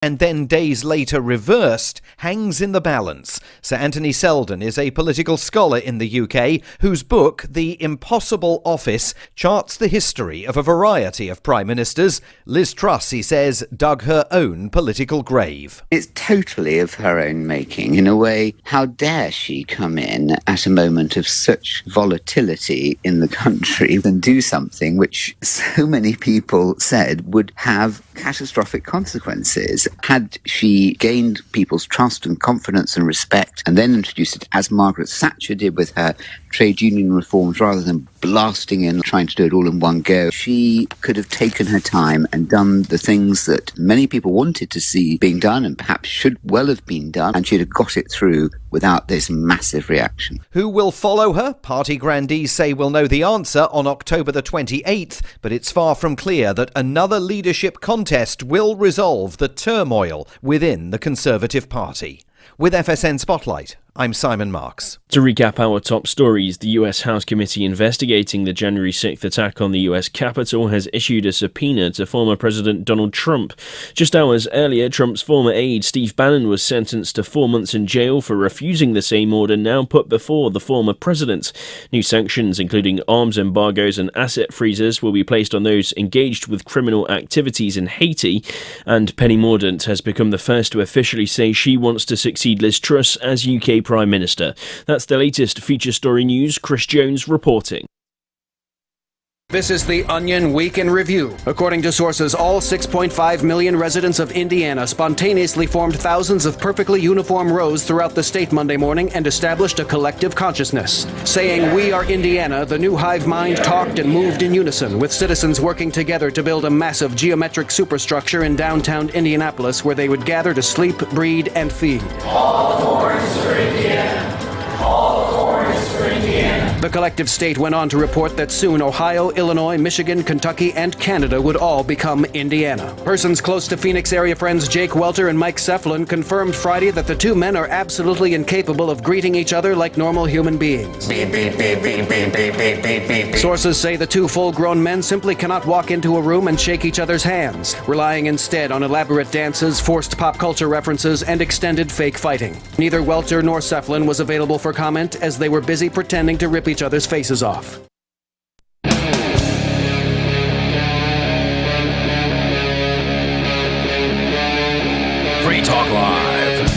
and then days later reversed, hangs in the balance. Sir Anthony Selden is a political scholar in the UK whose book, The Impossible Office, charts the history of a variety of prime ministers. Liz Truss, he says, dug her own political grave. It's totally of her own making. In a way, how dare she come in at a moment of such volatility in the country and do something which so many people said would have catastrophic consequences. Had she gained people's trust and confidence and respect and then introduced it, as Margaret Thatcher did with her trade union reforms, rather than blasting in, trying to do it all in one go, she could have taken her time and done the things that many people wanted to see being done and perhaps should well have been done, and she'd have got it through without this massive reaction. Who will follow her? Party grandees say we'll know the answer on October the 28th, but it's far from clear that another leadership contest will resolve the turmoil within the Conservative Party. With FSN Spotlight, I'm Simon Marks. To recap our top stories, the US House Committee investigating the January 6th attack on the US Capitol has issued a subpoena to former President Donald Trump. Just hours earlier, Trump's former aide Steve Bannon was sentenced to 4 months in jail for refusing the same order now put before the former president. New sanctions, including arms embargoes and asset freezes, will be placed on those engaged with criminal activities in Haiti, and Penny Mordaunt has become the first to officially say she wants to succeed Liz Truss as UK Prime Minister. That's the latest feature story news. Chris Jones reporting. This is the Onion Week in Review. According to sources, all 6.5 million residents of Indiana spontaneously formed thousands of perfectly uniform rows throughout the state Monday morning and established a collective consciousness. Saying, "We are Indiana," the new hive mind talked and moved in unison, with citizens working together to build a massive geometric superstructure in downtown Indianapolis where they would gather to sleep, breed, and feed. All corns for Indiana. All corns for Indiana. The collective state went on to report that soon Ohio, Illinois, Michigan, Kentucky, and Canada would all become Indiana. Persons close to Phoenix area friends Jake Welter and Mike Seflin confirmed Friday that the two men are absolutely incapable of greeting each other like normal human beings. Beep, beep, beep, beep, beep, beep, beep, beep, beep. Sources say the two full-grown men simply cannot walk into a room and shake each other's hands, relying instead on elaborate dances, forced pop culture references, and extended fake fighting. Neither Welter nor Seflin was available for comment as they were busy pretending to rip each other's faces off. Free Talk Live.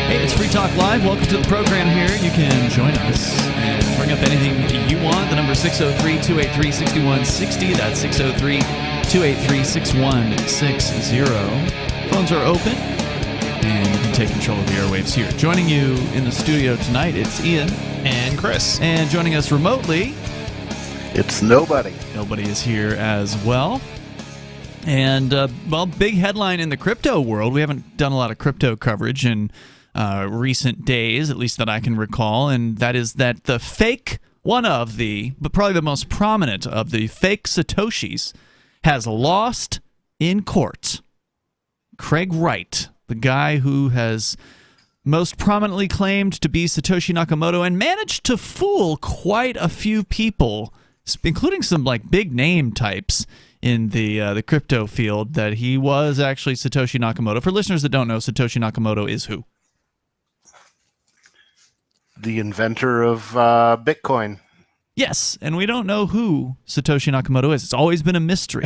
Hey, it's Free Talk Live. Welcome to the program here. You can join us and bring up anything you want. The number is 603-283-6160. That's 603-283-6160. Phones are open, and you can take control of the airwaves here. Joining you in the studio tonight, it's Ian. And Chris. And joining us remotely, it's Nobody. Nobody is here as well. And, well, big headline in the crypto world. We haven't done a lot of crypto coverage in recent days, at least that I can recall, and that is that the fake, one of the, but probably the most prominent of the fake Satoshis, has lost in court. Craig Wright, the guy who has most prominently claimed to be Satoshi Nakamoto and managed to fool quite a few people, including some like big name types in the crypto field, that he was actually Satoshi Nakamoto. For listeners that don't know, Satoshi Nakamoto is who? The inventor of Bitcoin. Yes, and we don't know who Satoshi Nakamoto is. It's always been a mystery.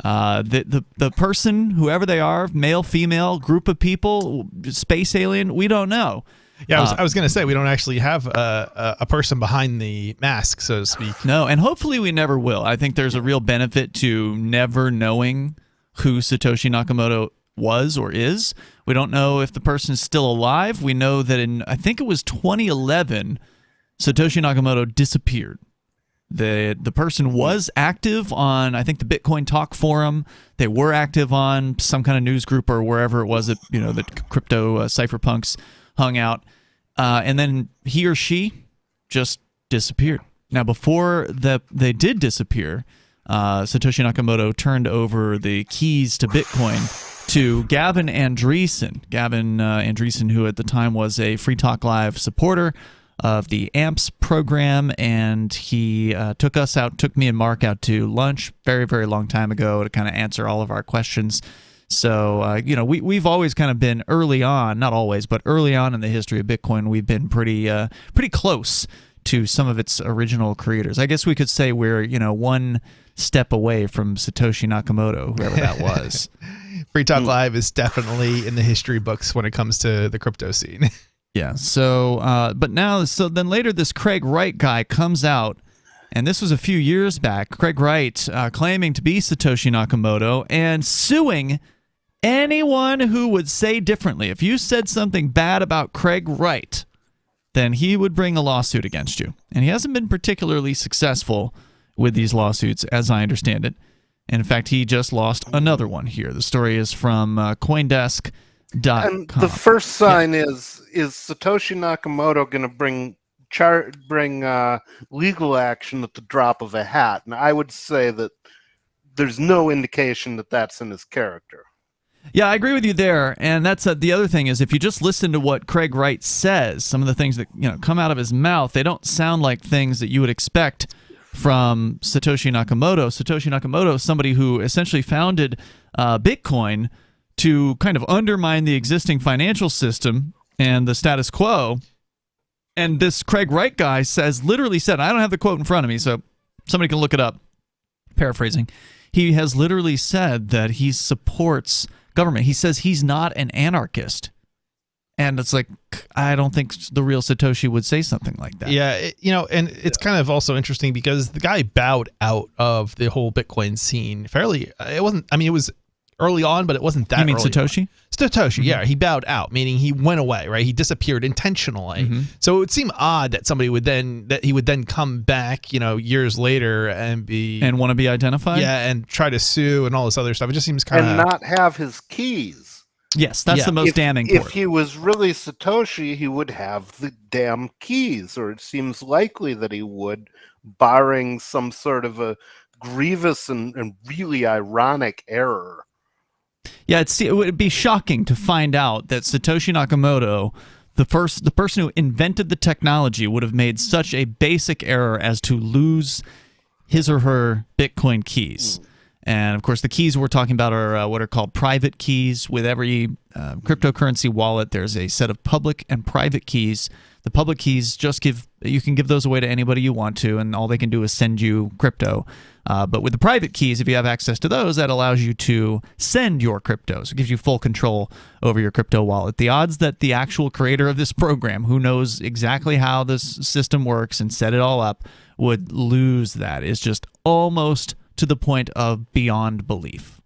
The person, whoever they are, male, female, group of people, space alien, we don't know. Yeah, I was going to say, we don't actually have a person behind the mask, so to speak. No, and hopefully we never will. I think there's a real benefit to never knowing who Satoshi Nakamoto was or is. We don't know if the person is still alive. We know that in, I think it was 2011, Satoshi Nakamoto disappeared. The person was active on, I think, the Bitcoin Talk forum. They were active on some kind of news group or wherever it was that, you know, the crypto cypherpunks hung out. And then he or she just disappeared. Now, before they did disappear, Satoshi Nakamoto turned over the keys to Bitcoin to Gavin Andreessen. Gavin Andreessen, who at the time was a Free Talk Live supporter, of the AMPS program, and he took me and Mark out to lunch very, very long time ago to kind of answer all of our questions. So, we've always kind of been early on, not always, but early on in the history of Bitcoin, we've been pretty close to some of its original creators. I guess we could say we're, one step away from Satoshi Nakamoto, whoever that was. Free Talk Live is definitely in the history books when it comes to the crypto scene. Yeah. So, then later, this Craig Wright guy comes out, and this was a few years back. Craig Wright claiming to be Satoshi Nakamoto and suing anyone who would say differently. If you said something bad about Craig Wright, then he would bring a lawsuit against you. And he hasn't been particularly successful with these lawsuits, as I understand it. And in fact, he just lost another one here. The story is from CoinDesk.com. And the first sign is Satoshi Nakamoto going to bring legal action at the drop of a hat? And I would say that there's no indication that that's in his character. Yeah, I agree with you there. And that's the other thing is, if you just listen to what Craig Wright says, some of the things that come out of his mouth, they don't sound like things that you would expect from Satoshi Nakamoto. Satoshi Nakamoto is somebody who essentially founded Bitcoin to kind of undermine the existing financial system and the status quo. And this Craig Wright guy literally said, I don't have the quote in front of me, so somebody can look it up, paraphrasing. He has literally said that he supports government. He says he's not an anarchist. And it's like, I don't think the real Satoshi would say something like that. Yeah, and it's kind of also interesting because the guy bowed out of the whole Bitcoin scene fairly. It was early on, but it wasn't that. You mean Satoshi? Satoshi, yeah. He bowed out, meaning he went away, right? He disappeared intentionally. So it would seem odd that he would then come back, years later and want to be identified. Yeah, and try to sue and all this other stuff. It just seems kind of, and not have his keys. Yes, that's the most damning part. If he was really Satoshi, he would have the damn keys, or it seems likely that he would, barring some sort of a grievous and really ironic error. Yeah, it would be shocking to find out that Satoshi Nakamoto, the person who invented the technology, would have made such a basic error as to lose his or her Bitcoin keys. And of course, the keys we're talking about are what are called private keys. With every cryptocurrency wallet, there's a set of public and private keys. The public keys you can give those away to anybody you want to, and all they can do is send you crypto. But with the private keys, if you have access to those, that allows you to send your crypto. So it gives you full control over your crypto wallet. The odds that the actual creator of this program, who knows exactly how this system works and set it all up, would lose that is just almost to the point of beyond belief.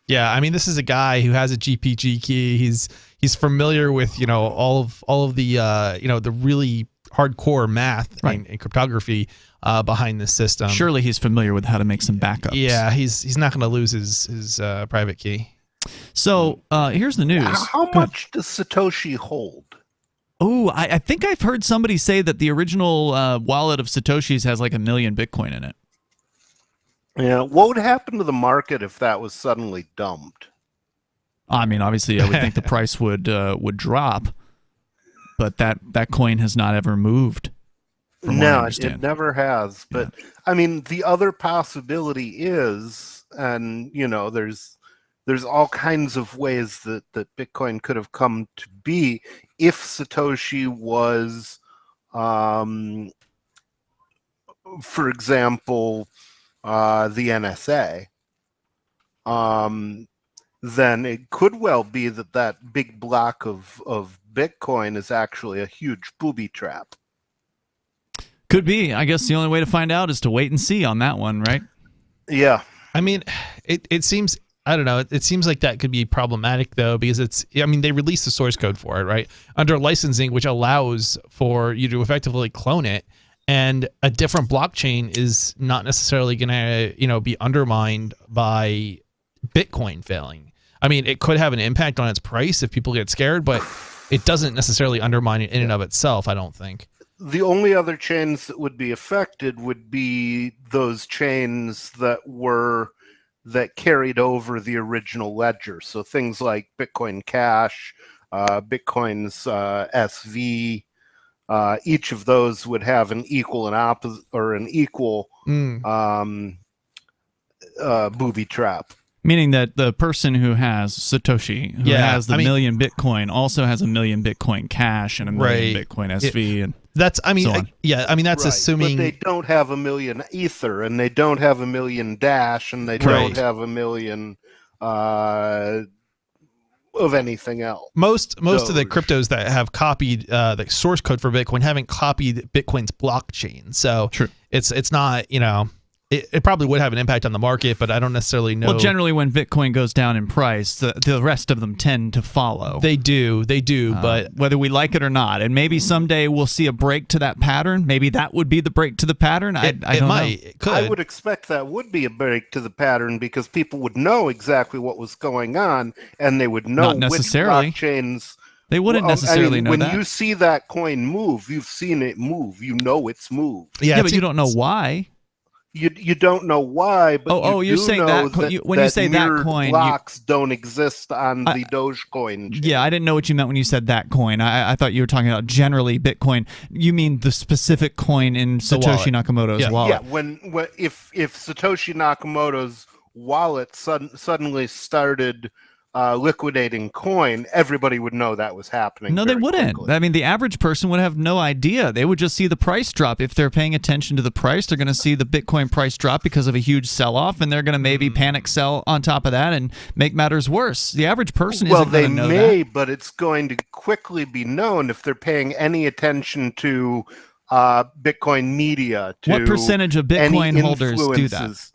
Yeah, I mean, this is a guy who has a GPG key. He's familiar with all of the the really hardcore math and cryptography behind this system. Surely he's familiar with how to make some backups. Yeah, he's not going to lose his private key. So here's the news. How much does Satoshi hold? Oh, I think I've heard somebody say that the original wallet of Satoshi's has like 1 million Bitcoin in it. Yeah, what would happen to the market if that was suddenly dumped? I mean, obviously, I would think the price would drop, but that coin has not ever moved. No, it never has. But I mean, the other possibility is, and there's all kinds of ways that Bitcoin could have come to be if Satoshi was, for example, the NSA, then it could well be that big block of Bitcoin is actually a huge booby trap. Could be. I guess the only way to find out is to wait and see on that one, right? Yeah. I mean, it seems, I don't know, it seems like that could be problematic, though, because they released the source code for it, right? Under licensing, which allows for you to effectively clone it. And a different blockchain is not necessarily going to, be undermined by Bitcoin failing. I mean, it could have an impact on its price if people get scared, but it doesn't necessarily undermine it in and of itself, I don't think. The only other chains that would be affected would be those chains that carried over the original ledger. So things like Bitcoin Cash, Bitcoin's SV, each of those would have an equal and opposite, or an equal booby trap. Meaning that the person who has Satoshi, who has the million Bitcoin, also has a million Bitcoin Cash and a million Bitcoin SV, and that's that's assuming. But they don't have a million Ether, and they don't have a million Dash, and they don't have a million of anything else. Most of the cryptos that have copied the source code for Bitcoin haven't copied Bitcoin's blockchain, so it's not, It probably would have an impact on the market, but I don't necessarily know. Well, generally when Bitcoin goes down in price, the rest of them tend to follow. They do, but whether we like it or not, and maybe someday we'll see a break to that pattern. Maybe that would be the break to the pattern. I don't know. It could. I would expect that would be a break to the pattern, because people would know exactly what was going on, and they would know Not necessarily. which blockchains. They wouldn't necessarily know when that. you see that coin move, you've seen it move. You know it's moved. Yeah, but you don't know why. You don't know why, but you're saying that when you say that coin, blocks don't exist on the Dogecoin chain. Yeah, I didn't know what you meant when you said that coin. I thought you were talking about generally Bitcoin. You mean the specific coin in Satoshi Nakamoto's wallet? Yeah, if Satoshi Nakamoto's wallet suddenly started liquidating coin, everybody would know that was happening. No, they wouldn't. Quickly. I mean, the average person would have no idea. They would just see the price drop. If they're paying attention to the price, they're going to see the Bitcoin price drop because of a huge sell-off, and they're going to maybe panic sell on top of that and make matters worse. The average person isn't going to know that. Well, they may, but it's going to quickly be known if they're paying any attention to Bitcoin media. To what percentage of Bitcoin holders do that?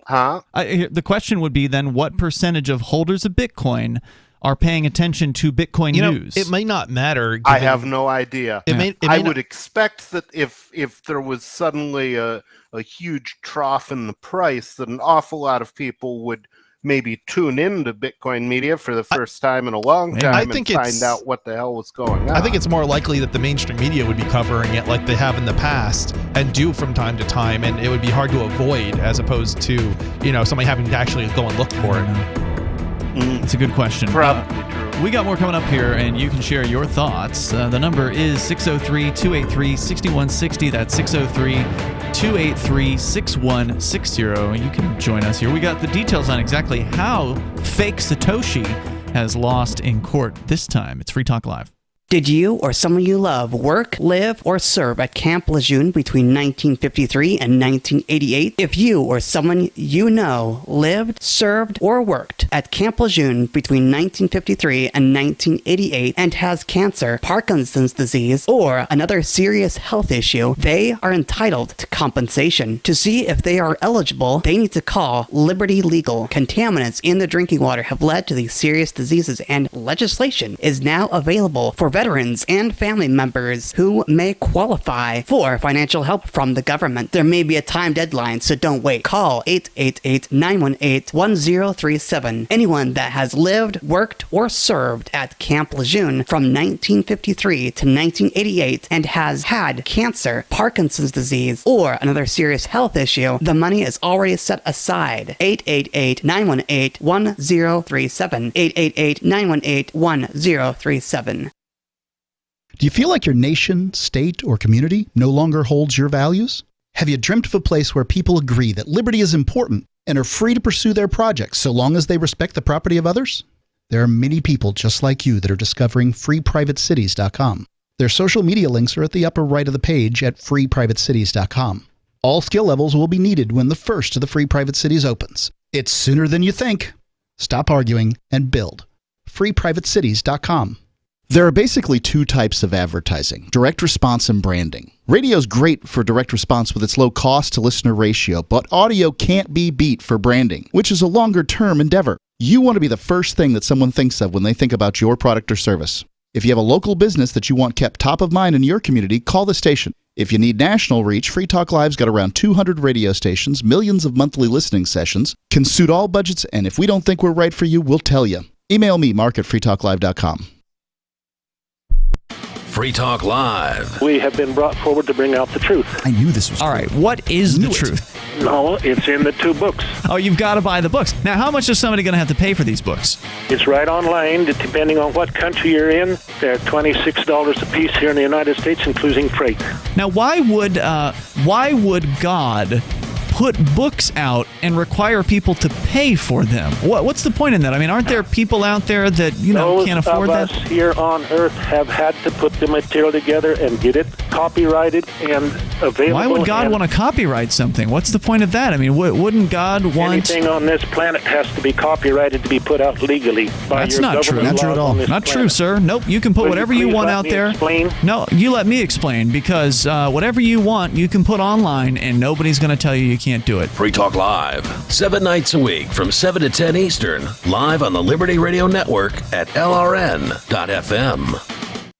The question would be then, what percentage of holders of Bitcoin are paying attention to Bitcoin news? It may not matter. I have no idea. I would expect that if there was suddenly a huge trough in the price, that an awful lot of people would maybe tune into Bitcoin media for the first time in a long time and find out what the hell was going on. I think it's more likely that the mainstream media would be covering it like they have in the past and do from time to time, and it would be hard to avoid, as opposed to somebody having to actually go and look for it. It's a good question. Probably true. We got more coming up here, and you can share your thoughts. The number is 603-283-6160. That's 603-283-6160. You can join us here. We got the details on exactly how fake Satoshi has lost in court this time. It's Free Talk Live. Did you or someone you love work, live, or serve at Camp Lejeune between 1953 and 1988? If you or someone you know lived, served, or worked at Camp Lejeune between 1953 and 1988 and has cancer, Parkinson's disease, or another serious health issue, they are entitled to compensation. To see if they are eligible, they need to call Liberty Legal. Contaminants in the drinking water have led to these serious diseases, and legislation is now available for veterans and family members who may qualify for financial help from the government. There may be a time deadline, so don't wait. Call 888-918-1037. Anyone that has lived, worked, or served at Camp Lejeune from 1953 to 1988 and has had cancer, Parkinson's disease, or another serious health issue, the money is already set aside. 888-918-1037. 888-918-1037. Do you feel like your nation, state, or community no longer holds your values? Have you dreamt of a place where people agree that liberty is important and are free to pursue their projects so long as they respect the property of others? There are many people just like you that are discovering freeprivatecities.com. Their social media links are at the upper right of the page at freeprivatecities.com. All skill levels will be needed when the first of the Free Private Cities opens. It's sooner than you think. Stop arguing and build. freeprivatecities.com. There are basically two types of advertising: direct response and branding. Radio's great for direct response with its low cost to listener ratio, but audio can't be beat for branding, which is a longer term endeavor. You want to be the first thing that someone thinks of when they think about your product or service. If you have a local business that you want kept top of mind in your community, call the station. If you need national reach, Free Talk Live's got around 200 radio stations, millions of monthly listening sessions, can suit all budgets, and if we don't think we're right for you, we'll tell you. Email me, mark@freetalklive.com. Free Talk Live. We have been brought forward to bring out the truth. I knew this was all right. What is the truth? No, it's in the 2 books. Oh, you've got to buy the books. Now, how much is somebody going to have to pay for these books? It's right online, depending on what country you're in. They're $26 a piece here in the United States, including freight. Now, why would God put books out and require people to pay for them? What's the point in that? I mean, aren't there people out there that can't afford that? Those of us here on Earth have had to put the material together and get it copyrighted and available. Why would God want to copyright something? What's the point of that? I mean, wouldn't God want anything on this planet has to be copyrighted to be put out legally by That's your not true. Not true at all. Not true, sir. Nope. You can put whatever you want out there. Explain? No, you let me explain, because whatever you want, you can put online, and nobody's going to tell you can't do it. Free Talk Live, 7 nights a week from 7 to 10 Eastern, live on the Liberty Radio Network at LRN.FM.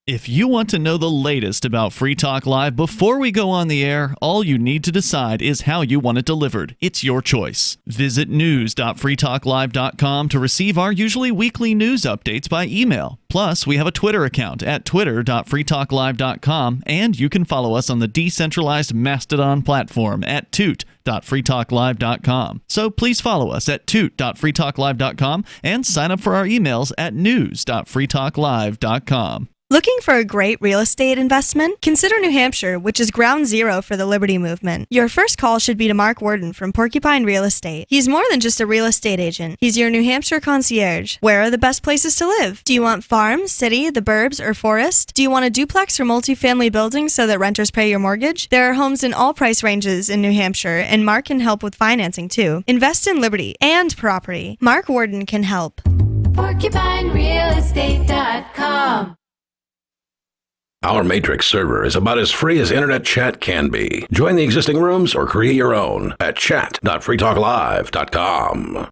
If you want to know the latest about Free Talk Live before we go on the air, all you need to decide is how you want it delivered. It's your choice. Visit news.freetalklive.com to receive our usually weekly news updates by email. Plus, we have a Twitter account at twitter.freetalklive.com, and you can follow us on the decentralized Mastodon platform at toot.freetalklive.com. So please follow us at toot.freetalklive.com and sign up for our emails at news.freetalklive.com. Looking for a great real estate investment? Consider New Hampshire, which is ground zero for the Liberty Movement. Your first call should be to Mark Worden from Porcupine Real Estate. He's more than just a real estate agent. He's your New Hampshire concierge. Where are the best places to live? Do you want farm, city, the burbs, or forest? Do you want a duplex or multifamily building so that renters pay your mortgage? There are homes in all price ranges in New Hampshire, and Mark can help with financing too. Invest in liberty and property. Mark Worden can help. PorcupineRealEstate.com. Our Matrix server is about as free as internet chat can be. Join the existing rooms or create your own at chat.freetalklive.com.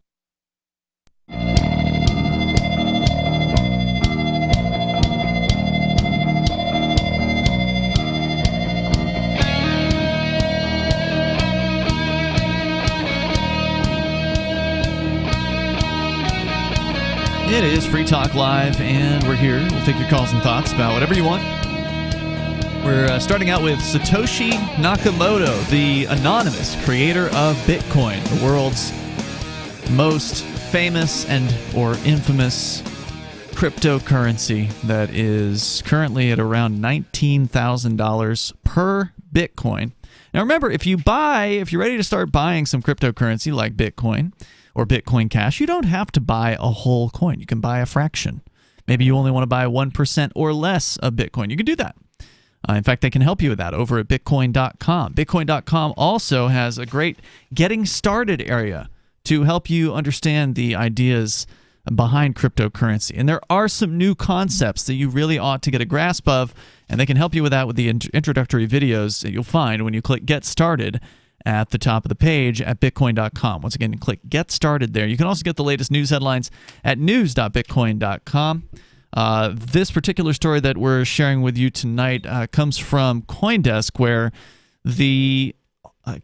It is Free Talk Live, and we're here. We'll take your calls and thoughts about whatever you want. We're starting out with Satoshi Nakamoto, the anonymous creator of Bitcoin, the world's most famous and or infamous cryptocurrency that is currently at around $19,000 per Bitcoin. Now remember, if you're ready to start buying some cryptocurrency like Bitcoin or Bitcoin Cash, you don't have to buy a whole coin. You can buy a fraction. Maybe you only want to buy 1% or less of Bitcoin. You can do that. In fact, they can help you with that over at Bitcoin.com. Bitcoin.com also has a great getting started area to help you understand the ideas behind cryptocurrency. And there are some new concepts that you really ought to get a grasp of, and they can help you with that with the introductory videos that you'll find when you click Get Started at the top of the page at Bitcoin.com. Once again, click Get Started there. You can also get the latest news headlines at news.bitcoin.com. This particular story that we're sharing with you tonight comes from CoinDesk, where the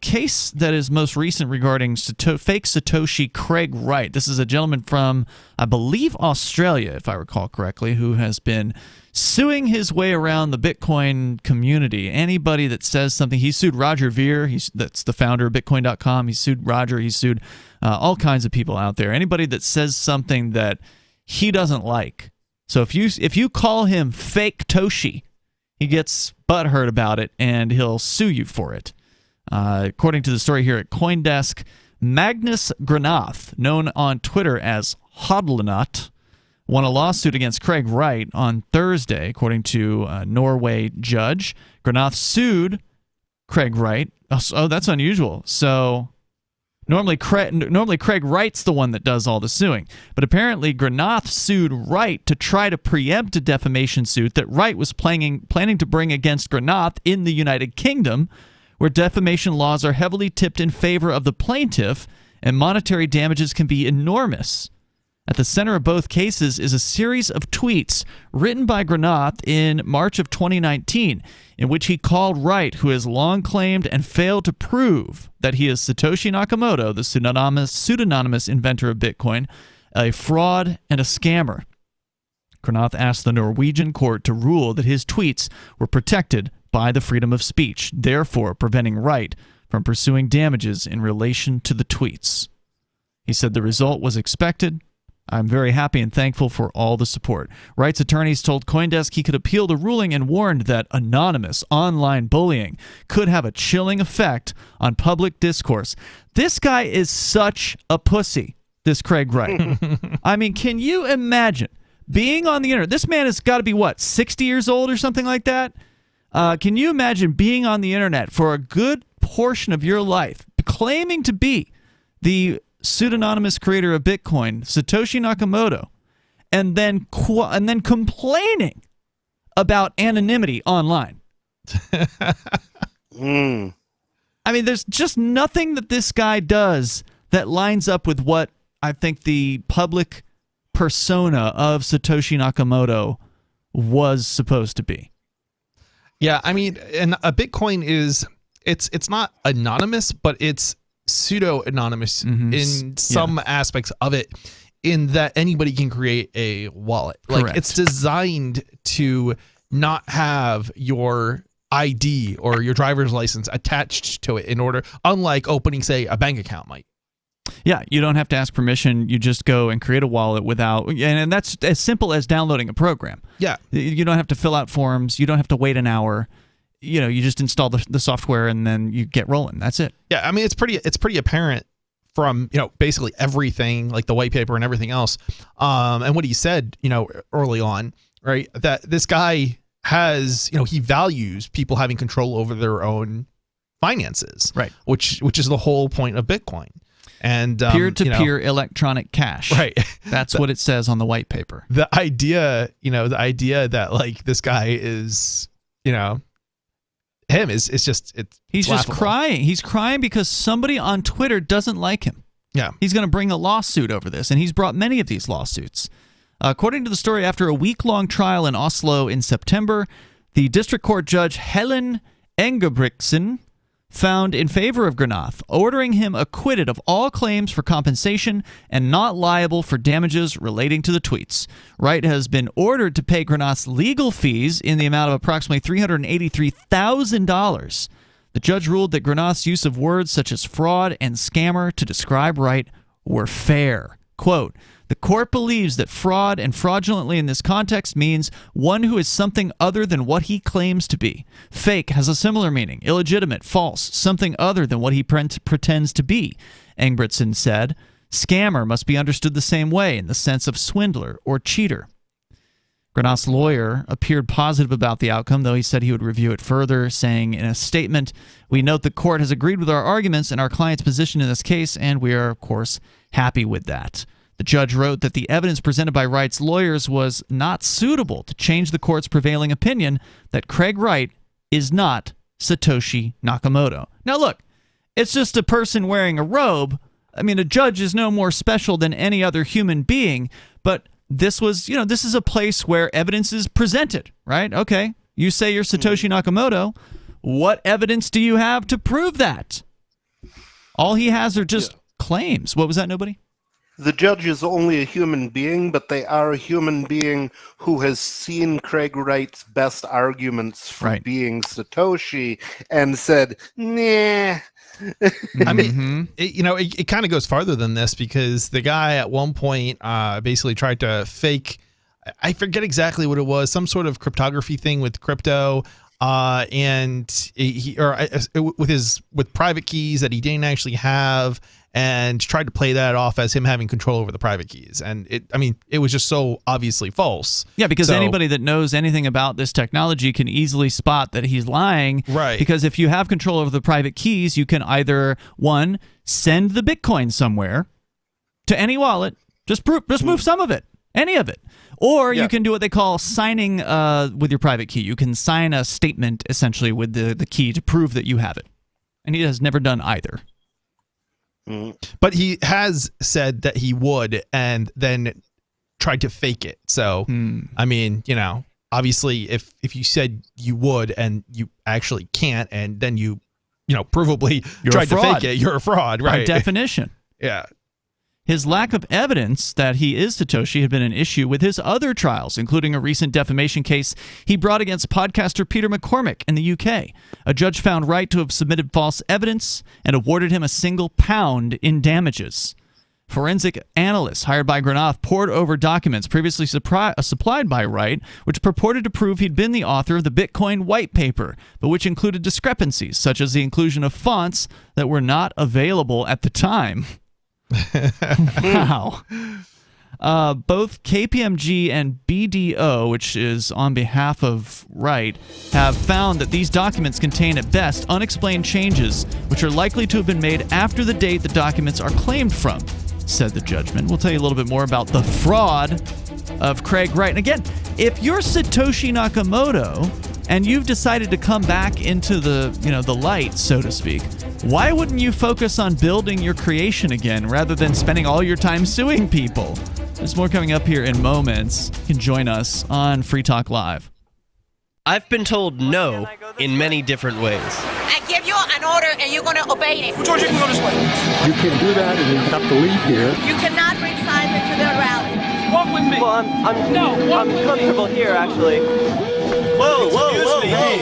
case that is most recent regarding fake Satoshi Craig Wright. This is a gentleman from, I believe, Australia, if I recall correctly, who has been suing his way around the Bitcoin community. Anybody that says something, he sued Roger Ver, that's the founder of Bitcoin.com. He sued Roger. He sued all kinds of people out there. Anybody that says something that he doesn't like. So if you call him fake Toshi, he gets butthurt about it and he'll sue you for it. According to the story here at CoinDesk, Magnus Granath, known on Twitter as Hodlanut, won a lawsuit against Craig Wright on Thursday, according to a Norway judge. Granath sued Craig Wright. Oh, that's unusual. So normally Craig Wright's the one that does all the suing. But apparently Granath sued Wright to try to preempt a defamation suit that Wright was planning to bring against Granath in the United Kingdom, where defamation laws are heavily tipped in favor of the plaintiff and monetary damages can be enormous. At the center of both cases is a series of tweets written by Granath in March of 2019, in which he called Wright, who has long claimed and failed to prove that he is Satoshi Nakamoto, the pseudonymous inventor of Bitcoin, a fraud and a scammer. Granath asked the Norwegian court to rule that his tweets were protected by the freedom of speech, therefore preventing Wright from pursuing damages in relation to the tweets. He said the result was expected. I'm very happy and thankful for all the support. Wright's attorneys told CoinDesk he could appeal the ruling and warned that anonymous online bullying could have a chilling effect on public discourse. This guy is such a pussy, this Craig Wright. I mean, can you imagine being on the internet? This man has got to be, 60 years old or something like that? Can you imagine being on the internet for a good portion of your life, claiming to be the pseudonymous creator of Bitcoin, Satoshi Nakamoto, and then complaining about anonymity online? I mean, there's just nothing that this guy does that lines up with what I think the public persona of Satoshi Nakamoto was supposed to be. Yeah, I mean, and a Bitcoin is it's not anonymous, but it's pseudo-anonymous in some aspects of it, in that anybody can create a wallet. Correct. Like, it's designed to not have your ID or your driver's license attached to it in order, unlike opening, say, a bank account might. Yeah, you don't have to ask permission. You just go and create a wallet without, and that's as simple as downloading a program. Yeah. You don't have to fill out forms. You don't have to wait an hour. You just install the software and then you get rolling. That's it. Yeah, I mean, it's pretty apparent from, basically everything, like the white paper and everything else. And what he said, early on, right, that this guy has, he values people having control over their own finances. Right. Which is the whole point of Bitcoin. And peer-to-peer electronic cash. Right. That's what it says on the white paper. The idea that, like, this guy is, him is just, he's just crying. He's crying because somebody on Twitter doesn't like him. Yeah. He's going to bring a lawsuit over this, and he's brought many of these lawsuits. According to the story, after a week-long trial in Oslo in September, the district court judge Helen Engebrigtsen found in favor of Granath, ordering him acquitted of all claims for compensation and not liable for damages relating to the tweets. Wright has been ordered to pay Granath's legal fees in the amount of approximately $383,000. The judge ruled that Granath's use of words such as fraud and scammer to describe Wright were fair. Quote, "The court believes that fraud and fraudulently in this context means one who is something other than what he claims to be. Fake has a similar meaning. Illegitimate, false, something other than what he pretends to be," Engebrigtsen said. Scammer must be understood the same way in the sense of swindler or cheater. Granath's lawyer appeared positive about the outcome, though he said he would review it further, saying in a statement, "We note the court has agreed with our arguments and our client's position in this case, and we are, of course, happy with that." The judge wrote that the evidence presented by Wright's lawyers was not suitable to change the court's prevailing opinion that Craig Wright is not Satoshi Nakamoto. Now look, it's just a person wearing a robe. I mean, a judge is no more special than any other human being, but this was, this is a place where evidence is presented, right? Okay, you say you're Satoshi Nakamoto. What evidence do you have to prove that? All he has are just claims. What was that, nobody? The judge is only a human being, but they are a human being who has seen Craig Wright's best arguments for being Satoshi and said, nah. I mean, it kind of goes farther than this, because the guy at one point basically tried to fake, I forget exactly what it was, some sort of cryptography thing with crypto, and with private keys that he didn't actually have, and tried to play that off as him having control over the private keys. And it was just so obviously false. Yeah, because anybody that knows anything about this technology can easily spot that he's lying. Right. Because if you have control over the private keys, you can either, one, send the Bitcoin somewhere to any wallet, just move some of it, any of it. Or you can do what they call signing with your private key. You can sign a statement, essentially, with the key to prove that you have it. And he has never done either. But he has said that he would, and then tried to fake it. So, I mean, obviously, if you said you would and you actually can't, and then you provably tried to fake it, you're a fraud, right? By definition. Yeah. His lack of evidence that he is Satoshi had been an issue with his other trials, including a recent defamation case he brought against podcaster Peter McCormack in the UK. A judge found Wright to have submitted false evidence and awarded him a single pound in damages. Forensic analysts hired by Granoff pored over documents previously supplied by Wright, which purported to prove he'd been the author of the Bitcoin white paper, but which included discrepancies, such as the inclusion of fonts that were not available at the time. Wow. Both KPMG and BDO, which is on behalf of Wright, have found that these documents contain at best unexplained changes, which are likely to have been made after the date the documents are claimed from, said the judgment. We'll tell you a little bit more about the fraud of Craig Wright. And again, if you're Satoshi Nakamoto and you've decided to come back into the light, so to speak, why wouldn't you focus on building your creation again rather than spending all your time suing people? There's more coming up here in moments. You can join us on Free Talk Live. I've been told no in many different ways. I give you an order and you're going to obey it. George, you can go this way. You can't do that and you have to leave here. You cannot bring signs into the rally. Walk with me. Well, I'm comfortable here, actually. Whoa. Hey.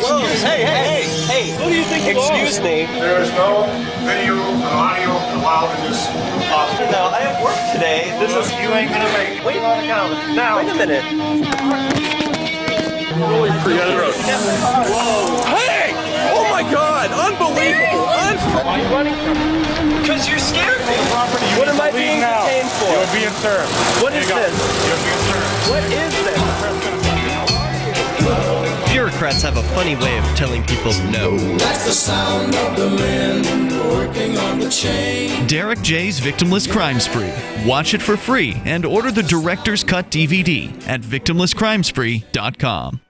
Who do you think you are? Excuse me. There is no video and audio allowed in this office. No, I have work today. You ain't gonna make it. Wait on account. Now. Wait a minute. Whoa. Hey! Oh my God! Unbelievable! Why are you running from me? Because you scared me. What am I being detained for? You're being served. What is this? You're being served. What is this? Bureaucrats have a funny way of telling people no. That's the sound of the men working on the chain. Derek J's Victimless Crime Spree. Watch it for free and order the Director's Cut DVD at victimlesscrimespree.com.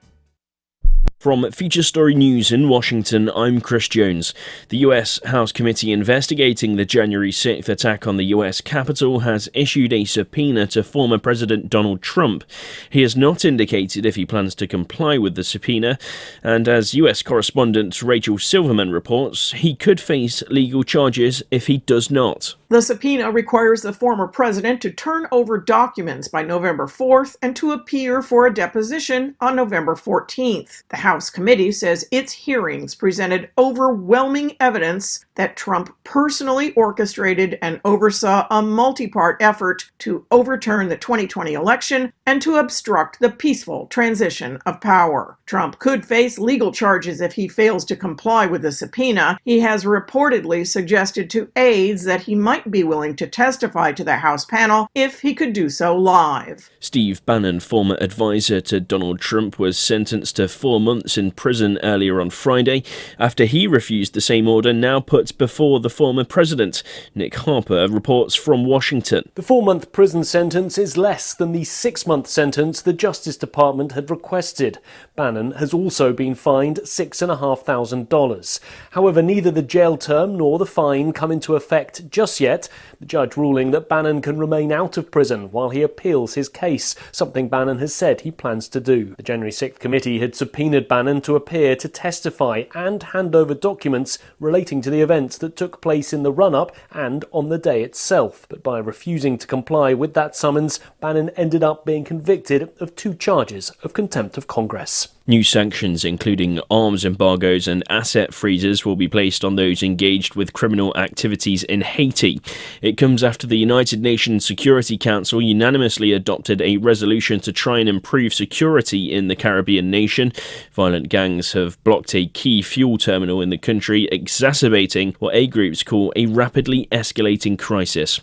From Feature Story News in Washington, I'm Chris Jones. The U.S. House Committee investigating the January 6th attack on the U.S. Capitol has issued a subpoena to former President Donald Trump. He has not indicated if he plans to comply with the subpoena, and as U.S. correspondent Rachel Silverman reports, he could face legal charges if he does not. The subpoena requires the former president to turn over documents by November 4th and to appear for a deposition on November 14th. The House committee says its hearings presented overwhelming evidence that Trump personally orchestrated and oversaw a multi-part effort to overturn the 2020 election and to obstruct the peaceful transition of power. Trump could face legal charges if he fails to comply with the subpoena. He has reportedly suggested to aides that he might be willing to testify to the House panel if he could do so live. Steve Bannon, former advisor to Donald Trump, was sentenced to 4 months in prison earlier on Friday after he refused the same order now put before the former president. Nick Harper reports from Washington. The 4-month prison sentence is less than the 6-month sentence the Justice Department had requested. Bannon has also been fined $6,500. However, neither the jail term nor the fine come into effect just yet, the judge ruling that Bannon can remain out of prison while he appeals his case, something Bannon has said he plans to do. The January 6th committee had subpoenaed Bannon to appear to testify and hand over documents relating to the events that took place in the run-up and on the day itself. But by refusing to comply with that summons, Bannon ended up being convicted of 2 charges of contempt of Congress. New sanctions, including arms embargoes and asset freezes, will be placed on those engaged with criminal activities in Haiti. It comes after the United Nations Security Council unanimously adopted a resolution to try and improve security in the Caribbean nation. Violent gangs have blocked a key fuel terminal in the country, exacerbating what aid groups call a rapidly escalating crisis.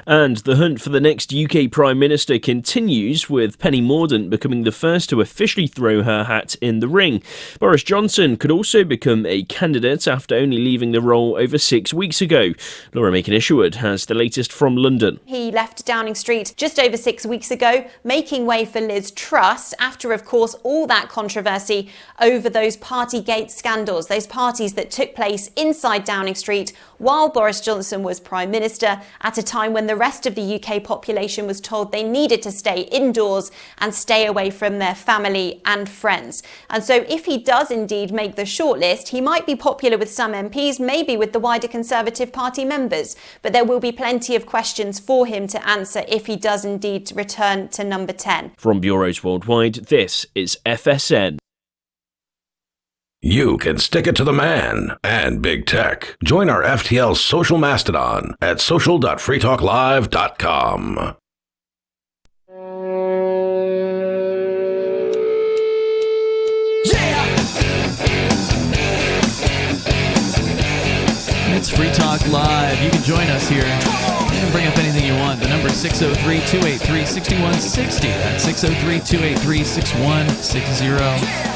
And the hunt for the next UK Prime Minister continues, with Penny Mordaunt becoming the first to officially throw her hat in the ring. Boris Johnson could also become a candidate after only leaving the role over 6 weeks ago. Laura Macon-Isherwood has the latest from London. He left Downing Street just over 6 weeks ago, making way for Liz Truss after, of course, all that controversy over those Partygate scandals, those parties that took place inside Downing Street while Boris Johnson was Prime Minister, at a time when the rest of the UK population was told they needed to stay indoors and stay away from their family and friends. And so if he does indeed make the shortlist, he might be popular with some MPs, maybe with the wider Conservative Party members, but there will be plenty of questions for him to answer if he does indeed return to number 10. From bureaus worldwide, this is FSN. You can stick it to the man and big tech. Join our FTL social mastodon at social.freetalklive.com. It's Free Talk Live. You can join us here. You can bring up anything you want. The number is 603-283-6160. That's 603-283-6160.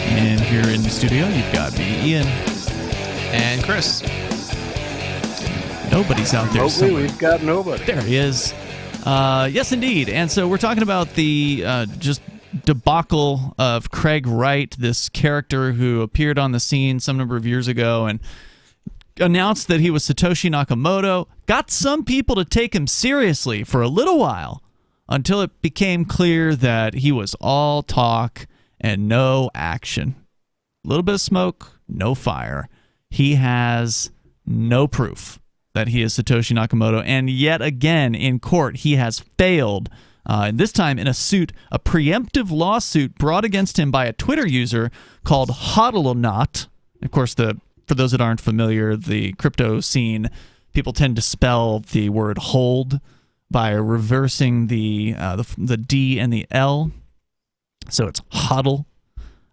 And here in the studio, you've got me, Ian. And Chris. Nobody's out there somewhere. We've got nobody. There he is. Yes, indeed. And so we're talking about the just debacle of Craig Wright, this character who appeared on the scene some number of years ago and announced that he was Satoshi Nakamoto, got some people to take him seriously for a little while until it became clear that he was all talk and no action. A little bit of smoke, no fire. He has no proof that he is Satoshi Nakamoto, and yet again in court he has failed, and this time in a suit, a preemptive lawsuit brought against him by a Twitter user called Hodlonaut. Of course, for those that aren't familiar, the crypto scene, people tend to spell the word hold by reversing the D and the L. So it's Hodl.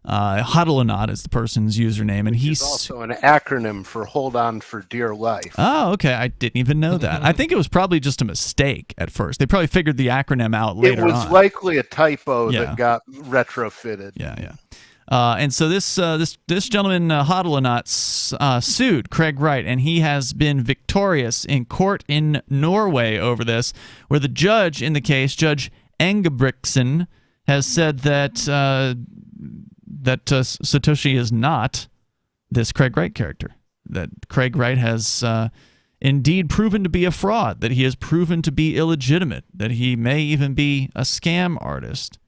Hodlonaut is the person's username, and he's also an acronym for "Hold On for Dear Life." Oh, okay. I didn't even know that. I think it was probably just a mistake at first. They probably figured the acronym out later on. It was likely a typo that got retrofitted. Yeah. And so this gentleman, Hodlonaut, sued Craig Wright, and he has been victorious in court in Norway over this, where the judge in the case, Judge Engebrigtsen, has said that Satoshi is not this Craig Wright character, that Craig Wright has indeed proven to be a fraud, that he has proven to be illegitimate, that he may even be a scam artist.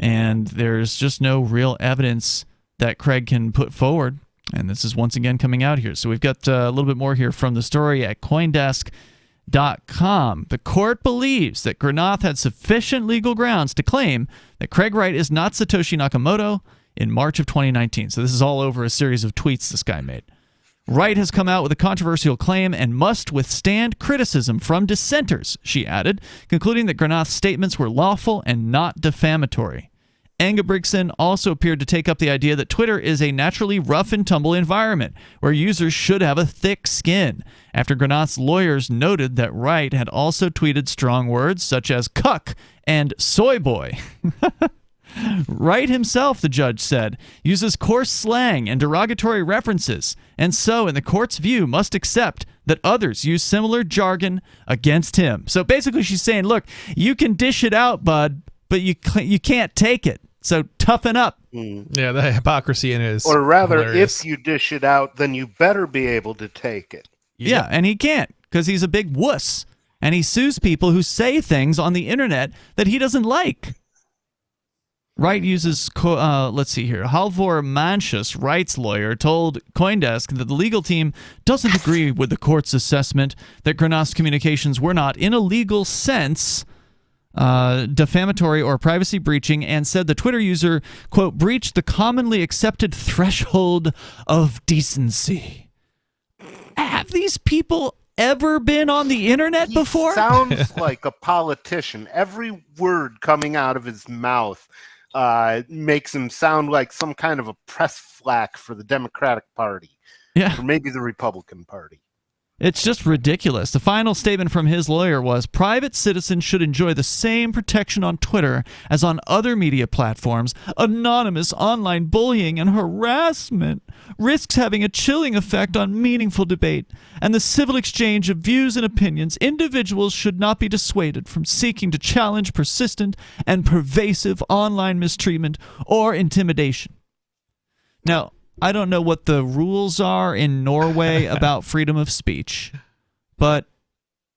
And there's just no real evidence that Craig can put forward. And this is once again coming out here. So we've got a little bit more here from the story at Coindesk.com. The court believes that Granath had sufficient legal grounds to claim that Craig Wright is not Satoshi Nakamoto in March of 2019. So this is all over a series of tweets this guy made. Wright has come out with a controversial claim and must withstand criticism from dissenters, she added, concluding that Granath's statements were lawful and not defamatory. Engebrigtsen also appeared to take up the idea that Twitter is a naturally rough-and-tumble environment where users should have a thick skin, after Granath's lawyers noted that Wright had also tweeted strong words such as cuck and soy boy. Wright himself, the judge said, uses coarse slang and derogatory references, and so, in the court's view, must accept that others use similar jargon against him. So basically she's saying, look, you can dish it out, bud, but you can't take it. So toughen up. Yeah, the hypocrisy in it is Or rather, hilarious. if you dish it out, then you better be able to take it. Yeah, and he can't, because he's a big wuss. And he sues people who say things on the internet that he doesn't like. Wright uses, let's see here, Halvor Manchus, Wright's lawyer, told Coindesk that the legal team doesn't agree with the court's assessment that Granath's communications were not, in a legal sense, defamatory or privacy breaching, and said the Twitter user, quote, breached the commonly accepted threshold of decency. Have these people ever been on the internet before? Sounds like a politician. Every word coming out of his mouth makes him sound like some kind of a press flack for the Democratic Party. Yeah. Or maybe the Republican Party. It's just ridiculous. The final statement from his lawyer was, private citizens should enjoy the same protection on Twitter as on other media platforms. Anonymous online bullying and harassment risks having a chilling effect on meaningful debate and the civil exchange of views and opinions. Individuals should not be dissuaded from seeking to challenge persistent and pervasive online mistreatment or intimidation. Now, I don't know what the rules are in Norway about freedom of speech, but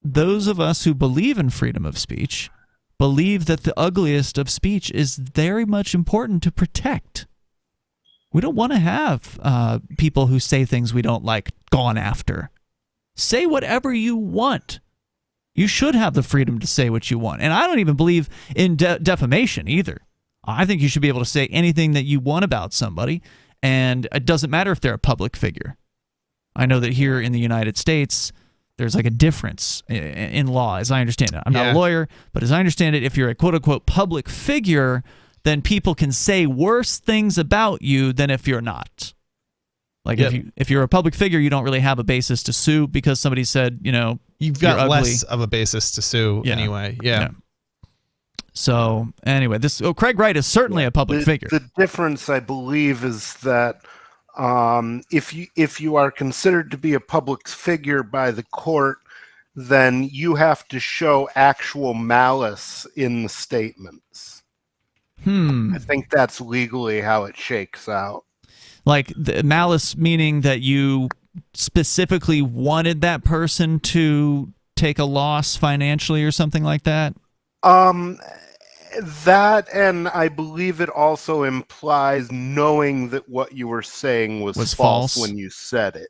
those of us who believe in freedom of speech believe that the ugliest of speech is very much important to protect. We don't want to have people who say things we don't like gone after. Say whatever you want. You should have the freedom to say what you want. And I don't even believe in defamation either. I think you should be able to say anything that you want about somebody, and it doesn't matter if they're a public figure. I know that here in the United States, there's like a difference in law, as I understand it. I'm not a lawyer, but as I understand it, if you're a quote-unquote public figure, then people can say worse things about you than if you're not. Like if you're a public figure, you don't really have a basis to sue because somebody said, you've got less of a basis to sue anyway. Yeah. So anyway, Craig Wright is certainly a public figure. The difference, I believe, is that if you are considered to be a public figure by the court, then you have to show actual malice in the statements. I think that's legally how it shakes out. Like the malice meaning that you specifically wanted that person to take a loss financially or something like that? That, and I believe it also implies knowing that what you were saying was false when you said it,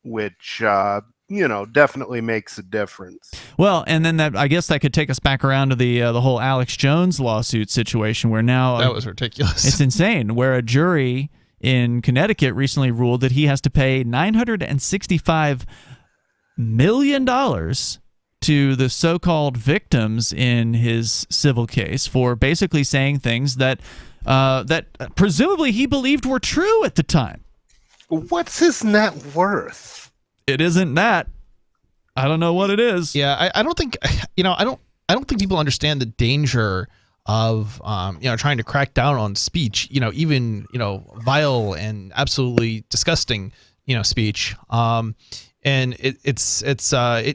which definitely makes a difference. Well, and then I guess that could take us back around to the whole Alex Jones lawsuit situation, where now that was ridiculous. It's insane. Where a jury in Connecticut recently ruled that he has to pay $965 million to the so-called victims in his civil case for basically saying things that presumably he believed were true at the time. What's his net worth? It isn't that. I don't know what it is. Yeah, I don't think I don't think people understand the danger of trying to crack down on speech, even vile and absolutely disgusting speech. And I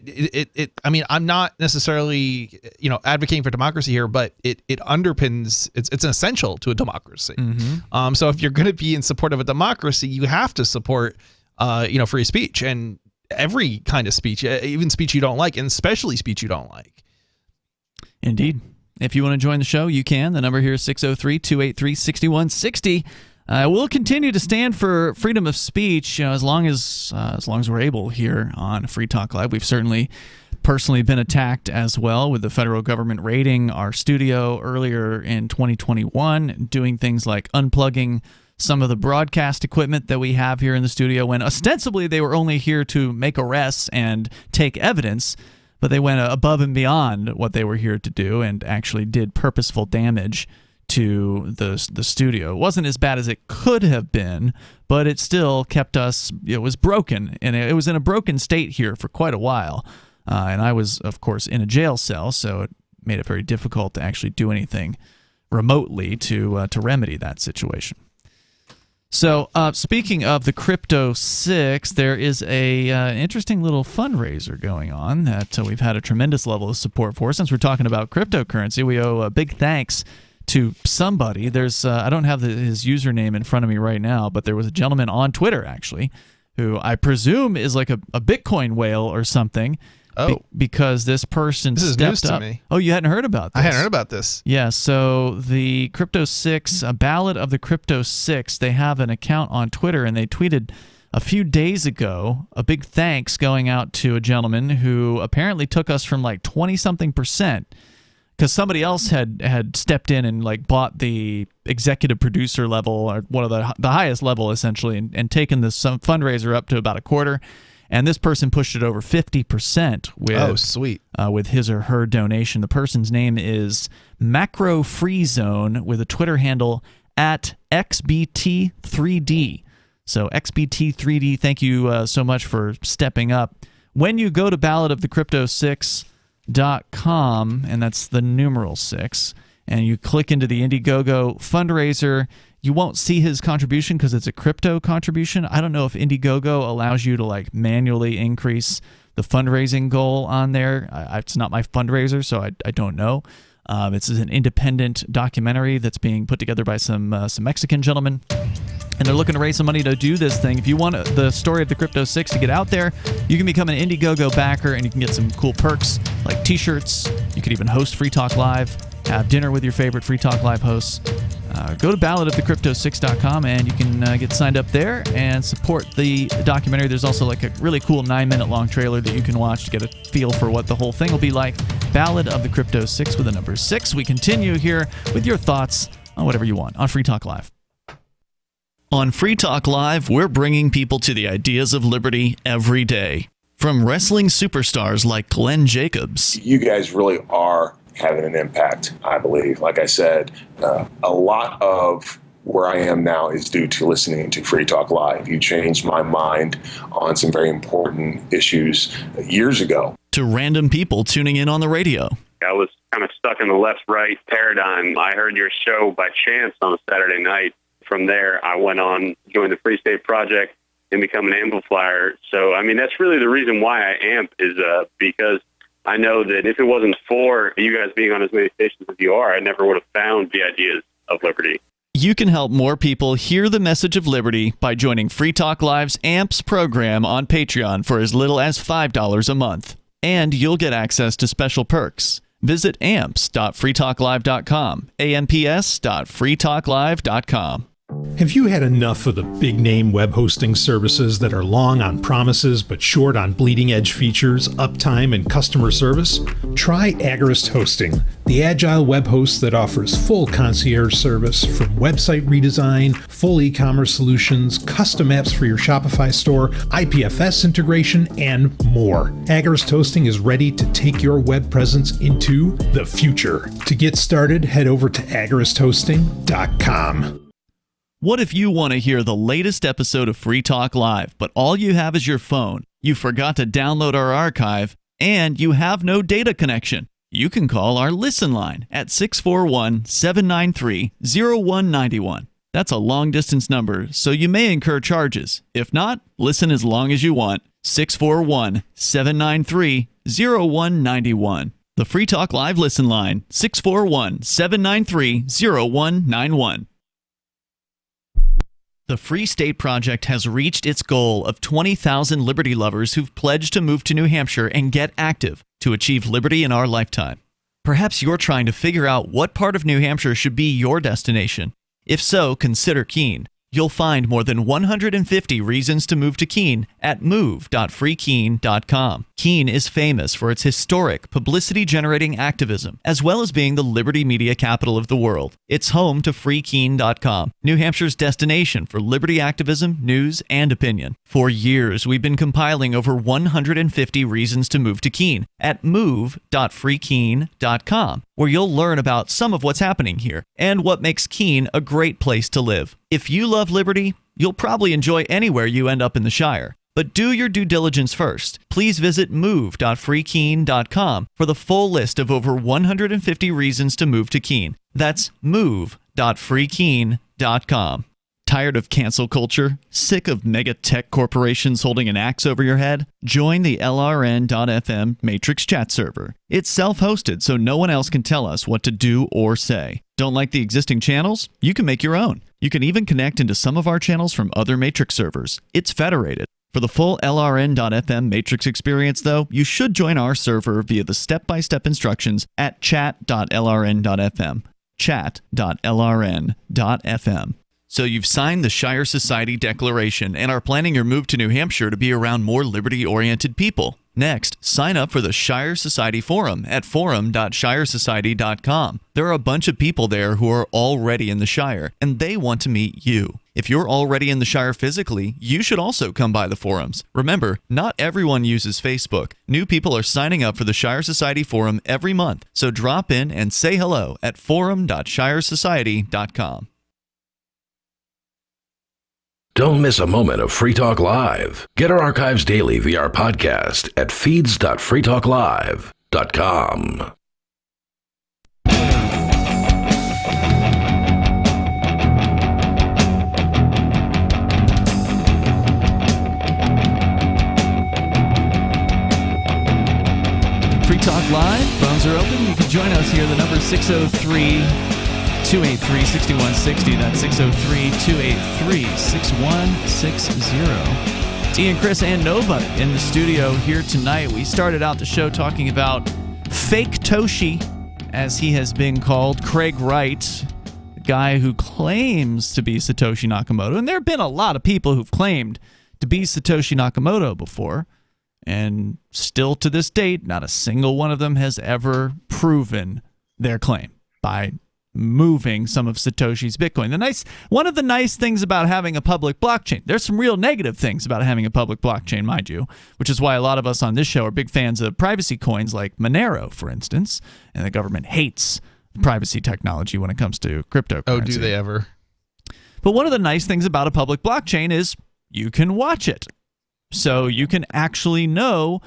mean, I'm not necessarily advocating for democracy here, but it underpins it's essential to a democracy. So if you're going to be in support of a democracy, you have to support free speech and every kind of speech, even speech you don't like, and especially speech you don't like. Indeed. If you want to join the show, you can. The number here is 603-283-6160. We'll continue to stand for freedom of speech as long as we're able here on Free Talk Live. We've certainly personally been attacked as well, with the federal government raiding our studio earlier in 2021, doing things like unplugging some of the broadcast equipment that we have here in the studio when ostensibly they were only here to make arrests and take evidence. But they went above and beyond what they were here to do and actually did purposeful damage to the studio. It wasn't as bad as it could have been, but it still kept us, it was broken, and it was in a broken state here for quite a while. And I was, of course, in a jail cell, so it made it very difficult to actually do anything remotely to remedy that situation. So, speaking of the Crypto 6, there is a interesting little fundraiser going on that we've had a tremendous level of support for. Since we're talking about cryptocurrency, we owe a big thanks to somebody. There's I don't have his username in front of me right now, but there was a gentleman on Twitter, actually, who I presume is like a Bitcoin whale or something. Because this person stepped up. News to me. Oh, you hadn't heard about this? I hadn't heard about this. Yeah, so the Crypto 6, a ballot of the Crypto 6, they have an account on Twitter, and they tweeted a few days ago a big thanks going out to a gentleman who apparently took us from like 20-something%, because somebody else had stepped in and like bought the executive producer level, or one of the highest level essentially, and taken this fundraiser up to about a quarter. And this person pushed it over 50% with his or her donation. The person's name is Macro Free Zone with a Twitter handle at XBT3D. So XBT3D, thank you so much for stepping up. When you go to ballotofthecrypto6.com, and that's the numeral 6, and you click into the Indiegogo fundraiser, you won't see his contribution because it's a crypto contribution. I don't know if Indiegogo allows you to like manually increase the fundraising goal on there. It's not my fundraiser, so I don't know. It's an independent documentary that's being put together by some Mexican gentlemen. and they're looking to raise some money to do this thing. If you want the story of the Crypto 6 to get out there, you can become an Indiegogo backer, and you can get some cool perks like T-shirts. You could even host Free Talk Live, have dinner with your favorite Free Talk Live hosts. Go to ballotofthecrypto6.com, and you can get signed up there and support the documentary. There's also like a really cool 9-minute long trailer that you can watch to get a feel for what the whole thing will be like. Ballot of the Crypto 6 with the number 6. We continue here with your thoughts on whatever you want on Free Talk Live. On Free Talk Live, we're bringing people to the ideas of liberty every day. From wrestling superstars like Glenn Jacobs. You guys really are having an impact, I believe. Like I said, a lot of where I am now is due to listening to Free Talk Live. You changed my mind on some very important issues years ago. To random people tuning in on the radio. I was kind of stuck in the left-right paradigm. I heard your show by chance on a Saturday night. From there, I went on, joined the Free State Project, and become an amplifier. So, I mean, that's really the reason why I amp is because I know that if it wasn't for you guys being on as many stations as you are, I never would have found the ideas of liberty. You can help more people hear the message of liberty by joining Free Talk Live's AMPS program on Patreon for as little as $5 a month. And you'll get access to special perks. Visit amps.freetalklive.com, amps.freetalklive.com. Have you had enough of the big-name web hosting services that are long on promises but short on bleeding-edge features, uptime, and customer service? Try Agorist Hosting, the agile web host that offers full concierge service from website redesign, full e-commerce solutions, custom apps for your Shopify store, IPFS integration, and more. Agorist Hosting is ready to take your web presence into the future. To get started, head over to agoristhosting.com. What if you want to hear the latest episode of Free Talk Live, but all you have is your phone, you forgot to download our archive, and you have no data connection? You can call our Listen line at 641-793-0191. That's a long-distance number, so you may incur charges. If not, listen as long as you want. 641-793-0191. The Free Talk Live Listen line, 641-793-0191. The Free State Project has reached its goal of 20,000 liberty lovers who've pledged to move to New Hampshire and get active to achieve liberty in our lifetime. Perhaps you're trying to figure out what part of New Hampshire should be your destination. If so, consider Keene. You'll find more than 150 reasons to move to Keene at move.freekeene.com. Keene is famous for its historic, publicity-generating activism, as well as being the liberty media capital of the world. It's home to freekeene.com, New Hampshire's destination for liberty activism, news, and opinion. For years, we've been compiling over 150 reasons to move to Keene at move.freekeene.com, where you'll learn about some of what's happening here and what makes Keene a great place to live. If you love liberty, you'll probably enjoy anywhere you end up in the Shire. But do your due diligence first. Please visit move.freekeene.com for the full list of over 150 reasons to move to Keene. That's move.freekeene.com. Tired of cancel culture? Sick of mega tech corporations holding an axe over your head? Join the LRN.FM Matrix chat server. It's self-hosted, so no one else can tell us what to do or say. Don't like the existing channels? You can make your own. You can even connect into some of our channels from other Matrix servers. It's federated. For the full LRN.FM Matrix experience, though, you should join our server via the step-by-step instructions at chat.lrn.fm. Chat.lrn.fm. So you've signed the Shire Society Declaration and are planning your move to New Hampshire to be around more liberty-oriented people. Next, sign up for the Shire Society Forum at forum.shiresociety.com. There are a bunch of people there who are already in the Shire, and they want to meet you. If you're already in the Shire physically, you should also come by the forums. Remember, not everyone uses Facebook. New people are signing up for the Shire Society Forum every month, so drop in and say hello at forum.shiresociety.com. Don't miss a moment of Free Talk Live. Get our archives daily via our podcast at feeds.freetalklive.com. Free Talk Live, phones are open. You can join us here. The number is 603 603-283-6160. That's 603-283-6160. It's Ian, Chris, and Nobody in the studio here tonight. We started out the show talking about Fake Toshi, as he has been called, Craig Wright, the guy who claims to be Satoshi Nakamoto. And there have been a lot of people who've claimed to be Satoshi Nakamoto before, and still to this date, not a single one of them has ever proven their claim by moving some of Satoshi's Bitcoin. One of the nice things about having a public blockchain, there's some real negative things about having a public blockchain, mind you, which is why a lot of us on this show are big fans of privacy coins like Monero, for instance, and the government hates privacy technology when it comes to cryptocurrency. Oh, do they ever? But one of the nice things about a public blockchain is you can watch it. So you can actually know,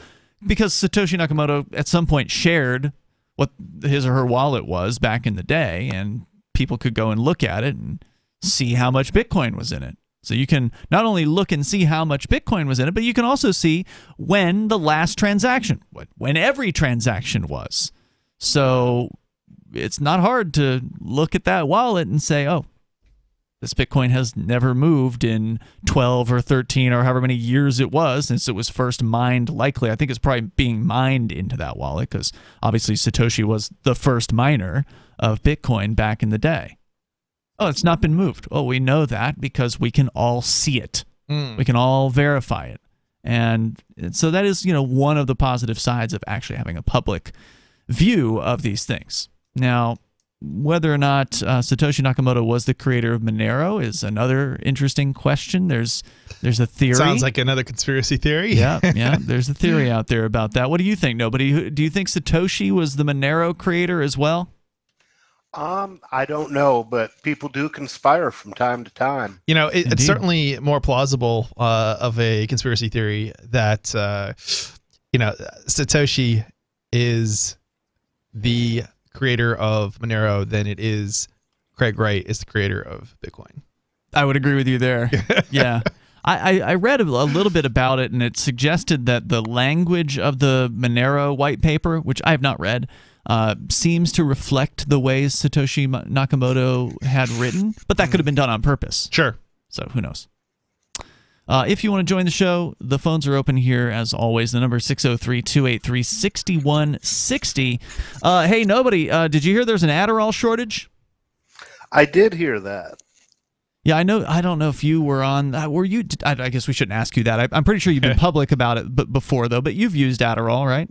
because Satoshi Nakamoto at some point shared what his or her wallet was back in the day, and people could go and look at it and see how much Bitcoin was in it. So you can not only look and see how much Bitcoin was in it, but you can also see when the last transaction, when every transaction was. So it's not hard to look at that wallet and say, oh, this Bitcoin has never moved in 12 or 13 or however many years it was since it was first mined, likely. I think it's probably being mined into that wallet because obviously Satoshi was the first miner of Bitcoin back in the day. Oh, it's not been moved. Oh, we know that because we can all see it. We can all verify it. And so that is, one of the positive sides of actually having a public view of these things. Now, whether or not Satoshi Nakamoto was the creator of Monero is another interesting question. There's a theory. Sounds like another conspiracy theory. Yeah. There's a theory out there about that. What do you think, Nobody? Do you think Satoshi was the Monero creator as well? I don't know, but people do conspire from time to time. It's certainly more plausible of a conspiracy theory that Satoshi is the creator of Monero than it is Craig Wright is the creator of Bitcoin. I would agree with you there. Yeah. I read a little bit about it, and it suggested that the language of the Monero white paper, which I have not read, seems to reflect the ways Satoshi Nakamoto had written, but that could have been done on purpose. Sure. So who knows? If you want to join the show, the phones are open here as always. The number is 603-283-6160. Hey, Nobody, did you hear there's an Adderall shortage? I did hear that. Yeah, I know. I don't know if you were on. Were you? I guess we shouldn't ask you that. I'm pretty sure you've been public about it before, though. But you've used Adderall, right?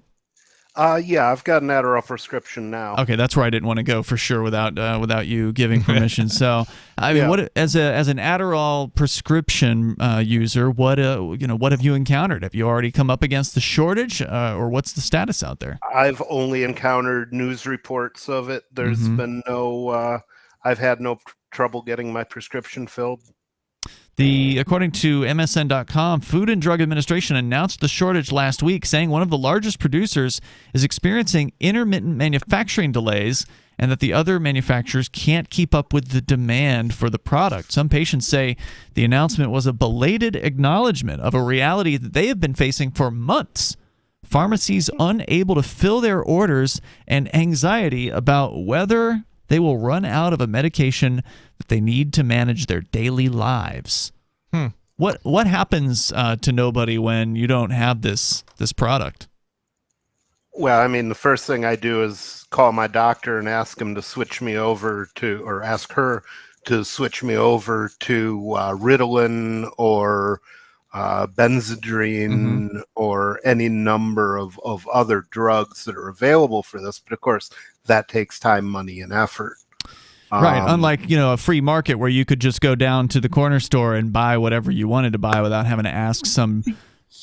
Yeah, I've got an Adderall prescription now. Okay, that's where I didn't want to go for sure without you giving permission. So, I mean, what as an Adderall prescription user, what have you encountered? Have you already come up against the shortage, or what's the status out there? I've only encountered news reports of it. There's been no. I've had no trouble getting my prescription filled. According to MSN.com, Food and Drug Administration announced the shortage last week, saying one of the largest producers is experiencing intermittent manufacturing delays and that the other manufacturers can't keep up with the demand for the product. Some patients say the announcement was a belated acknowledgement of a reality that they have been facing for months. Pharmacies unable to fill their orders and anxiety about whether they will run out of a medication that they need to manage their daily lives. What happens to Nobody when you don't have this product? Well, I mean, the first thing I do is call my doctor and ask him to switch me over to, or ask her to switch me over to Ritalin or Benzedrine or any number of other drugs that are available for this. But of course, that takes time, money, and effort. Right, unlike a free market where you could just go down to the corner store and buy whatever you wanted to buy without having to ask some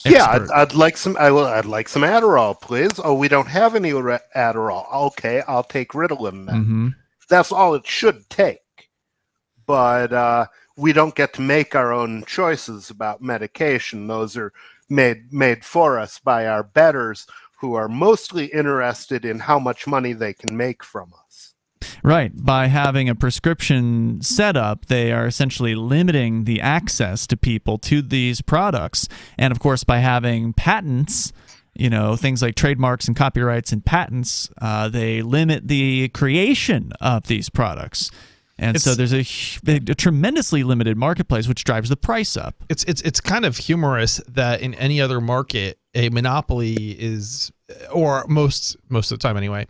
expert. Yeah, I'd like some Adderall, please. Oh, we don't have any Adderall. Okay, I'll take Ritalin then. That's all it should take. But we don't get to make our own choices about medication. Those are made for us by our betters, who are mostly interested in how much money they can make from us. Right. By having a prescription set up, they are essentially limiting the access to people to these products. And of course, by having patents, things like trademarks and copyrights and patents, they limit the creation of these products. And so there's a tremendously limited marketplace, which drives the price up. It's kind of humorous that in any other market, a monopoly is, or most of the time anyway,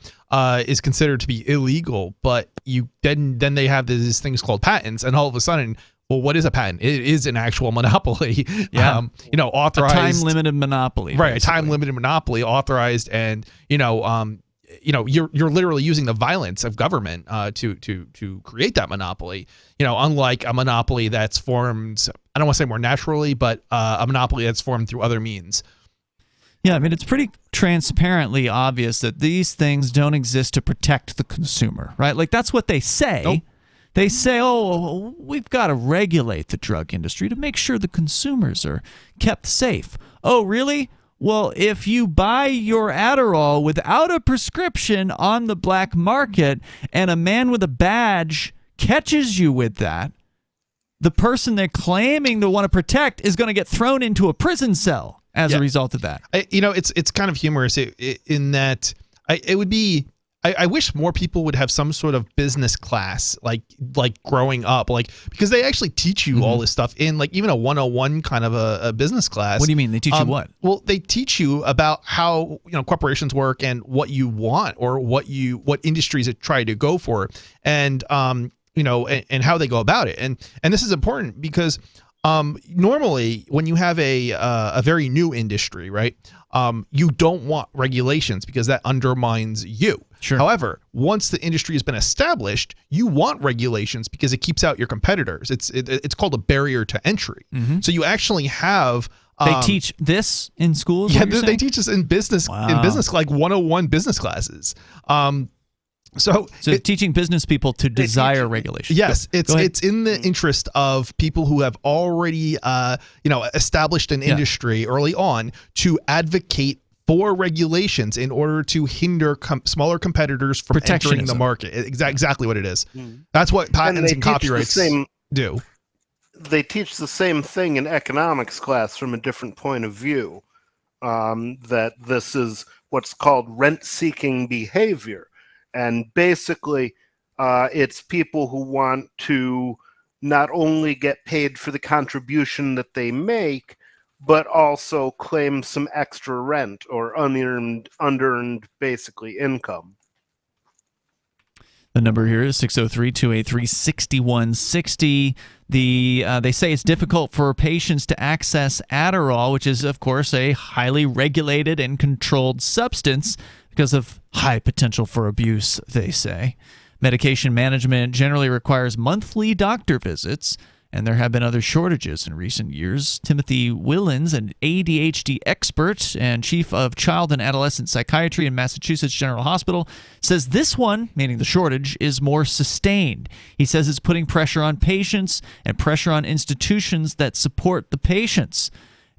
is considered to be illegal. But you then they have these things called patents, and all of a sudden, well, what is a patent? It is an actual monopoly. Yeah. Authorized, a time-limited monopoly. Right, basically. A time-limited monopoly authorized, and you're literally using the violence of government to create that monopoly. Unlike a monopoly that's formed, I don't want to say more naturally, but a monopoly that's formed through other means. Yeah, I mean, it's pretty transparently obvious that these things don't exist to protect the consumer, right? Like, that's what they say. Nope. They say, oh, we've got to regulate the drug industry to make sure the consumers are kept safe. Oh, really? Well, if you buy your Adderall without a prescription on the black market and a man with a badge catches you with that, the person they're claiming to want to protect is going to get thrown into a prison cell as a result of that. It's kind of humorous in that it would be. I wish more people would have some sort of business class, like growing up, because they actually teach you all this stuff in even a 101 kind of a business class. What do you mean? They teach you what? Well, they teach you about how corporations work and what you want or what industries it try to go for, and and how they go about it. And this is important because normally when you have a very new industry, right? You don't want regulations because that undermines you. Sure. However, once the industry has been established, you want regulations because it keeps out your competitors. It's called a barrier to entry. Mm-hmm. So you actually have. They teach this in schools? Yeah, they teach us in business, like 101 business classes. So teaching business people to desire regulation. Yes, it's in the interest of people who have already established an industry early on to advocate for regulations in order to hinder smaller competitors from entering the market. Exactly what it is. That's what patents and copyrights do. They teach the same thing in economics class from a different point of view. That this is what's called rent-seeking behavior. And basically, it's people who want to not only get paid for the contribution that they make, but also claim some extra rent or unearned, basically, income. The number here is 603-283-6160. They say it's difficult for patients to access Adderall, which is, of course, a highly regulated and controlled substance because of high potential for abuse, they say. Medication management generally requires monthly doctor visits, and there have been other shortages in recent years. Timothy Willens, an ADHD expert and chief of child and adolescent psychiatry in Massachusetts General Hospital, says this one, meaning the shortage, is more sustained. He says it's putting pressure on patients and pressure on institutions that support the patients.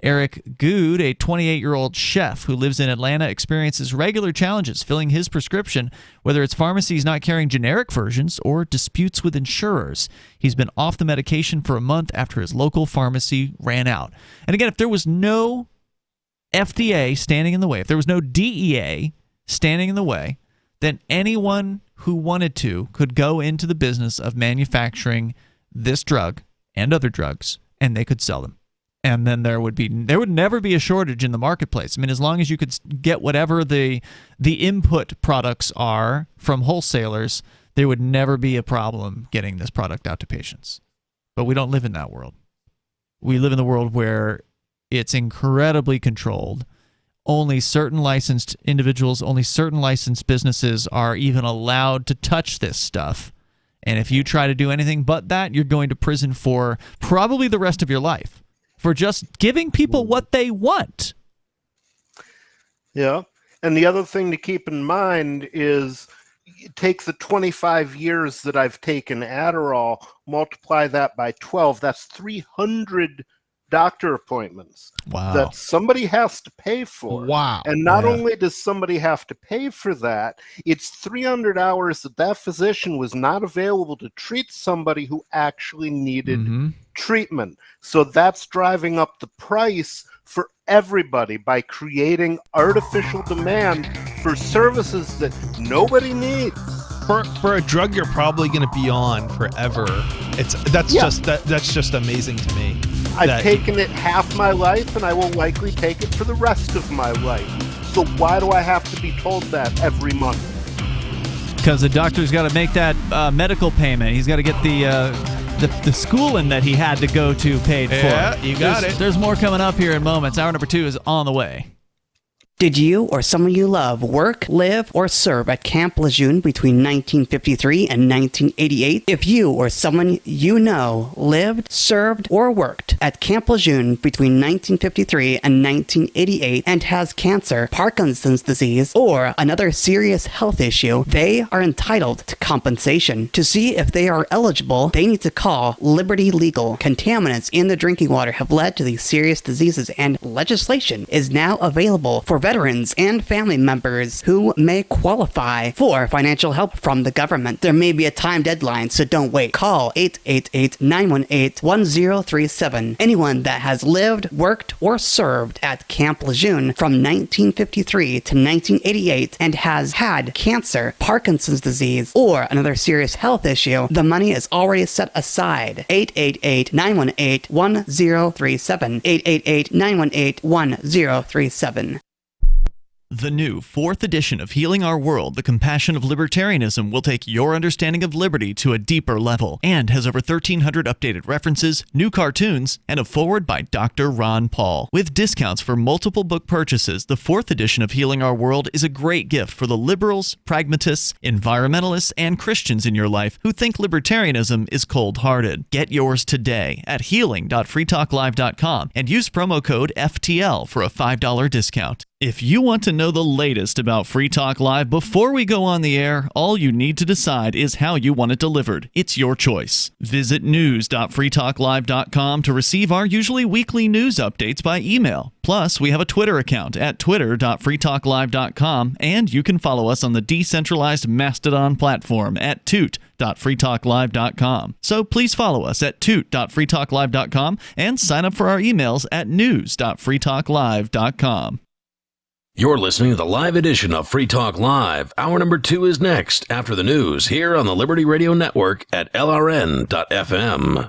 Eric Good, a 28-year-old chef who lives in Atlanta, experiences regular challenges filling his prescription, whether it's pharmacies not carrying generic versions or disputes with insurers. He's been off the medication for a month after his local pharmacy ran out. And again, if there was no FDA standing in the way, if there was no DEA standing in the way, then anyone who wanted to could go into the business of manufacturing this drug and other drugs, and they could sell them. And then there would never be a shortage in the marketplace. I mean, as long as you could get whatever the input products are from wholesalers, there would never be a problem getting this product out to patients. But we don't live in that world. We live in the world where it's incredibly controlled. Only certain licensed individuals, only certain licensed businesses are even allowed to touch this stuff. And if you try to do anything but that, you're going to prison for probably the rest of your life. For just giving people what they want. Yeah. And the other thing to keep in mind is take the 25 years that I've taken Adderall, multiply that by 12. That's 300 doctor appointments that somebody has to pay for. Wow. And not only does somebody have to pay for that, it's 300 hours that physician was not available to treat somebody who actually needed treatment. So that's driving up the price for everybody by creating artificial demand for services that nobody needs. for a drug you're probably going to be on forever. That's just amazing to me. I've taken it half my life, and I will likely take it for the rest of my life. So why do I have to be told that every month? Because the doctor's got to make that medical payment. He's got to get the schooling that he had to go to paid for. Yeah, you got it. There's more coming up here in moments. Hour number 2 is on the way. Did you or someone you love work, live, or serve at Camp Lejeune between 1953 and 1988? If you or someone you know lived, served, or worked at Camp Lejeune between 1953 and 1988 and has cancer, Parkinson's disease, or another serious health issue, they are entitled to compensation. To see if they are eligible, they need to call Liberty Legal. Contaminants in the drinking water have led to these serious diseases, and legislation is now available for veterans and family members who may qualify for financial help from the government. There may be a time deadline, so don't wait. Call 888-918-1037. Anyone that has lived, worked, or served at Camp Lejeune from 1953 to 1988 and has had cancer, Parkinson's disease, or another serious health issue, the money is already set aside. 888-918-1037. 888-918-1037. The new 4th edition of Healing Our World, The Compassion of Libertarianism, will take your understanding of liberty to a deeper level and has over 1,300 updated references, new cartoons, and a foreword by Dr. Ron Paul. With discounts for multiple book purchases, the 4th edition of Healing Our World is a great gift for the liberals, pragmatists, environmentalists, and Christians in your life who think libertarianism is cold-hearted. Get yours today at healing.freetalklive.com and use promo code FTL for a $5 discount. If you want to know the latest about Free Talk Live before we go on the air, all you need to decide is how you want it delivered. It's your choice. Visit news.freetalklive.com to receive our usually weekly news updates by email. Plus, we have a Twitter account at twitter.freetalklive.com, and you can follow us on the decentralized Mastodon platform at toot.freetalklive.com. So please follow us at toot.freetalklive.com and sign up for our emails at news.freetalklive.com. You're listening to the live edition of Free Talk Live. Hour number 2 is next after the news here on the Liberty Radio Network at LRN.FM.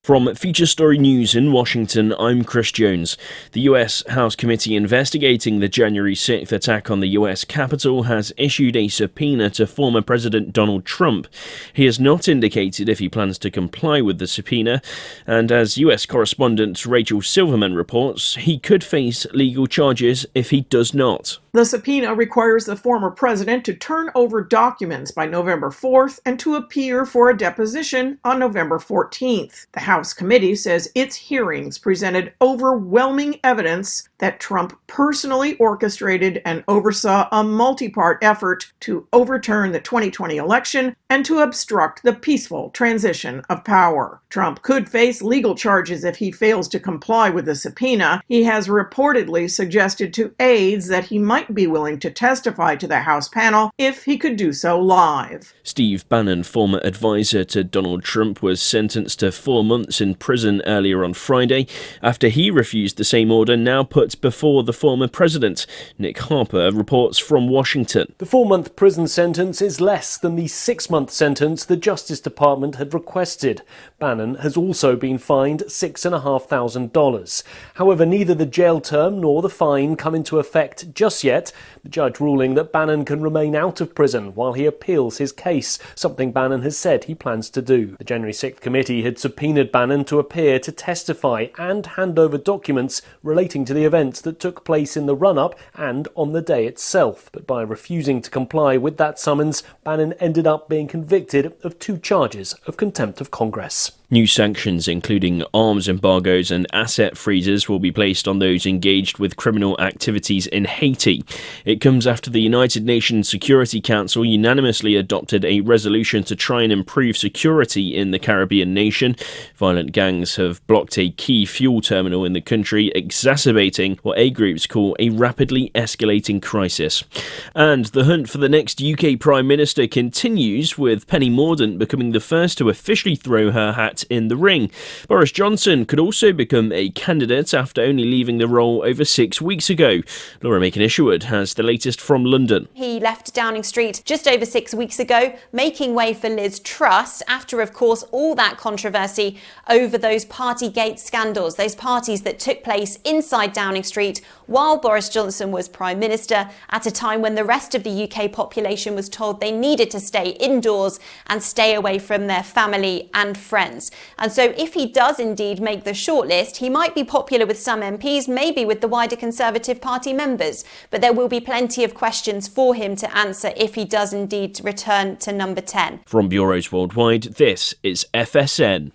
From Feature Story News in Washington, I'm Chris Jones. The U.S. House Committee investigating the January 6th attack on the U.S. Capitol has issued a subpoena to former President Donald Trump. He has not indicated if he plans to comply with the subpoena, and as U.S. correspondent Rachel Silverman reports, he could face legal charges if he does not. The subpoena requires the former president to turn over documents by November 4th and to appear for a deposition on November 14th. The House committee says its hearings presented overwhelming evidence that Trump personally orchestrated and oversaw a multi-part effort to overturn the 2020 election and to obstruct the peaceful transition of power. Trump could face legal charges if he fails to comply with the subpoena. He has reportedly suggested to aides that he might be willing to testify to the House panel if he could do so live. Steve Bannon, former advisor to Donald Trump, was sentenced to 4 months in prison earlier on Friday after he refused the same order now put before the former president. Nick Harper reports from Washington. The 4-month prison sentence is less than the 6-month sentence the Justice Department had requested. Bannon has also been fined $6,500. However, neither the jail term nor the fine come into effect just yet, the judge ruling that Bannon can remain out of prison while he appeals his case, something Bannon has said he plans to do. The January 6th committee had subpoenaed Bannon to appear to testify and hand over documents relating to the events that took place in the run-up and on the day itself. But by refusing to comply with that summons, Bannon ended up being convicted of 2 charges of contempt of Congress. New sanctions, including arms embargoes and asset freezes, will be placed on those engaged with criminal activities in Haiti. It comes after the United Nations Security Council unanimously adopted a resolution to try and improve security in the Caribbean nation. Violent gangs have blocked a key fuel terminal in the country, exacerbating what aid groups call a rapidly escalating crisis. And the hunt for the next UK Prime Minister continues, with Penny Mordaunt becoming the first to officially throw her hat hat in the ring. Boris Johnson could also become a candidate after only leaving the role over 6 weeks ago. Laura Macon-Isherwood has the latest from London. He left Downing Street just over 6 weeks ago, making way for Liz Truss after, of course, all that controversy over those Partygate scandals, those parties that took place inside Downing Street while Boris Johnson was Prime Minister, at a time when the rest of the UK population was told they needed to stay indoors and stay away from their family and friends. And so if he does indeed make the shortlist, he might be popular with some MPs, maybe with the wider Conservative Party members, but there will be plenty of questions for him to answer if he does indeed return to number 10. From bureaus worldwide, this is FSN.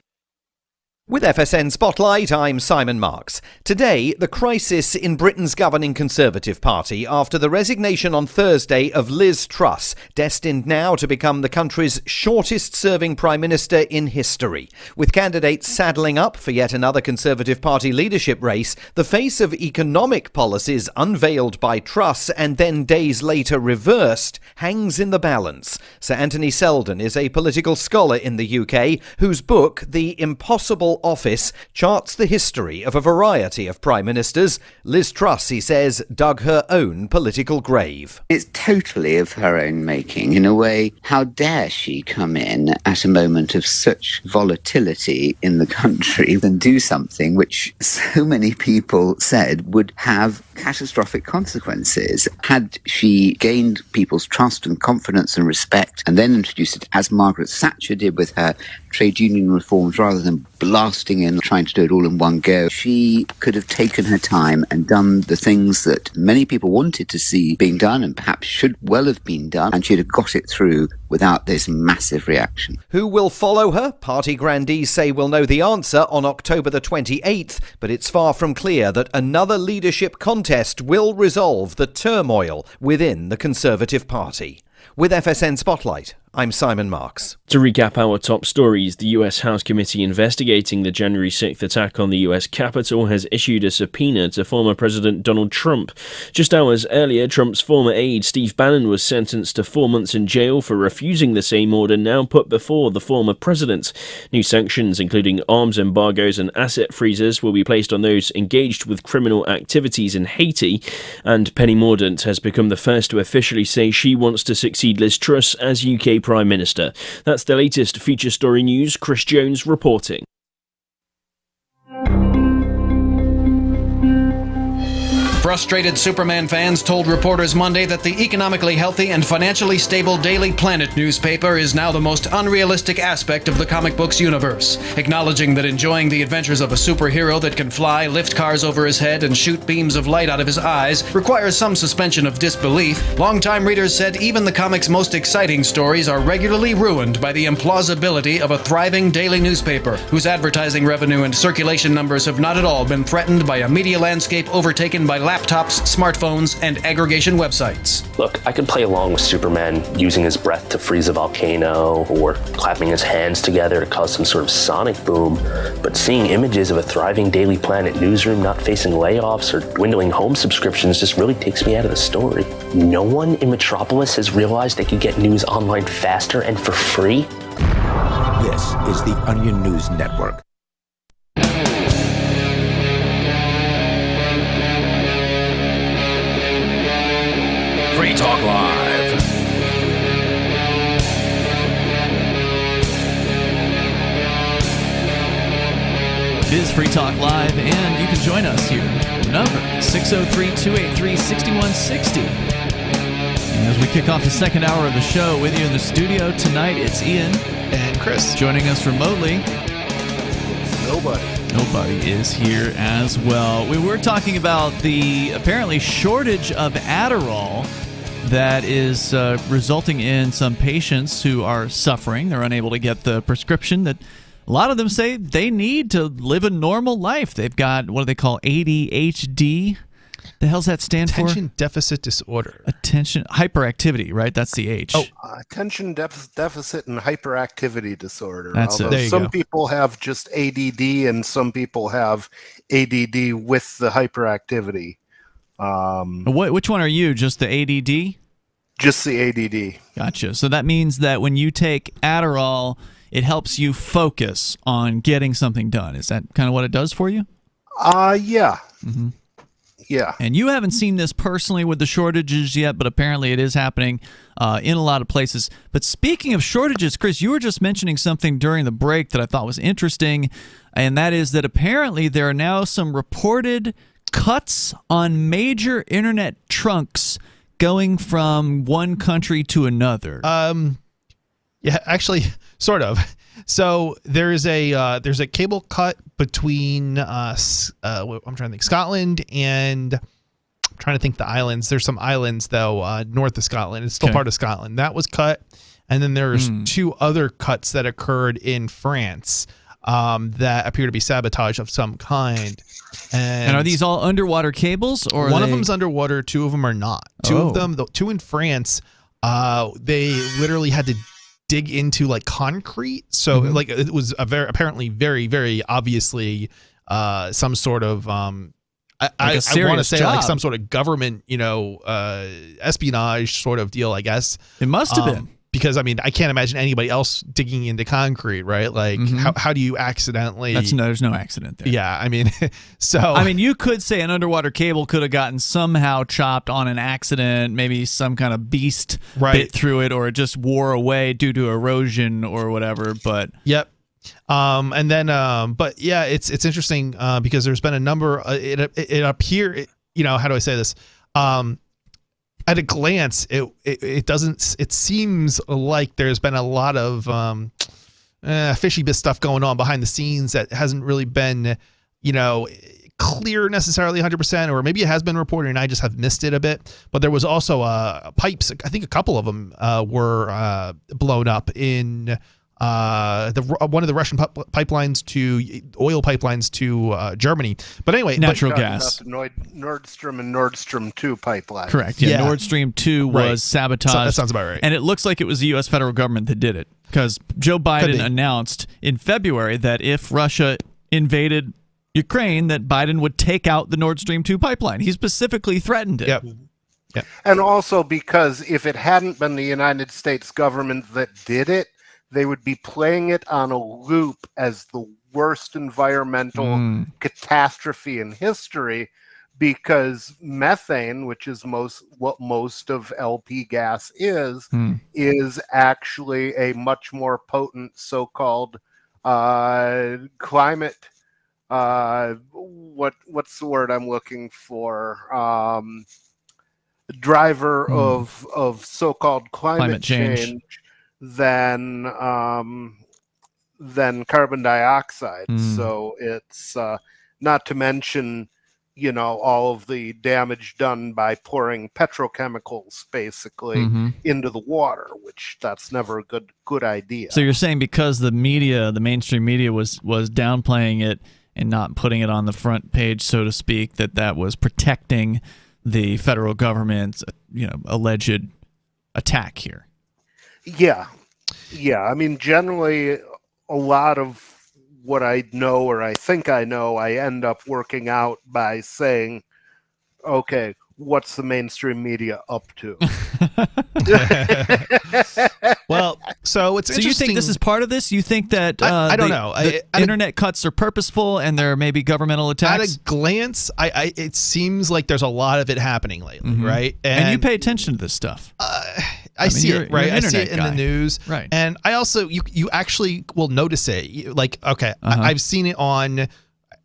With FSN Spotlight, I'm Simon Marks. Today, the crisis in Britain's governing Conservative Party after the resignation on Thursday of Liz Truss, destined now to become the country's shortest-serving Prime Minister in history. With candidates saddling up for yet another Conservative Party leadership race, the face of economic policies unveiled by Truss and then days later reversed hangs in the balance. Sir Anthony Selden is a political scholar in the UK whose book, The Impossible Office, charts the history of a variety of prime ministers. Liz Truss, he says, dug her own political grave. It's totally of her own making. In a way, how dare she come in at a moment of such volatility in the country and do something which so many people said would have catastrophic consequences. Had she gained people's trust and confidence and respect and then introduced it, as Margaret Thatcher did with her trade union reforms, rather than blasting in, trying to do it all in one go, she could have taken her time and done the things that many people wanted to see being done and perhaps should well have been done, and she'd have got it through without this massive reaction. Who will follow her? Party grandees say we'll know the answer on October the 28th, but it's far from clear that another leadership contest will resolve the turmoil within the Conservative Party. With FSN Spotlight, I'm Simon Marks. To recap our top stories, the US House Committee investigating the January 6th attack on the US Capitol has issued a subpoena to former President Donald Trump. Just hours earlier, Trump's former aide Steve Bannon was sentenced to 4 months in jail for refusing the same order now put before the former president. New sanctions, including arms embargoes and asset freezes, will be placed on those engaged with criminal activities in Haiti. And Penny Mordaunt has become the first to officially say she wants to succeed Liz Truss as UK Prime Minister. That's the latest feature story news. Chris Jones reporting. Frustrated Superman fans told reporters Monday that the economically healthy and financially stable Daily Planet newspaper is now the most unrealistic aspect of the comic books universe, acknowledging that enjoying the adventures of a superhero that can fly, lift cars over his head, and shoot beams of light out of his eyes requires some suspension of disbelief. Longtime readers said even the comic's most exciting stories are regularly ruined by the implausibility of a thriving daily newspaper, whose advertising revenue and circulation numbers have not at all been threatened by a media landscape overtaken by laptops, smartphones, and aggregation websites. Look, I could play along with Superman using his breath to freeze a volcano or clapping his hands together to cause some sort of sonic boom, but seeing images of a thriving Daily Planet newsroom not facing layoffs or dwindling home subscriptions just really takes me out of the story. No one in Metropolis has realized they could get news online faster and for free? This is the Onion News Network. Free Talk Live. It is Free Talk Live, and you can join us here. Number 603-283-6160. And as we kick off the second hour of the show with you in the studio tonight, it's Ian and Chris. Joining us remotely, Nobody is here as well. We were talking about the apparently shortage of Adderall that is resulting in some patients who are suffering. They're unable to get the prescription that a lot of them say they need to live a normal life. They've got, what do they call, ADHD? The hell's that stand for? Attention deficit disorder. Attention hyperactivity, right? That's the H. Attention deficit and hyperactivity disorder. That's it. Although There you some go. people have just ADD and some people have ADD with the hyperactivity. Which one are you? Just the ADD? Just the ADD. Gotcha. So that means that when you take Adderall, it helps you focus on getting something done. Is that kind of what it does for you? Yeah. Mm-hmm. Yeah. And you haven't seen this personally with the shortages yet, but apparently it is happening in a lot of places. But speaking of shortages, Chris, you were just mentioning something during the break that I thought was interesting, and that is that apparently there are now some reported cuts on major internet trunks going from one country to another. Yeah, actually, sort of. So there's a cable cut between I'm trying to think, Scotland and I'm trying to think the islands. There's some islands though north of Scotland. It's still part of Scotland. That was cut, and then there's two other cuts that occurred in France that appear to be sabotage of some kind. And are these all underwater cables, or one of them's underwater? Two of them are not. Two of them, the two in France, they literally had to dig into like concrete, so like it was apparently very, very obviously some sort of I want to say like some sort of government espionage sort of deal, I guess. It must have been, because I mean I can't imagine anybody else digging into concrete, right? Like how do you accidentally? There's no accident there. Yeah, I mean, you could say an underwater cable could have gotten somehow chopped on an accident. Maybe some kind of beast bit through it, or it just wore away due to erosion or whatever. But yep. And then, but yeah, it's interesting because there's been a number. It appear, how do I say this? At a glance, it doesn't. It seems like there's been a lot of fishy bit stuff going on behind the scenes that hasn't really been, clear necessarily 100%, or maybe it has been reported and I just have missed it a bit. But there was also pipes. I think a couple of them were blown up in one of the Russian pipelines to oil pipelines to Germany. But anyway, natural gas. Nord Stream and Nord Stream 2 pipeline. Correct. Yeah, Nord Stream 2 was sabotaged. So that sounds about right. And it looks like it was the U.S. federal government that did it, because Joe Biden announced in February that if Russia invaded Ukraine, that Biden would take out the Nord Stream 2 pipeline. He specifically threatened it. Yep. And also because if it hadn't been the United States government that did it, they would be playing it on a loop as the worst environmental catastrophe in history, because methane, which is what most of LP gas is actually a much more potent so-called climate. What's the word I'm looking for? Driver of so-called climate change. Than carbon dioxide. So it's not to mention, all of the damage done by pouring petrochemicals basically into the water, which that's never a good idea. So you're saying because the mainstream media was downplaying it and not putting it on the front page, so to speak, that was protecting the federal government's alleged attack here. Yeah. I mean, generally, a lot of what I know or I think I know, I end up working out by saying, okay, what's the mainstream media up to? Well, so it's interesting. So you think this is part of this? You think that I don't know. Internet cuts are purposeful and there may be governmental attacks? At a glance, it seems like there's a lot of it happening lately, right? And you pay attention to this stuff. I see it, right? I see it in guy. the news, right? And I also you actually will notice it. Like, okay, I've seen it on,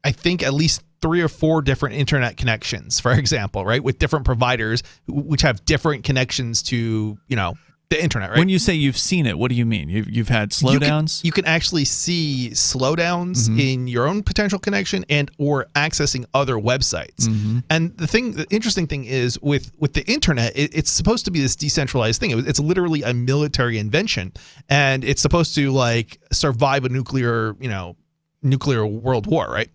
I think at least 3 or 4 different internet connections, for example, right, with different providers which have different connections to the internet, right? When you say you've seen it, what do you mean? You've had slowdowns? You can actually see slowdowns in your own potential connection and or accessing other websites. And the interesting thing is with the internet, it's supposed to be this decentralized thing. It's literally a military invention, and it's supposed to like survive a nuclear world war, right?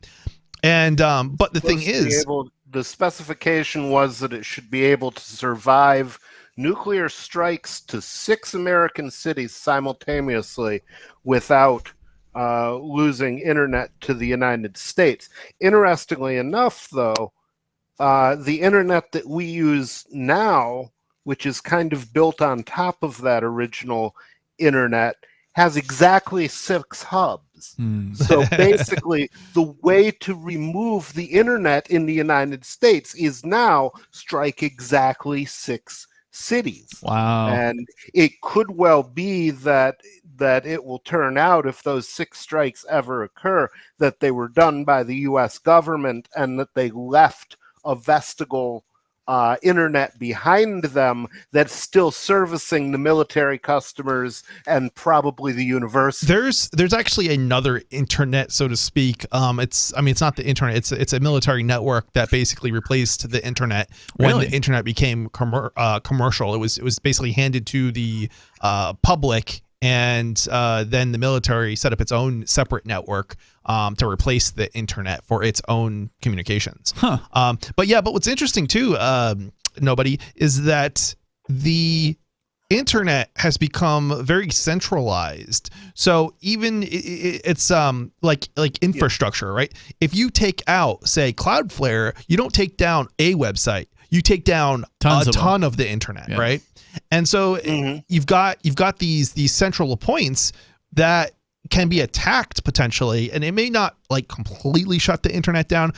And but the thing is, the specification was that it should be able to survive nuclear strikes to 6 American cities simultaneously without losing internet to the United States. Interestingly enough, though, the internet that we use now, which is kind of built on top of that original internet, has exactly 6 hubs. So basically, the way to remove the internet in the United States is now strike exactly 6 cities. Wow. And it could well be that it will turn out, if those 6 strikes ever occur, that they were done by the U.S. government and that they left a vestigial internet behind them that's still servicing the military customers and probably the university. There's actually another internet, so to speak. It's not the internet. It's a military network that basically replaced the internet when the internet became commercial. It was basically handed to the public, and then the military set up its own separate network to replace the internet for its own communications. But what's interesting too, Nobody, is that the internet has become very centralized. So even it's like infrastructure, right? If you take out, say, Cloudflare, you don't take down a website, you take down a ton of the internet, right? And so you've got these central points that can be attacked potentially, and it may not like completely shut the internet down,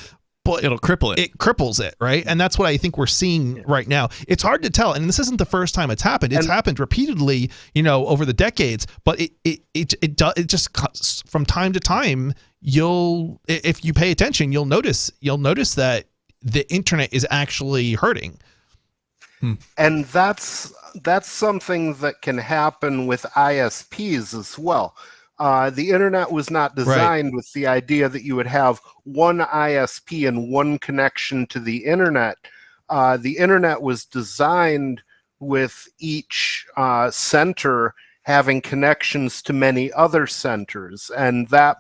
but it'll cripple it. It cripples it, right? And that's what I think we're seeing right now. It's hard to tell, and this isn't the first time it's happened. It's happened repeatedly, over the decades. But it just from time to time, if you pay attention, you'll notice that the internet is actually hurting. And that's something that can happen with ISPs as well. The internet was not designed with the idea that you would have one ISP and one connection to the internet. The internet was designed with each center having connections to many other centers, and that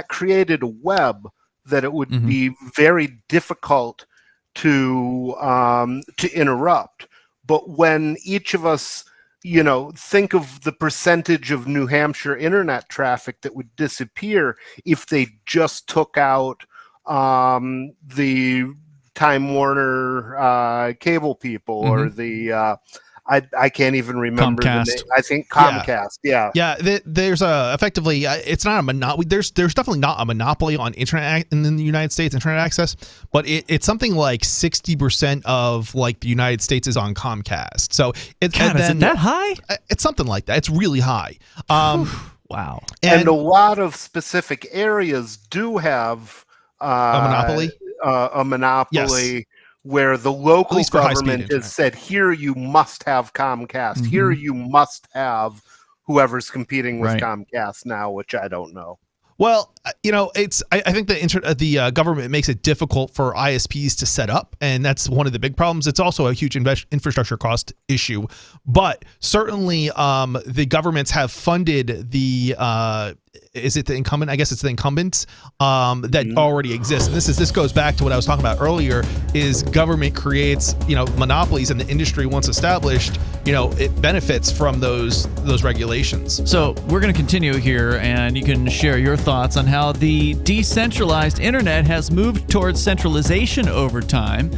created a web that it would be very difficult to interrupt. But when each of us think of the percentage of New Hampshire internet traffic that would disappear if they just took out the Time Warner cable people or the I can't even remember Comcast. the name. I think Comcast. Yeah. There's effectively it's not a monopoly. There's definitely not a monopoly on internet in the United States, internet access, but it's something like 60% of like the United States is on Comcast. So is it that high? It's something like that. It's really high. Wow. And a lot of specific areas do have a monopoly. A monopoly. Yes. Where the local government has said, here you must have Comcast, here you must have whoever's competing with Comcast now, which I don't know. Well, it's I think the government makes it difficult for ISPs to set up, and that's one of the big problems. It's also a huge infrastructure cost issue, but certainly the governments have funded the is it the incumbent? I guess it's the incumbents that already exist. And this goes back to what I was talking about earlier. Is government creates monopolies, and the industry once established, it benefits from those regulations. So we're going to continue here, and you can share your thoughts on how the decentralized internet has moved towards centralization over time.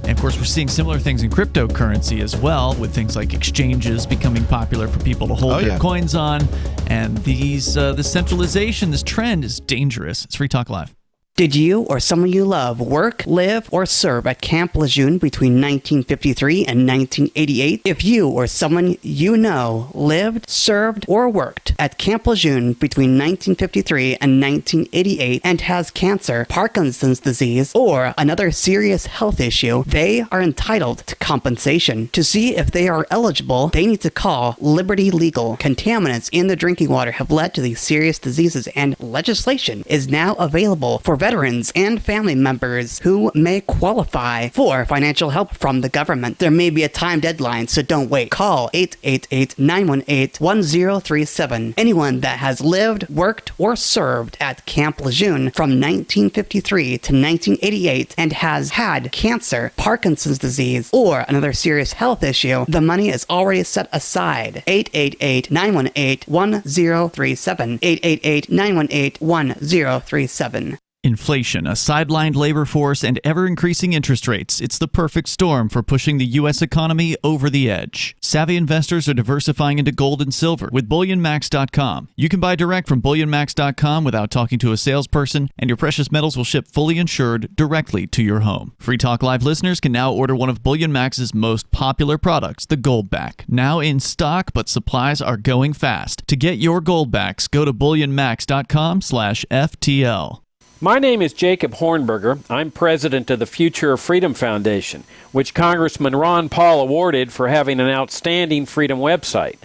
And of course, we're seeing similar things in cryptocurrency as well, with things like exchanges becoming popular for people to hold their coins on. And this centralization, this trend is dangerous. It's Free Talk Live. Did you or someone you love work, live, or serve at Camp Lejeune between 1953 and 1988? If you or someone you know lived, served, or worked at Camp Lejeune between 1953 and 1988 and has cancer, Parkinson's disease, or another serious health issue, they are entitled to compensation. To see if they are eligible, they need to call Liberty Legal. Contaminants in the drinking water have led to these serious diseases, and legislation is now available for veterans and family members who may qualify for financial help from the government. There may be a time deadline, so don't wait. Call 888-918-1037. Anyone that has lived, worked, or served at Camp Lejeune from 1953 to 1988 and has had cancer, Parkinson's disease, or another serious health issue, the money is already set aside. 888-918-1037. 888-918-1037. Inflation, a sidelined labor force, and ever-increasing interest rates. It's the perfect storm for pushing the U.S. economy over the edge. Savvy investors are diversifying into gold and silver with BullionMax.com. You can buy direct from BullionMax.com without talking to a salesperson, and your precious metals will ship fully insured directly to your home. Free Talk Live listeners can now order one of BullionMax's most popular products, the Goldback. Now in stock, but supplies are going fast. To get your Goldbacks, go to BullionMax.com/FTL. My name is Jacob Hornberger. I'm president of the Future of Freedom Foundation, which Congressman Ron Paul awarded for having an outstanding freedom website.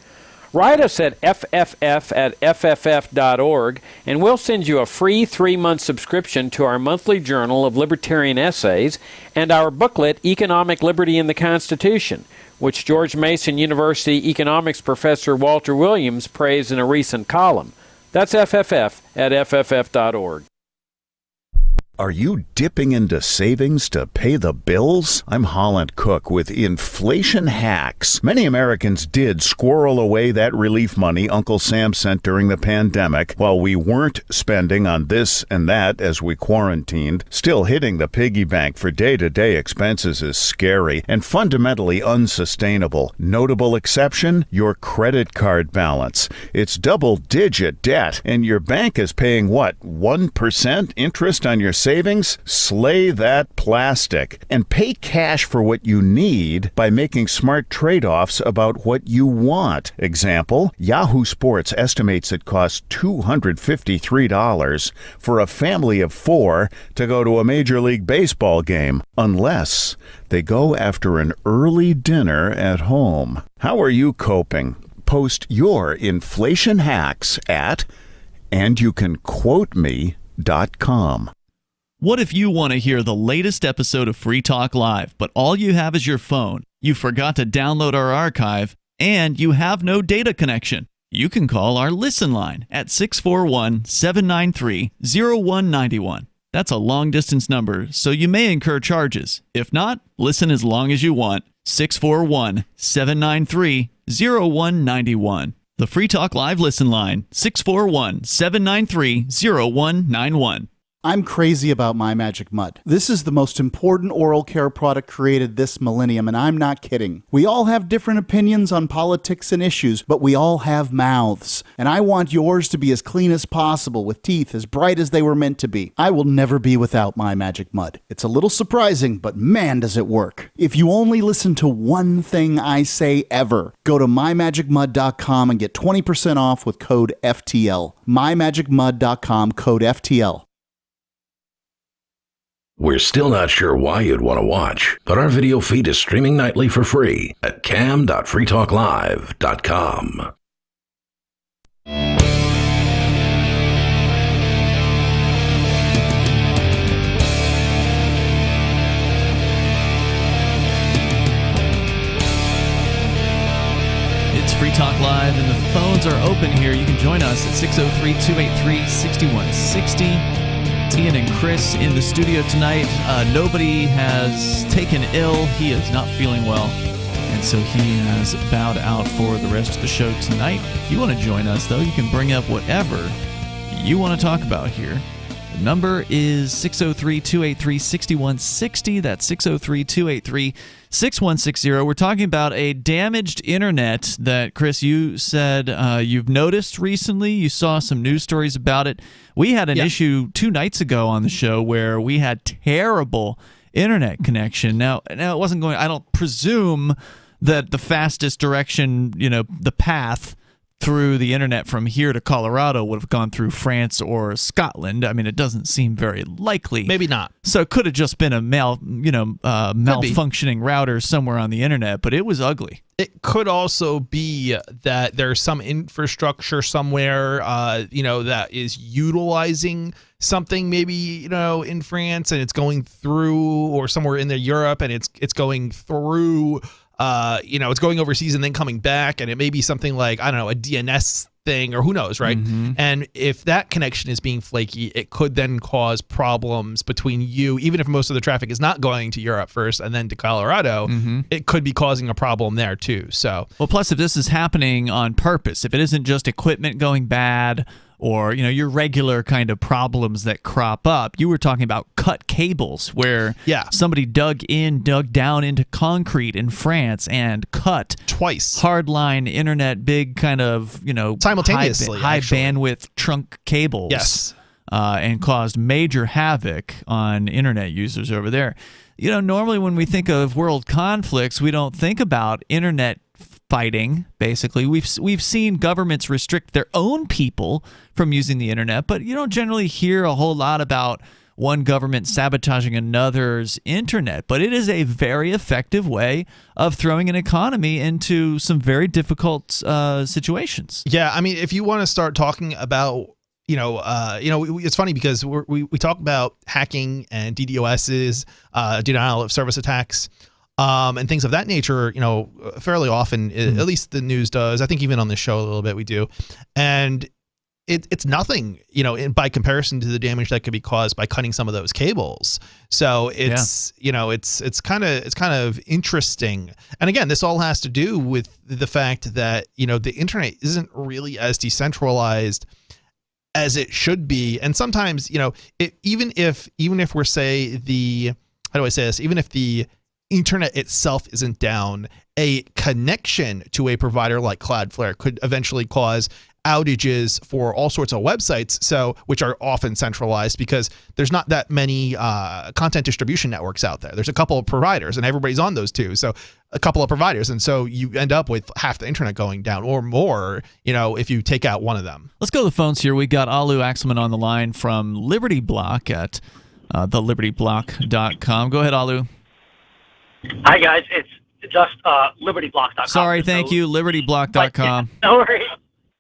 Write us at fff@fff.org, and we'll send you a free 3-month subscription to our monthly journal of libertarian essays and our booklet, Economic Liberty in the Constitution, which George Mason University economics professor Walter Williams praised in a recent column. That's fff@fff.org. Are you dipping into savings to pay the bills? I'm Holland Cook with Inflation Hacks. Many Americans did squirrel away that relief money Uncle Sam sent during the pandemic while we weren't spending on this and that as we quarantined. Still, hitting the piggy bank for day-to-day expenses is scary and fundamentally unsustainable. Notable exception, your credit card balance. It's double-digit debt, and your bank is paying, 1% interest on your savings? Slay that plastic and pay cash for what you need by making smart trade-offs about what you want. Example, Yahoo Sports estimates it costs $253 for a family of 4 to go to a Major League Baseball game, unless they go after an early dinner at home. How are you coping? Post your inflation hacks at andyoucanquoteme.com. What if you want to hear the latest episode of Free Talk Live, but all you have is your phone, you forgot to download our archive, and you have no data connection? You can call our Listen line at 641-793-0191. That's a long-distance number, so you may incur charges. If not, listen as long as you want. 641-793-0191. The Free Talk Live Listen line, 641-793-0191. I'm crazy about My Magic Mud. This is the most important oral care product created this millennium, and I'm not kidding. We all have different opinions on politics and issues, but we all have mouths. And I want yours to be as clean as possible, with teeth as bright as they were meant to be. I will never be without My Magic Mud. It's a little surprising, but man, does it work. If you only listen to one thing I say ever, go to mymagicmud.com and get 20% off with code FTL. mymagicmud.com, code FTL. We're still not sure why you'd want to watch, but our video feed is streaming nightly for free at cam.freetalklive.com. It's Free Talk Live, and the phones are open here. You can join us at 603-283-6160. Ian and Chris in the studio tonight. Nobody has taken ill. He is not feeling well, and so he has bowed out for the rest of the show tonight. If you want to join us, though, you can bring up whatever you want to talk about here. The number is 603-283-6160. That's 603-283-6160. We're talking about a damaged internet that, Chris, you said you've noticed recently. You saw some news stories about it. We had an issue 2 nights ago on the show where we had terrible internet connection. Now it wasn't going, I don't presume that the fastest direction, the path through the internet from here to Colorado would have gone through France or Scotland. I mean, it doesn't seem very likely. Maybe not. So it could have just been a malfunctioning router somewhere on the internet, but it was ugly. It could also be that there's some infrastructure somewhere, that is utilizing something, maybe, in France, and it's going through, or somewhere in Europe, and it's going through. It's going overseas and then coming back, and it may be something like, I don't know, a DNS thing, or who knows, right? Mm-hmm. And if that connection is being flaky, it could then cause problems between you, even if most of the traffic is not going to Europe first and then to Colorado, it could be causing a problem there too. So, well, plus if this is happening on purpose, if it isn't just equipment going bad or your regular kind of problems that crop up. You were talking about cut cables, where somebody dug down into concrete in France and cut twice hardline internet, big kind of simultaneously high bandwidth trunk cables. Yes. And caused major havoc on internet users over there. Normally when we think of world conflicts, we don't think about internet fighting. Basically, we've seen governments restrict their own people from using the internet, but you don't generally hear a whole lot about one government sabotaging another's internet. But it is a very effective way of throwing an economy into some very difficult situations. Yeah, I mean, if you want to start talking about it's funny because we talk about hacking and DDoSs, denial of service attacks, and things of that nature, fairly often, at least the news does. I think even on this show a little bit we do. And it's nothing, by comparison to the damage that could be caused by cutting some of those cables. So it's kind of interesting. And again, this all has to do with the fact that, the internet isn't really as decentralized as it should be. And sometimes, even if we're even if the internet itself isn't down, a connection to a provider like Cloudflare could eventually cause outages for all sorts of websites, which are often centralized because there's not that many content distribution networks out there. There's a couple of providers and everybody's on those two. So a couple of providers. And so you end up with half the internet going down or more, if you take out one of them. Let's go to the phones here. We got Alu Axelman on the line from Liberty Block at thelibertyblock.com. Go ahead, Alu. Hi, guys. It's just libertyblock.com. Sorry, thank you. Libertyblock.com. No worries.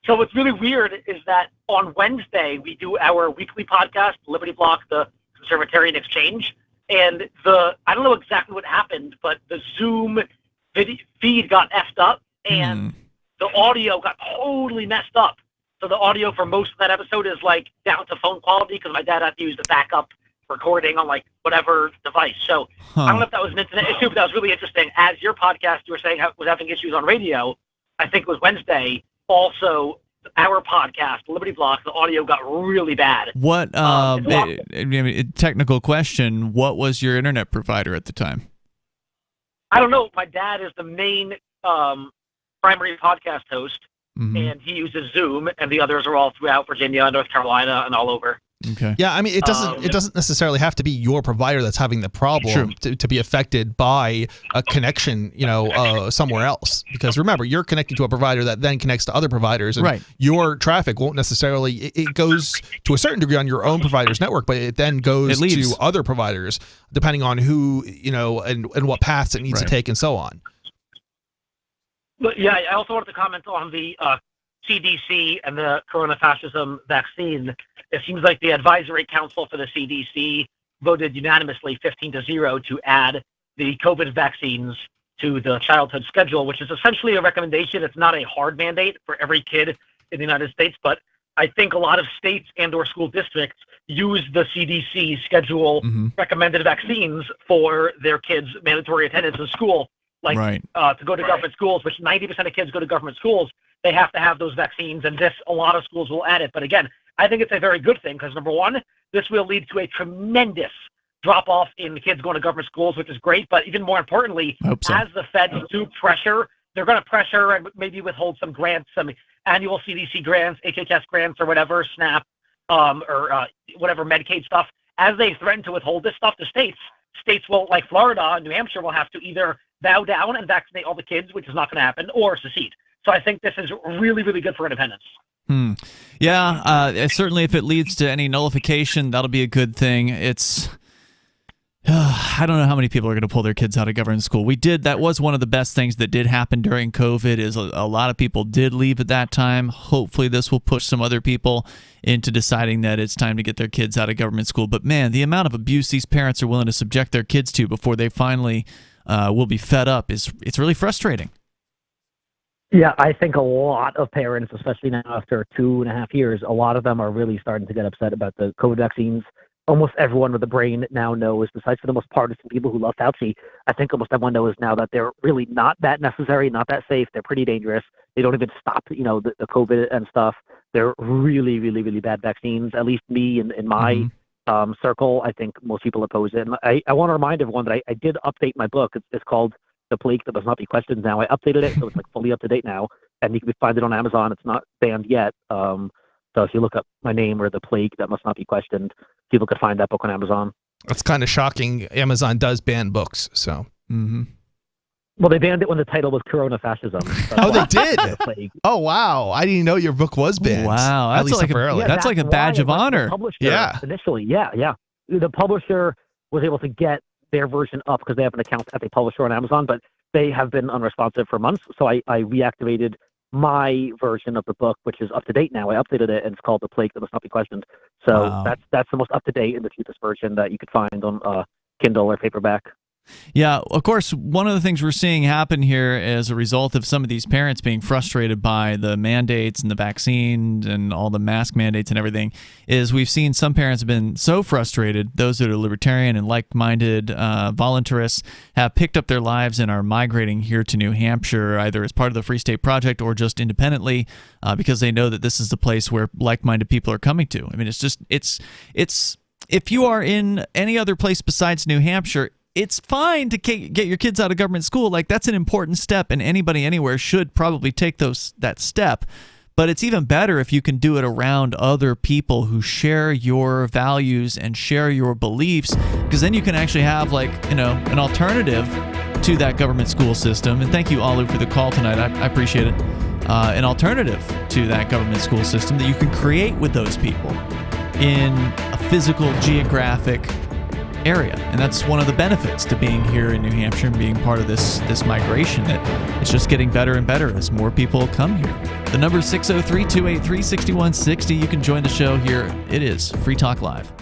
So what's really weird is that on Wednesday, we do our weekly podcast, Liberty Block, the Conservatarian Exchange. And I don't know exactly what happened, but the Zoom feed got effed up and the audio got totally messed up. So the audio for most of that episode is down to phone quality because my dad had to use the backup recording on whatever device. So I don't know if that was an internet issue, but that was really interesting. As your podcast, you were saying was having issues on radio. I think it was Wednesday. Also, our podcast, Liberty Block, the audio got really bad. What technical question? What was your internet provider at the time? I don't know. My dad is the main primary podcast host, and he uses Zoom, and the others are all throughout Virginia, North Carolina, and all over. Okay. Yeah, I mean, it doesn't necessarily have to be your provider that's having the problem to be affected by a connection, somewhere else. Because remember, you're connecting to a provider that then connects to other providers, and your traffic won't necessarily. It goes to a certain degree on your own provider's network, but it then goes to other providers depending on who and what paths it needs to take and so on. But yeah, I also wanted to comment on the CDC and the coronafascism vaccine. It seems like the advisory council for the CDC voted unanimously 15-0 to add the COVID vaccines to the childhood schedule, which is essentially a recommendation. It's not a hard mandate for every kid in the United States, but I think a lot of states and or school districts use the CDC schedule recommended vaccines for their kids' mandatory attendance in school. To go to government schools, which 90% of kids go to government schools, they have to have those vaccines, and a lot of schools will add it. But again, I think it's a very good thing because, number one, this will lead to a tremendous drop-off in kids going to government schools, which is great. But even more importantly, as the feds do pressure, they're going to pressure and maybe withhold some grants, some annual CDC grants, HHS grants or whatever, SNAP, or whatever Medicaid stuff. As they threaten to withhold this stuff to states will, like Florida and New Hampshire, will have to either bow down and vaccinate all the kids, which is not going to happen, or secede. So I think this is really, really good for independence. Yeah, certainly if it leads to any nullification, that'll be a good thing. It's I don't know how many people are going to pull their kids out of government school. That was one of the best things that did happen during COVID is a lot of people did leave at that time. Hopefully this will push some other people into deciding that it's time to get their kids out of government school. But man, the amount of abuse these parents are willing to subject their kids to before they finally will be fed up it's really frustrating. Yeah, I think a lot of parents, especially now after 2.5 years, a lot of them are really starting to get upset about the COVID vaccines. Almost everyone with a brain now knows, besides for the most partisan people who love Fauci, I think almost everyone knows now that they're really not that necessary, not that safe. They're pretty dangerous. They don't even stop, the COVID and stuff. They're really, really, really bad vaccines. At least me in my circle, I think most people oppose it. And I want to remind everyone that I did update my book. It's called The Plague That Must Not Be Questioned now. I updated it, so it's like fully up to date now, and you can find it on Amazon. It's not banned yet. So if you look up my name or The Plague That Must Not Be Questioned, people could find that book on Amazon. That's kind of shocking. Amazon does ban books, so. Well, they banned it when the title was Corona Fascism. Oh, they did? Oh, wow. I didn't know your book was banned. Wow, that's like that's like a badge of honor. Yeah. Initially, yeah. The publisher was able to get their version up because they have an account at the publisher on Amazon, but they have been unresponsive for months. So I reactivated my version of the book, which is up to date now. I updated it, and it's called The Plague That Must Not Be Questioned. So that's the most up to date and the cheapest version that you could find on Kindle or paperback. Yeah, of course, one of the things we're seeing happen here as a result of some of these parents being frustrated by the mandates and the vaccines and all the mask mandates and everything is we've seen some parents have been so frustrated, those that are libertarian and like-minded voluntarists have picked up their lives and are migrating here to New Hampshire, either as part of the Free State Project or just independently, because they know that this is the place where like-minded people are coming to. I mean, it's if you are in any other place besides New Hampshire, it's fine to get your kids out of government school. Like, that's an important step, and anybody anywhere should probably take that step. But it's even better if you can do it around other people who share your values and share your beliefs, because then you can actually have, an alternative to that government school system. And thank you, Alu, for the call tonight. I appreciate it. An alternative to that government school system that you can create with those people in a physical, geographic area. And that's one of the benefits to being here in New Hampshire and being part of this migration, that it's just getting better and better as more people come here. The number is 603-283-6160. You can join the show here. It is Free Talk Live.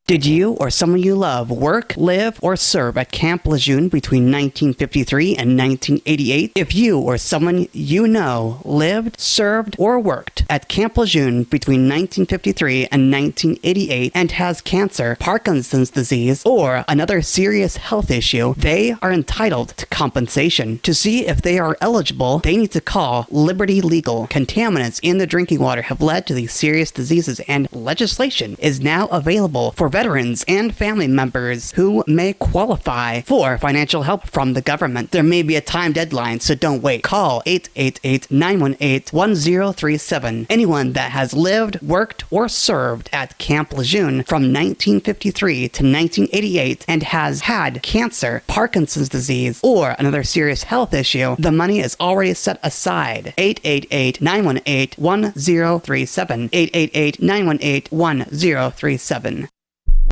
Did you or someone you love work, live, or serve at Camp Lejeune between 1953 and 1988? If you or someone you know lived, served, or worked at Camp Lejeune between 1953 and 1988 and has cancer, Parkinson's disease, or another serious health issue, they are entitled to compensation. To see if they are eligible, they need to call Liberty Legal. Contaminants in the drinking water have led to these serious diseases, and legislation is now available for veterans and family members who may qualify for financial help from the government. There may be a time deadline, so don't wait. Call 888-918-1037. Anyone that has lived, worked, or served at Camp Lejeune from 1953 to 1988 and has had cancer, Parkinson's disease, or another serious health issue, the money is already set aside. 888-918-1037. 888-918-1037.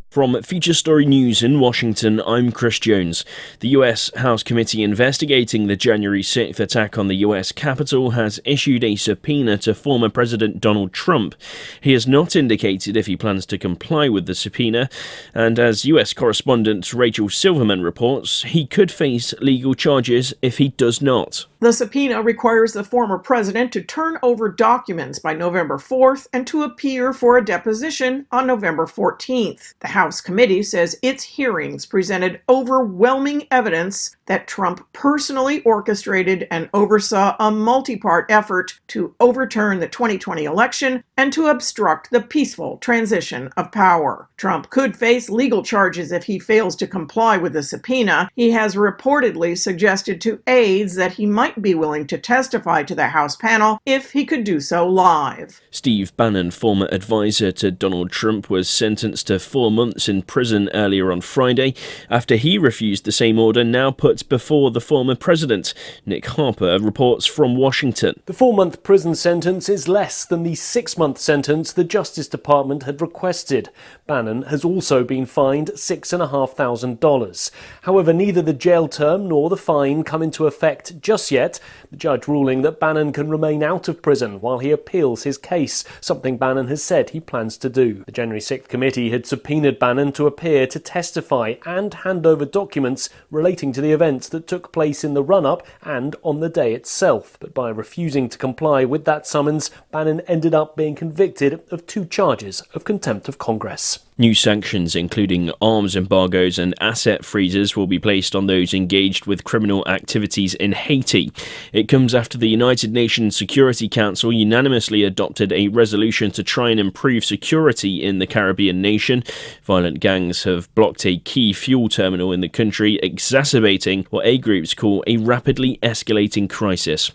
From Feature Story News in Washington, I'm Chris Jones. The U.S. House Committee investigating the January 6th attack on the U.S. Capitol has issued a subpoena to former President Donald Trump. He has not indicated if he plans to comply with the subpoena, and as U.S. correspondent Rachel Silverman reports, he could face legal charges if he does not. The subpoena requires the former president to turn over documents by November 4th and to appear for a deposition on November 14th. The House committee says its hearings presented overwhelming evidence that Trump personally orchestrated and oversaw a multi-part effort to overturn the 2020 election and to obstruct the peaceful transition of power. Trump could face legal charges if he fails to comply with the subpoena. He has reportedly suggested to aides that he might be willing to testify to the House panel if he could do so live. Steve Bannon, former advisor to Donald Trump, was sentenced to 4 months in prison earlier on Friday after he refused the same order now put before the former president. Nick Harper reports from Washington. The 4-month prison sentence is less than the 6-month sentence the Justice Department had requested. Bannon has also been fined $6,500. However, neither the jail term nor the fine come into effect just yet, the judge ruling that Bannon can remain out of prison while he appeals his case, something Bannon has said he plans to do. The January 6th committee had subpoenaed Bannon to appear to testify and hand over documents relating to the events that took place in the run-up and on the day itself. But by refusing to comply with that summons, Bannon ended up being convicted of 2 charges of contempt of Congress. New sanctions, including arms embargoes and asset freezes, will be placed on those engaged with criminal activities in Haiti. It comes after the United Nations Security Council unanimously adopted a resolution to try and improve security in the Caribbean nation. Violent gangs have blocked a key fuel terminal in the country, exacerbating what A groups call a rapidly escalating crisis.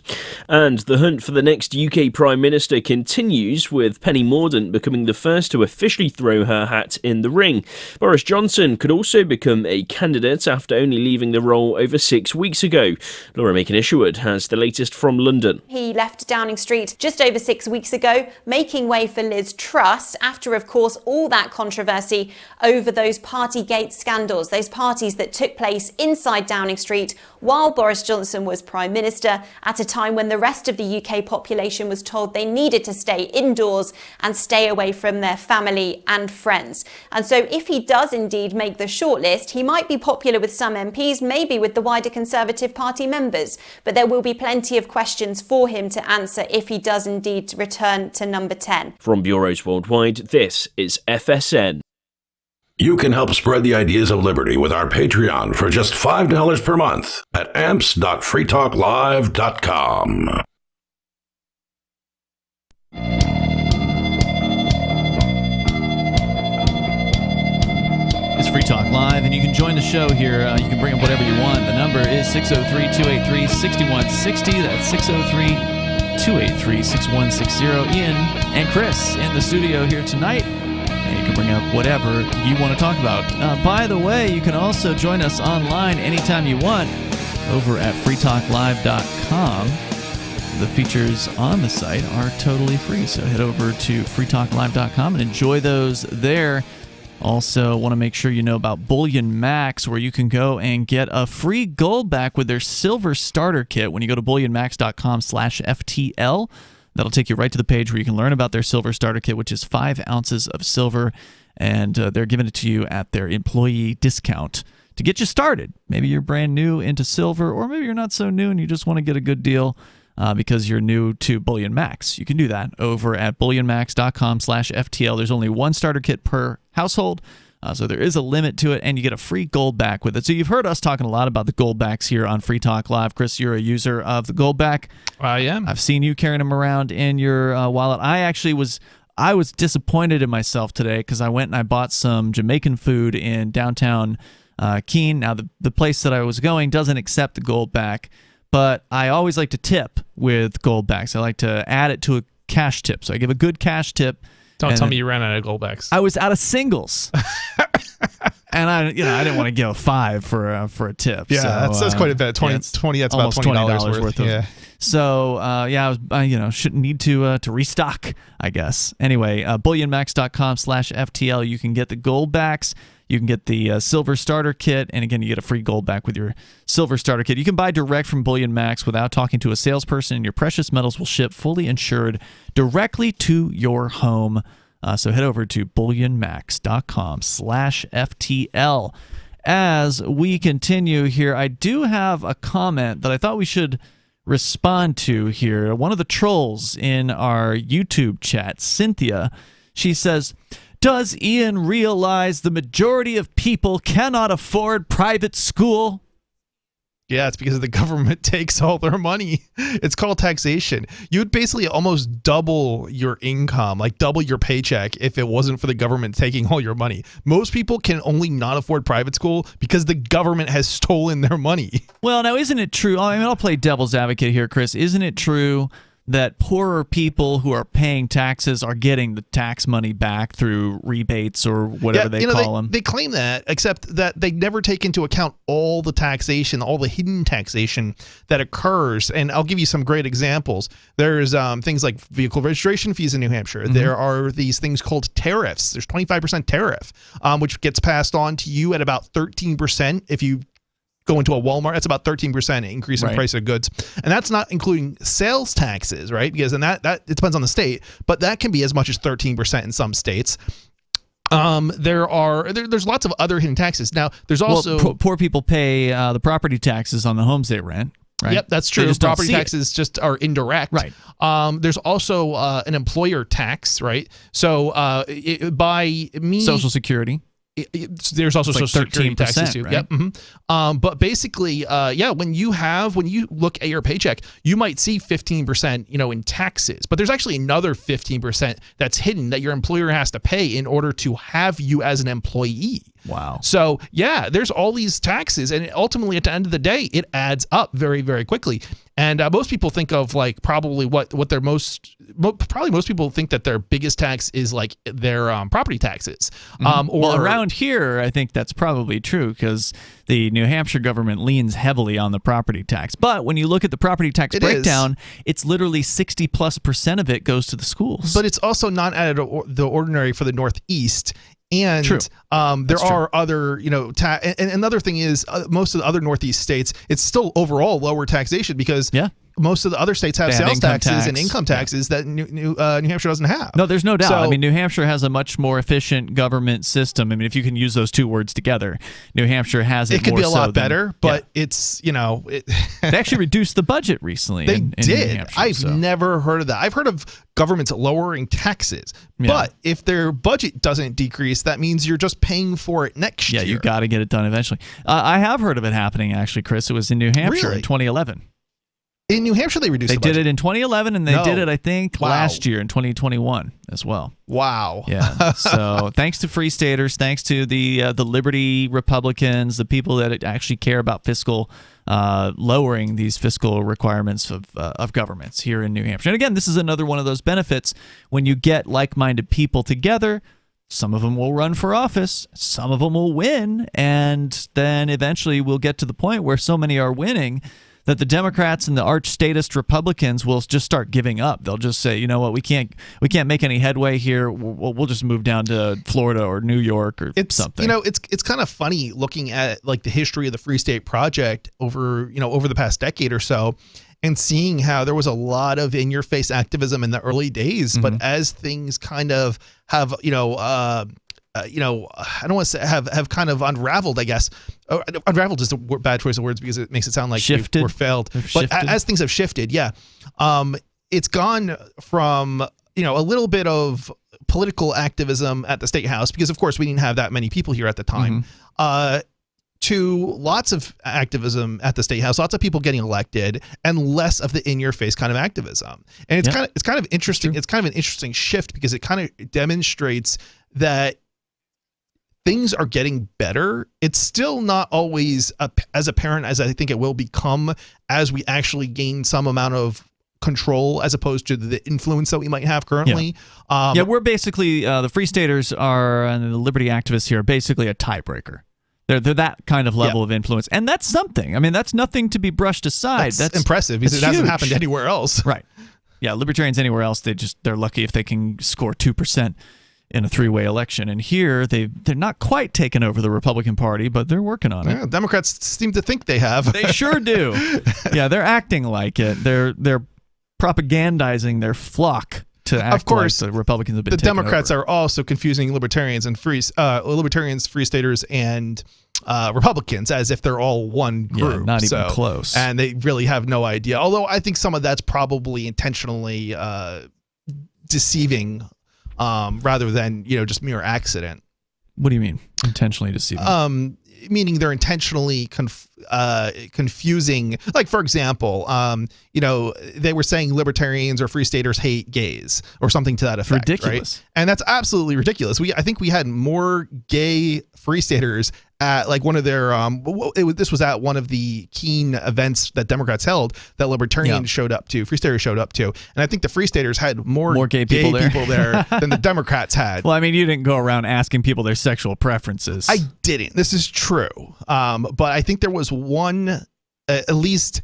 And the hunt for the next UK Prime Minister continues, with Penny Mordaunt becoming the first to officially throw her hat in the ring. Boris Johnson could also become a candidate after only leaving the role over 6 weeks ago. Laura Macon-Isherwood has the latest from London. He left Downing Street just over 6 weeks ago, making way for Liz Truss after, of course, all that controversy over those Partygate scandals, those parties that took place inside Downing Street while Boris Johnson was Prime Minister, at a time when the rest of the UK population was told they needed to stay indoors and stay away from their family and friends. And so if he does indeed make the shortlist, he might be popular with some MPs, maybe with the wider Conservative Party members, but there will be plenty of questions for him to answer if he does indeed return to number 10. From bureaus worldwide, this is FSN. You can help spread the ideas of liberty with our Patreon for just $5 per month at amps.freetalklive.com. It's Free Talk Live, and you can join the show here. You can bring up whatever you want. The number is 603-283-6160. That's 603-283-6160. Ian and Chris in the studio here tonight. And you can bring up whatever you want to talk about. By the way, you can also join us online anytime you want over at freetalklive.com. The features on the site are totally free, so head over to freetalklive.com and enjoy those there. Also, want to make sure you know about Bullion Max, where you can go and get a free gold back with their silver starter kit when you go to bullionmax.com/FTL. That'll take you right to the page where you can learn about their silver starter kit, which is 5 ounces of silver, and they're giving it to you at their employee discount to get you started. Maybe you're brand new into silver, or maybe you're not so new and you just want to get a good deal because you're new to Bullion Max. You can do that over at bullionmax.com/FTL. There's only one starter kit per household, so there is a limit to it, and you get a free gold back with it. So you've heard us talking a lot about the gold backs here on Free Talk Live. Chris, you're a user of the gold back. I am. I've seen you carrying them around in your wallet. I was disappointed in myself today because I went and I bought some Jamaican food in downtown Keene. Now, the place that I was going doesn't accept the gold back, but I always like to tip with gold backs. I like to add it to a cash tip. So I give a good cash tip. Don't tell me you ran out of gold backs. I was out of singles. And I didn't want to give a $5 for a tip. Yeah, so, that's quite a bit. 20 that's about $20 worth. Yeah. So I shouldn't need to restock, I guess. Anyway, bullionmax.com/FTL. You can get the gold backs. You can get the silver starter kit, and again, you get a free gold back with your silver starter kit. You can buy direct from Bullion Max without talking to a salesperson, and your precious metals will ship fully insured directly to your home. So head over to bullionmax.com/FTL. As we continue here, I do have a comment that I thought we should respond to here. One of the trolls in our YouTube chat, Cynthia, she says, "Does Ian realize the majority of people cannot afford private school?" Yeah, it's because the government takes all their money. It's called taxation. You would basically almost double your income, like double your paycheck, if it wasn't for the government taking all your money. Most people can only not afford private school because the government has stolen their money. Well, now, isn't it true? I mean, I'll play devil's advocate here, Chris. Isn't it true that poorer people who are paying taxes are getting the tax money back through rebates or whatever they call them? They claim that, except that they never take into account all the taxation, all the hidden taxation that occurs. And I'll give you some great examples. There's things like vehicle registration fees in New Hampshire. Mm-hmm. There are these things called tariffs. There's 25% tariff, which gets passed on to you at about 13% if you go into a Walmart. That's about 13% increase in price of goods, and that's not including sales taxes, right? Because and that it depends on the state, but that can be as much as 13% in some states. There's lots of other hidden taxes. Now, there's also poor people pay the property taxes on the homes they rent. right? Yep, that's true. Just don't Property see it. taxes just are indirect. Right. There's also an employer tax, right? So by me, Social Security. There's also It's like Social Security 13%, taxes too. right? Yep. But basically, when you look at your paycheck, you might see 15%, in taxes, but there's actually another 15% that's hidden that your employer has to pay in order to have you as an employee. Wow. So yeah, there's all these taxes, and ultimately at the end of the day, it adds up very, very quickly. And most people think of probably probably most people think that their biggest tax is like their property taxes. Well, around here, I think that's probably true because the New Hampshire government leans heavily on the property tax. But when you look at the property tax breakdown, it's literally 60+% of it goes to the schools. But it's also not out of the ordinary for the Northeast. And True. There are other, and another thing is most of the other Northeast states, it's still overall lower taxation because most of the other states have sales taxes and income taxes that New Hampshire doesn't have. No, there's no doubt. So, I mean, New Hampshire has a much more efficient government system. I mean, if you can use those two words together, New Hampshire has it. It could more be a lot so better, but it's they actually reduced the budget recently. They in did. New Hampshire, I've never heard of that. I've heard of governments lowering taxes, but if their budget doesn't decrease, that means you're just paying for it next year. Yeah, you got to get it done eventually. I have heard of it happening, actually, Chris. It was in New Hampshire in 2011. In New Hampshire, they reduced the budget. They did it in 2011, and they did it, I think, last year in 2021 as well. Wow. Yeah. So thanks to Free Staters, thanks to the Liberty Republicans, the people that actually care about lowering these fiscal requirements of governments here in New Hampshire. And again, this is another one of those benefits when you get like-minded people together. Some of them will run for office, some of them will win, and then eventually we'll get to the point where so many are winning that the Democrats and the arch-statist Republicans will just start giving up. They'll just say, you know what, we can't make any headway here. We'll just move down to Florida or New York or something. It's kind of funny looking at the history of the Free State Project over the past decade or so, and seeing how there was a lot of in-your-face activism in the early days, but as things kind of have I don't want to say have kind of unraveled, I guess. Unraveled is a bad choice of words because it makes it sound like we're failed. But as things have shifted, it's gone from, a little bit of political activism at the State House, because of course we didn't have that many people here at the time, to lots of activism at the State House, lots of people getting elected, and less of the in-your-face kind of activism. And it's kind of interesting. It's kind of an interesting shift because it kind of demonstrates that things are getting better. It's still not always as apparent as I think it will become as we actually gain some amount of control as opposed to the influence that we might have currently. We're basically, the Free Staters are, and the Liberty activists here, are basically a tiebreaker. They're that kind of level of influence. And that's something. I mean, that's nothing to be brushed aside. That's impressive because it hasn't happened anywhere else. Right. Yeah, libertarians anywhere else, they're lucky if they can score 2% in a three-way election. And here, they're not quite taken over the Republican Party, but they're working on it. Yeah, Democrats seem to think they have. They sure do. Yeah, they're acting like it. They're propagandizing their flock to act of course, like the Republicans have been the taken Democrats over. are also confusing libertarians, Free Staters, and Republicans as if they're all one group. Yeah, not even close. And they really have no idea. Although I think some of that's probably intentionally deceiving, rather than just mere accident. What do you mean intentionally deceiving? Meaning they're intentionally confusing. Like, for example, they were saying libertarians or Free Staters hate gays or something to that effect. Ridiculous. Right? And that's absolutely ridiculous. I think we had more gay Free Staters at one of their this was at one of the Keene events that Democrats held that libertarians showed up to, Free Staters showed up to, and I think the Free Staters had more gay people there than the Democrats had. Well, I mean, you didn't go around asking people their sexual preferences. I didn't. This is true. But I think there was one, at least.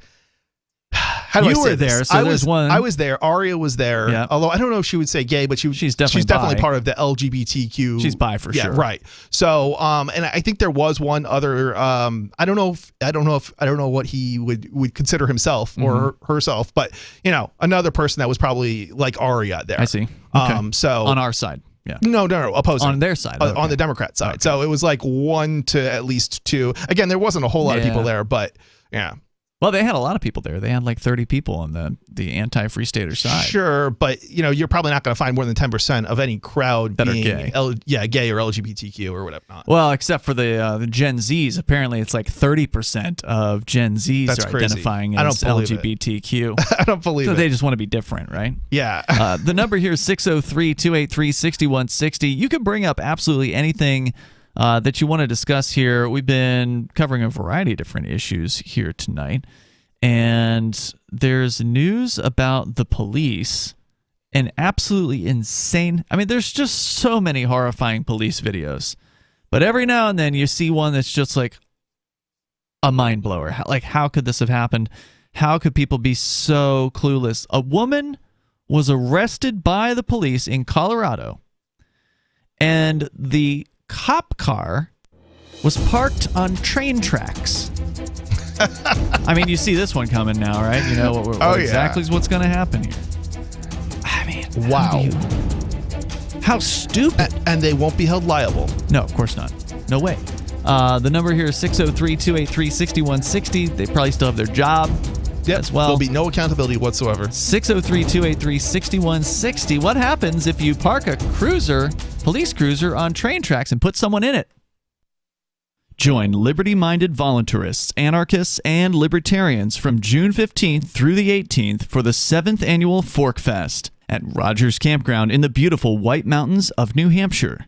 How do I say were there, this? so there's one. I was there. Aria was there. Yeah. Although I don't know if she would say gay, but she's definitely part of the LGBTQ. She's bi for sure. Right. So, and I think there was one other. I don't know what he would consider himself or herself, but another person that was probably like Aria there. I see. Okay. So on our side. Yeah. No, opposing. On their side. Okay. On the Democrat side. Okay. So it was like 1 to at least 2. Again, there wasn't a whole lot of people there, but yeah. Well, they had a lot of people there. They had like 30 people on the anti-Free Stater side. Sure, but you're probably not going to find more than 10% of any crowd that being are gay. Gay or LGBTQ or whatever. Well, except for the Gen Zs. Apparently, it's like 30% of Gen Zs That's are crazy. identifying I as don't believe LGBTQ. I don't believe so it. They just want to be different, right? Yeah. The number here is 603-283-6160. You can bring up absolutely anything that you want to discuss here. We've been covering a variety of different issues here tonight. And there's news about the police, and absolutely insane. I mean, there's just so many horrifying police videos. But every now and then you see one that's just like a mind blower. Like, how could this have happened? How could people be so clueless? A woman was arrested by the police in Colorado, and the cop car was parked on train tracks. I mean, you see this one coming now, right? You know what exactly is what's going to happen here. I mean, wow. How stupid. And they won't be held liable. No, of course not. No way. The number here is 603-283-6160. They probably still have their job. Yep, as well. There'll be no accountability whatsoever. 603-283-6160. What happens if you park a police cruiser on train tracks and put someone in it? Join liberty-minded voluntarists, anarchists, and libertarians from June 15th through the 18th for the 7th annual Fork Fest at Rogers Campground in the beautiful White Mountains of New Hampshire.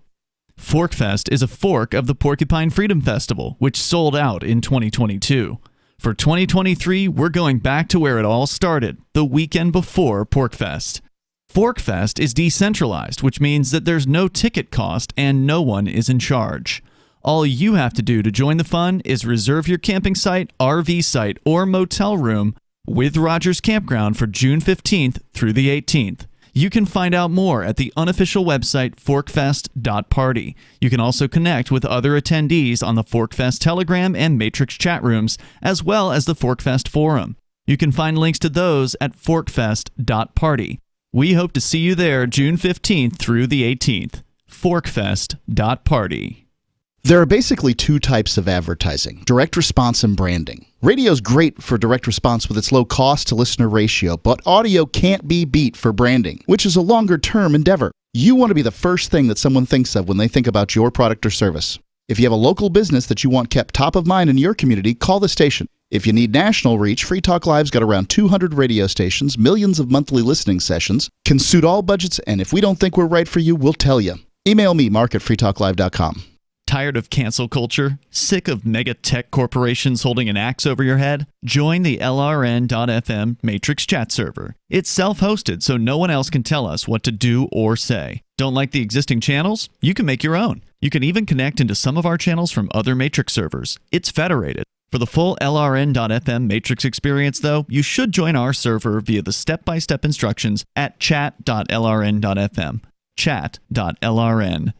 Fork Fest is a fork of the Porcupine Freedom Festival, which sold out in 2022. For 2023, we're going back to where it all started, the weekend before PorcFest. ForkFest is decentralized, which means that there's no ticket cost and no one is in charge. All you have to do to join the fun is reserve your camping site, RV site, or motel room with Rogers Campground for June 15th through the 18th. You can find out more at the unofficial website forkfest.party. You can also connect with other attendees on the ForkFest Telegram and Matrix chat rooms, as well as the ForkFest forum. You can find links to those at forkfest.party. We hope to see you there June 15th through the 18th. forkfest.party. There are basically two types of advertising, direct response and branding. Radio's great for direct response with its low cost to listener ratio, but audio can't be beat for branding, which is a longer-term endeavor. You want to be the first thing that someone thinks of when they think about your product or service. If you have a local business that you want kept top of mind in your community, call the station. If you need national reach, Free Talk Live's got around 200 radio stations, millions of monthly listening sessions, can suit all budgets, and if we don't think we're right for you, we'll tell you. Email me, mark@freetalklive.com. Tired of cancel culture? Sick of mega tech corporations holding an axe over your head? Join the LRN.FM Matrix chat server. It's self-hosted, so no one else can tell us what to do or say. Don't like the existing channels? You can make your own. You can even connect into some of our channels from other Matrix servers. It's federated. For the full LRN.FM Matrix experience, though, you should join our server via the step-by-step instructions at chat.lrn.fm. chat.lrn.fm.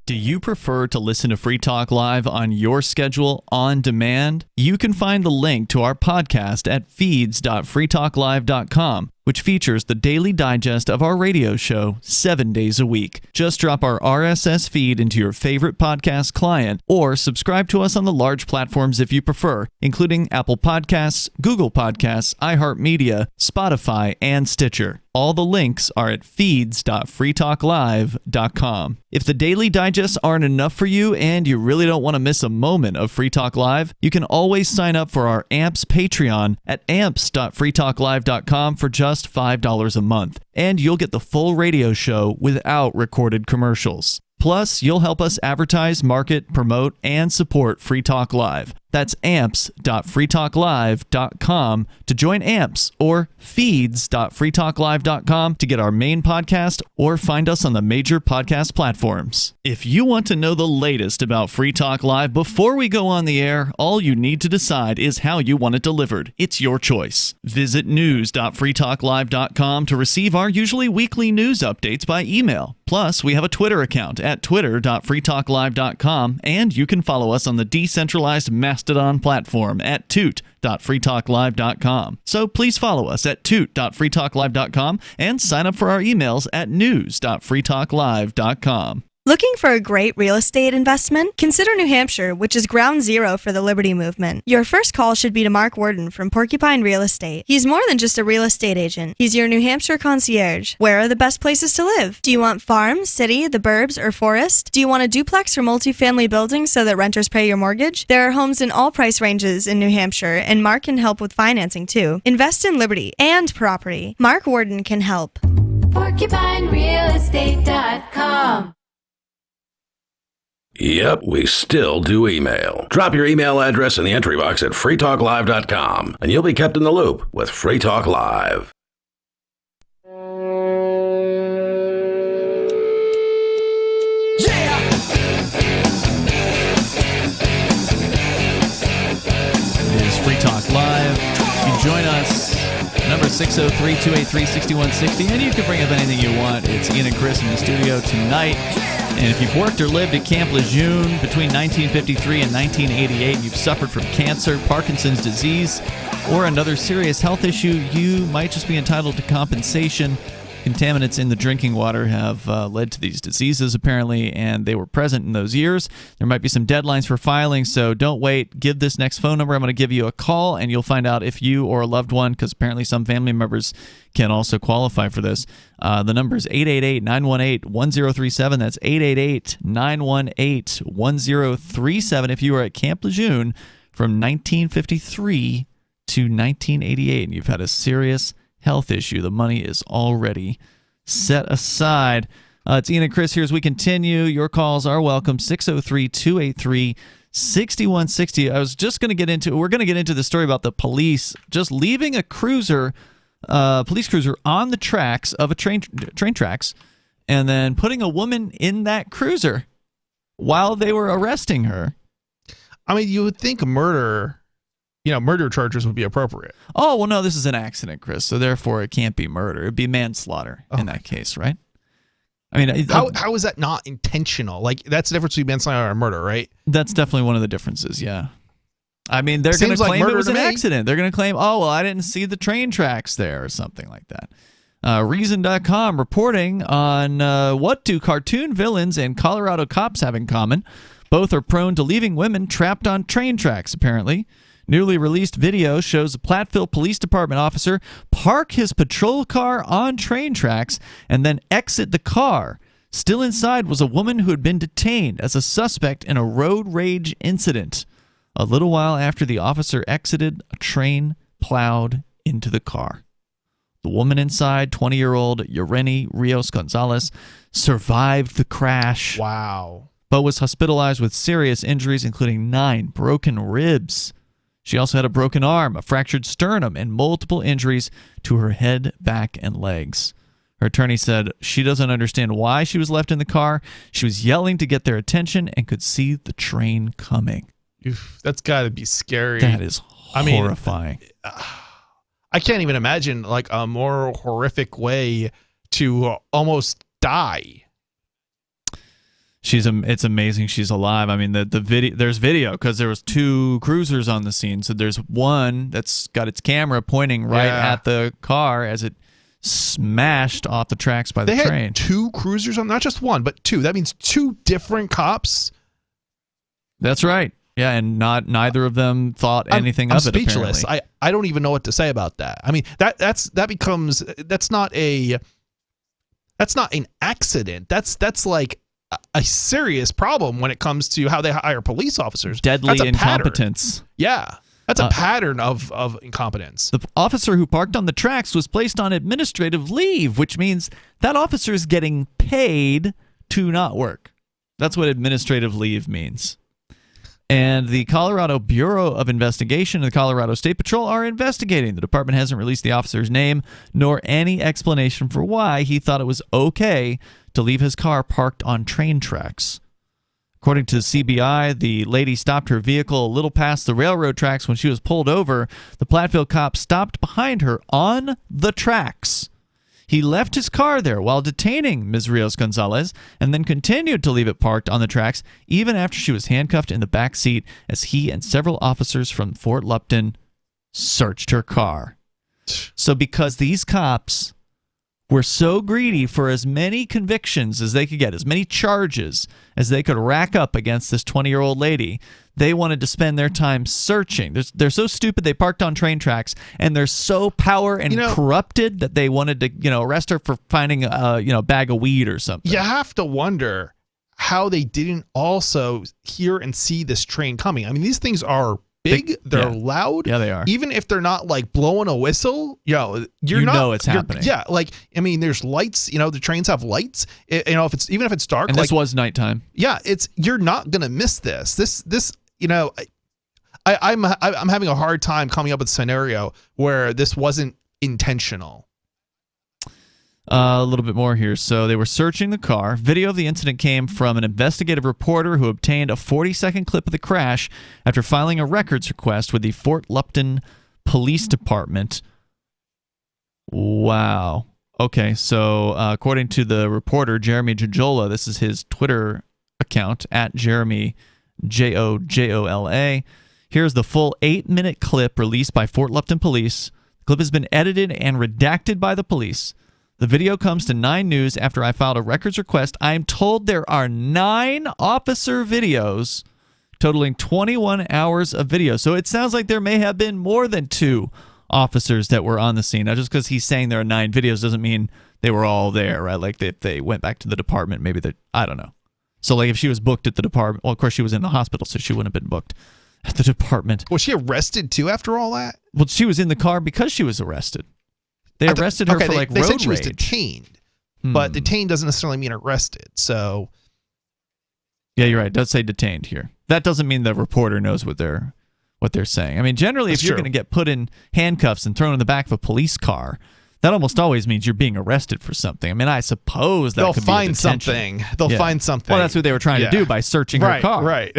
Do you prefer to listen to Free Talk Live on your schedule on demand? You can find the link to our podcast at feeds.freetalklive.com, which features the daily digest of our radio show 7 days a week. Just drop our RSS feed into your favorite podcast client or subscribe to us on the large platforms if you prefer, including Apple Podcasts, Google Podcasts, iHeartMedia, Spotify, and Stitcher. All the links are at feeds.freetalklive.com. If the daily digests aren't enough for you and you really don't want to miss a moment of Free Talk Live, you can always sign up for our AMPS Patreon at amps.freetalklive.com for just $5 a month, and you'll get the full radio show without recorded commercials. Plus, you'll help us advertise, market, promote, and support Free Talk Live. That's amps.freetalklive.com to join AMPS, or feeds.freetalklive.com to get our main podcast, or find us on the major podcast platforms. If you want to know the latest about Free Talk Live before we go on the air, all you need to decide is how you want it delivered. It's your choice. Visit news.freetalklive.com to receive our usually weekly news updates by email. Plus, we have a Twitter account at twitter.freetalklive.com, and you can follow us on the decentralized Mastodon platform at toot.freetalklive.com. So please follow us at toot.freetalklive.com and sign up for our emails at news.freetalklive.com. Looking for a great real estate investment? Consider New Hampshire, which is ground zero for the Liberty Movement. Your first call should be to Mark Worden from Porcupine Real Estate. He's more than just a real estate agent. He's your New Hampshire concierge. Where are the best places to live? Do you want farm, city, the burbs, or forest? Do you want a duplex or multifamily building so that renters pay your mortgage? There are homes in all price ranges in New Hampshire, and Mark can help with financing too. Invest in Liberty and property. Mark Worden can help. PorcupineRealEstate.com. Yep, we still do email. Drop your email address in the entry box at freetalklive.com, and you'll be kept in the loop with Free Talk Live. It is Free Talk Live. You can join us. Number 603-283-6160, and you can bring up anything you want. It's Ian and Chris in the studio tonight. And if you've worked or lived at Camp Lejeune between 1953 and 1988, you've suffered from cancer, Parkinson's disease, or another serious health issue, you might just be entitled to compensation. Contaminants in the drinking water have led to these diseases, apparently, and they were present in those years. There might be some deadlines for filing, so don't wait. Give this next phone number. I'm going to give you a call, and you'll find out if you or a loved one, because apparently some family members can also qualify for this. The number is 888-918-1037. That's 888-918-1037 if you are at Camp Lejeune from 1953 to 1988, and you've had a serious health issue. The money is already set aside. It's Ian and Chris here as we continue. Your calls are welcome. 603-283-6160. I was just going to get into, we're going to get into the story about the police just leaving a cruiser, police cruiser on the tracks of a train tracks, and then putting a woman in that cruiser while they were arresting her. I mean, you would think murder charges would be appropriate. Oh, well, no, this is an accident, Chris, so therefore it can't be murder. It'd be manslaughter in that case, right? I mean, how is that not intentional? Like, that's the difference between manslaughter and murder, right? That's definitely one of the differences, yeah. I mean, they're going to claim it was an accident. They're going to claim, oh, well, I didn't see the train tracks there or something like that. Reason.com reporting on what do cartoon villains and Colorado cops have in common. Both are prone to leaving women trapped on train tracks, apparently. Newly released video shows a Platteville Police Department officer park his patrol car on train tracks and then exit the car. Still inside was a woman who had been detained as a suspect in a road rage incident. A little while after the officer exited, a train plowed into the car. The woman inside, 20-year-old Yoreni Rios Gonzalez, survived the crash. Wow. But was hospitalized with serious injuries, including 9 broken ribs. She also had a broken arm, a fractured sternum, and multiple injuries to her head, back, and legs. Her attorney said she doesn't understand why she was left in the car. She was yelling to get their attention and could see the train coming. Oof, that's got to be scary. That is horrifying. I can't even imagine like a more horrific way to almost die. It's amazing she's alive. I mean, the video, there's video because there was 2 cruisers on the scene. So there's one that's got its camera pointing right at the car as it smashed off the tracks by the train. They had 2 cruisers on, not just one, but 2. That means 2 different cops. That's right. Yeah, and neither of them thought anything of it. I'm speechless. Apparently. I don't even know what to say about that. I mean, that's not an accident. That's like a serious problem when it comes to how they hire police officers. Deadly incompetence. Pattern. Yeah. That's a pattern of incompetence. The officer who parked on the tracks was placed on administrative leave, which means that officer is getting paid to not work. That's what administrative leave means. And the Colorado Bureau of Investigation and the Colorado State Patrol are investigating. The department hasn't released the officer's name nor any explanation for why he thought it was okay to leave his car parked on train tracks. According to the CBI, the lady stopped her vehicle a little past the railroad tracks when she was pulled over. The Platteville cop stopped behind her on the tracks. He left his car there while detaining Ms. Rios Gonzalez and then continued to leave it parked on the tracks even after she was handcuffed in the back seat as he and several officers from Fort Lupton searched her car. So because these cops were so greedy for as many convictions as they could get, as many charges as they could rack up against this 20-year-old lady. They wanted to spend their time searching. They're so stupid they parked on train tracks, and they're so power and corrupted that they wanted to, arrest her for finding a bag of weed or something. You have to wonder how they didn't also hear and see this train coming. I mean, these things are big, they're loud. Yeah, they are. Even if they're not like blowing a whistle, you know it's happening. Yeah, like I mean, there's lights. The trains have lights. If it's dark, and this was nighttime. Yeah, you're not gonna miss this. I'm having a hard time coming up with a scenario where this wasn't intentional. A little bit more here. So they were searching the car. Video of the incident came from an investigative reporter who obtained a 40-second clip of the crash after filing a records request with the Fort Lupton Police Department. Wow. Okay, so according to the reporter, Jeremy Jojola, this is his Twitter account, at Jeremy, Jojola. Here's the full 8-minute clip released by Fort Lupton Police. The clip has been edited and redacted by the police. The video comes to 9 News after I filed a records request. I am told there are 9 officer videos totaling 21 hours of video. So it sounds like there may have been more than 2 officers that were on the scene. Now, just because he's saying there are 9 videos doesn't mean they were all there, right? Like if they went back to the department, maybe I don't know. So like if she was booked at the department, well, of course she was in the hospital, so she wouldn't have been booked at the department. Was she arrested too after all that? Well, she was in the car because she was arrested. They arrested her for road rage. They said she was detained, but detained doesn't necessarily mean arrested. So, yeah, you're right. It does say detained here. That doesn't mean the reporter knows what they're saying. I mean, generally, if you're going to get put in handcuffs and thrown in the back of a police car, that almost always means you're being arrested for something. I mean, I suppose that they'll could find be something. They'll find something. Well, that's what they were trying to do by searching her car. Right.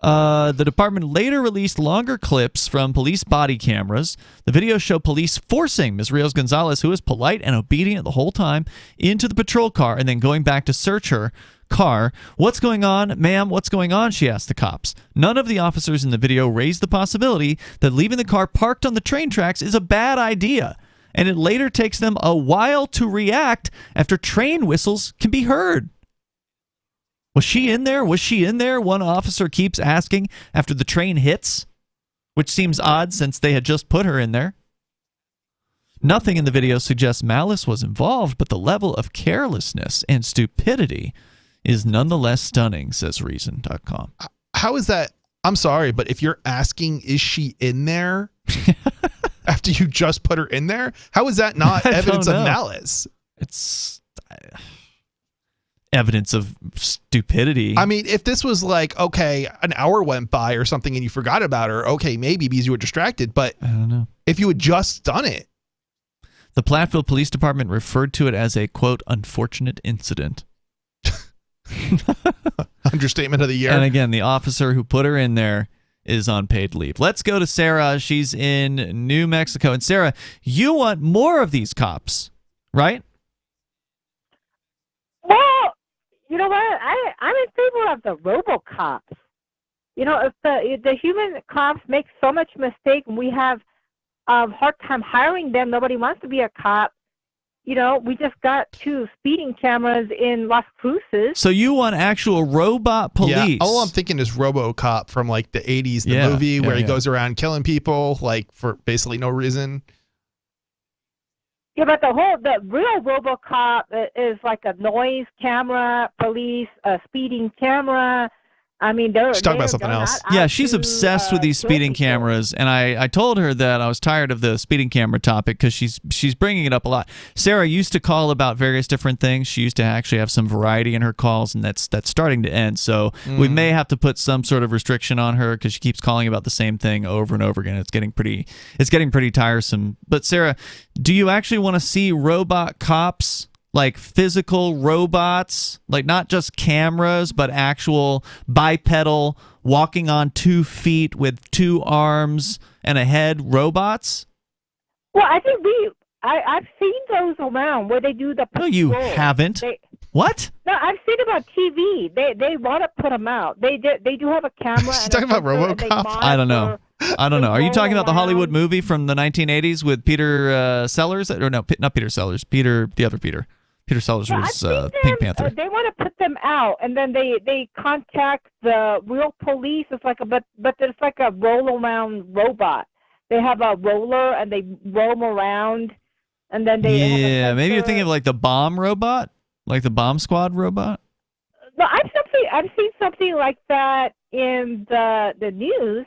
The department later released longer clips from police body cameras. The videos show police forcing Ms. Rios Gonzalez, who was polite and obedient the whole time, into the patrol car and then going back to search her car. "What's going on, ma'am? What's going on?" she asked the cops. None of the officers in the video raised the possibility that leaving the car parked on the train tracks is a bad idea, and it later takes them a while to react after train whistles can be heard. Was she in there? Was she in there? One officer keeps asking after the train hits, which seems odd since they had just put her in there. Nothing in the video suggests malice was involved, but the level of carelessness and stupidity is nonetheless stunning, says Reason.com. How is that? I'm sorry, but if you're asking, is she in there after you just put her in there? How is that not evidence of malice? It's evidence of stupidity. I mean, if this was like, okay, an hour went by or something and you forgot about her, okay, maybe because you were distracted, but I don't know. If you had just done it. The Platteville Police Department referred to it as a, quote, unfortunate incident. Understatement of the year. And again, the officer who put her in there is on paid leave. Let's go to Sarah. She's in New Mexico. And Sarah, you want more of these cops, right? Well, you know what? I'm in favor of the RoboCops. If the human cops make so much mistake and we have a hard time hiring them, nobody wants to be a cop. We just got 2 speeding cameras in Las Cruces. So you want actual robot police? Yeah, all I'm thinking is RoboCop from like the 80s, the movie where he goes around killing people like for basically no reason. Yeah, but the real RoboCop is like a noise camera, police, a speeding camera. I mean, she's talking about something else. Yeah, she's obsessed with these speeding cameras, and I told her that I was tired of the speeding camera topic because she's bringing it up a lot. Sarah used to call about various different things. She used to actually have some variety in her calls, and that's starting to end. So we may have to put some sort of restriction on her because she keeps calling about the same thing over and over again. It's getting pretty tiresome. But Sarah, do you actually want to see robot cops? Like physical robots, like not just cameras, but actual bipedal, walking on 2 feet with 2 arms and a head robots? Well, I think I've seen those around where they do the patrol. No, you haven't. What? No, I've seen them on TV. They want to put them out. They do have a camera. She's talking about RoboCop? I don't know. I don't know. Are you talking about the Hollywood movie from the 1980s with Peter Sellers? Or no, not Peter Sellers. The other Peter. Peter Sellers was Pink Panther. They want to put them out, and then they contact the real police. It's like but it's like a roll-around robot. They have a roller, and they roam around, and then they Yeah, maybe you're thinking of like the bomb robot? Like the bomb squad robot? No, I've seen something like that in the news.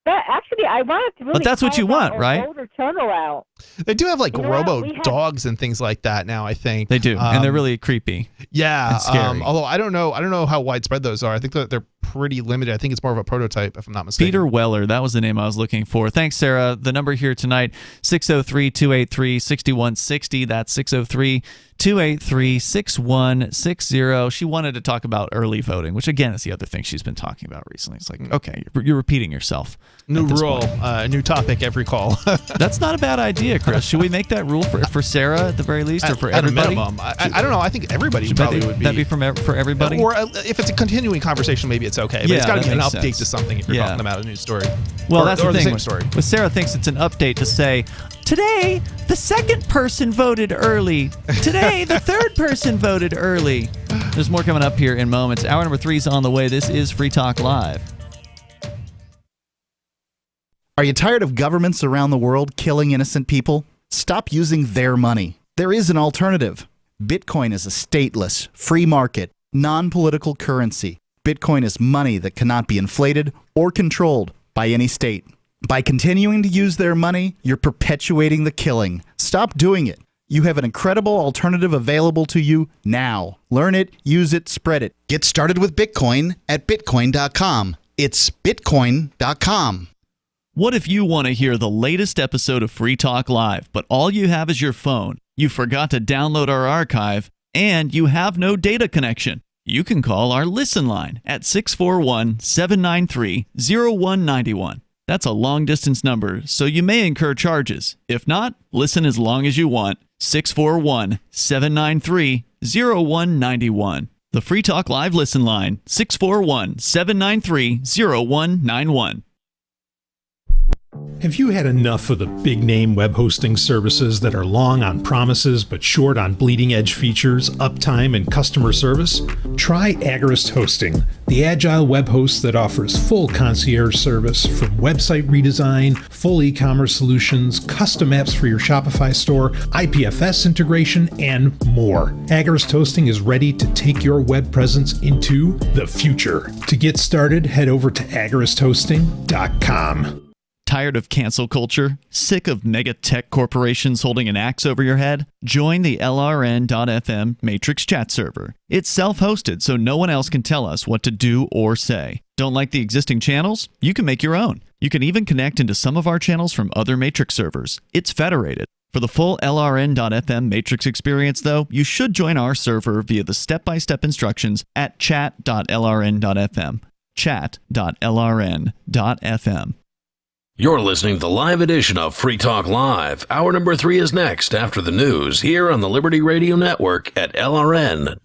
That actually, I wanted to really. But that's what you want, right? Older turnaround. They do have like robo dogs and things like that now, I think. They do, and they're really creepy. Yeah, and scary. Although I don't know how widespread those are. I think that they're pretty limited. I think it's more of a prototype, if I'm not mistaken. Peter Weller, that was the name I was looking for. Thanks, Sarah. The number here tonight, 603-283-6160. That's 603-283-6160. She wanted to talk about early voting, which again is the other thing she's been talking about recently. It's like, okay, you're repeating yourself. New rule, new topic every call. That's not a bad idea, Chris. Should we make that rule for Sarah at the very least, or for everybody? At a minimum. I don't know. I think everybody probably would be. That'd be for everybody? Or if it's a continuing conversation, maybe it's okay. But it's got to be an update to something if you're talking about a news story. Well, that's the thing. Same story. But Sarah thinks it's an update to say, today, the second person voted early. Today, the third person voted early. There's more coming up here in moments. Hour number 3 is on the way. This is Free Talk Live. Are you tired of governments around the world killing innocent people? Stop using their money. There is an alternative. Bitcoin is a stateless, free market, non-political currency. Bitcoin is money that cannot be inflated or controlled by any state. By continuing to use their money, you're perpetuating the killing. Stop doing it. You have an incredible alternative available to you now. Learn it, use it, spread it. Get started with Bitcoin at Bitcoin.com. It's Bitcoin.com. What if you want to hear the latest episode of Free Talk Live, but all you have is your phone, you forgot to download our archive, and you have no data connection? You can call our Listen line at 641-793-0191. That's a long-distance number, so you may incur charges. If not, listen as long as you want. 641-793-0191. The Free Talk Live Listen line, 641-793-0191. Have you had enough of the big-name web hosting services that are long on promises but short on bleeding-edge features, uptime, and customer service? Try Agorist Hosting, the agile web host that offers full concierge service from website redesign, full e-commerce solutions, custom apps for your Shopify store, IPFS integration, and more. Agorist Hosting is ready to take your web presence into the future. To get started, head over to agoristhosting.com. Tired of cancel culture? Sick of mega tech corporations holding an axe over your head? Join the LRN.FM Matrix chat server. It's self-hosted, so no one else can tell us what to do or say. Don't like the existing channels? You can make your own. You can even connect into some of our channels from other Matrix servers. It's federated. For the full LRN.FM Matrix experience, though, you should join our server via the step-by-step instructions at chat.lrn.fm. Chat.lrn.fm. You're listening to the live edition of Free Talk Live. Hour number 3 is next after the news here on the Liberty Radio Network at LRN.FM.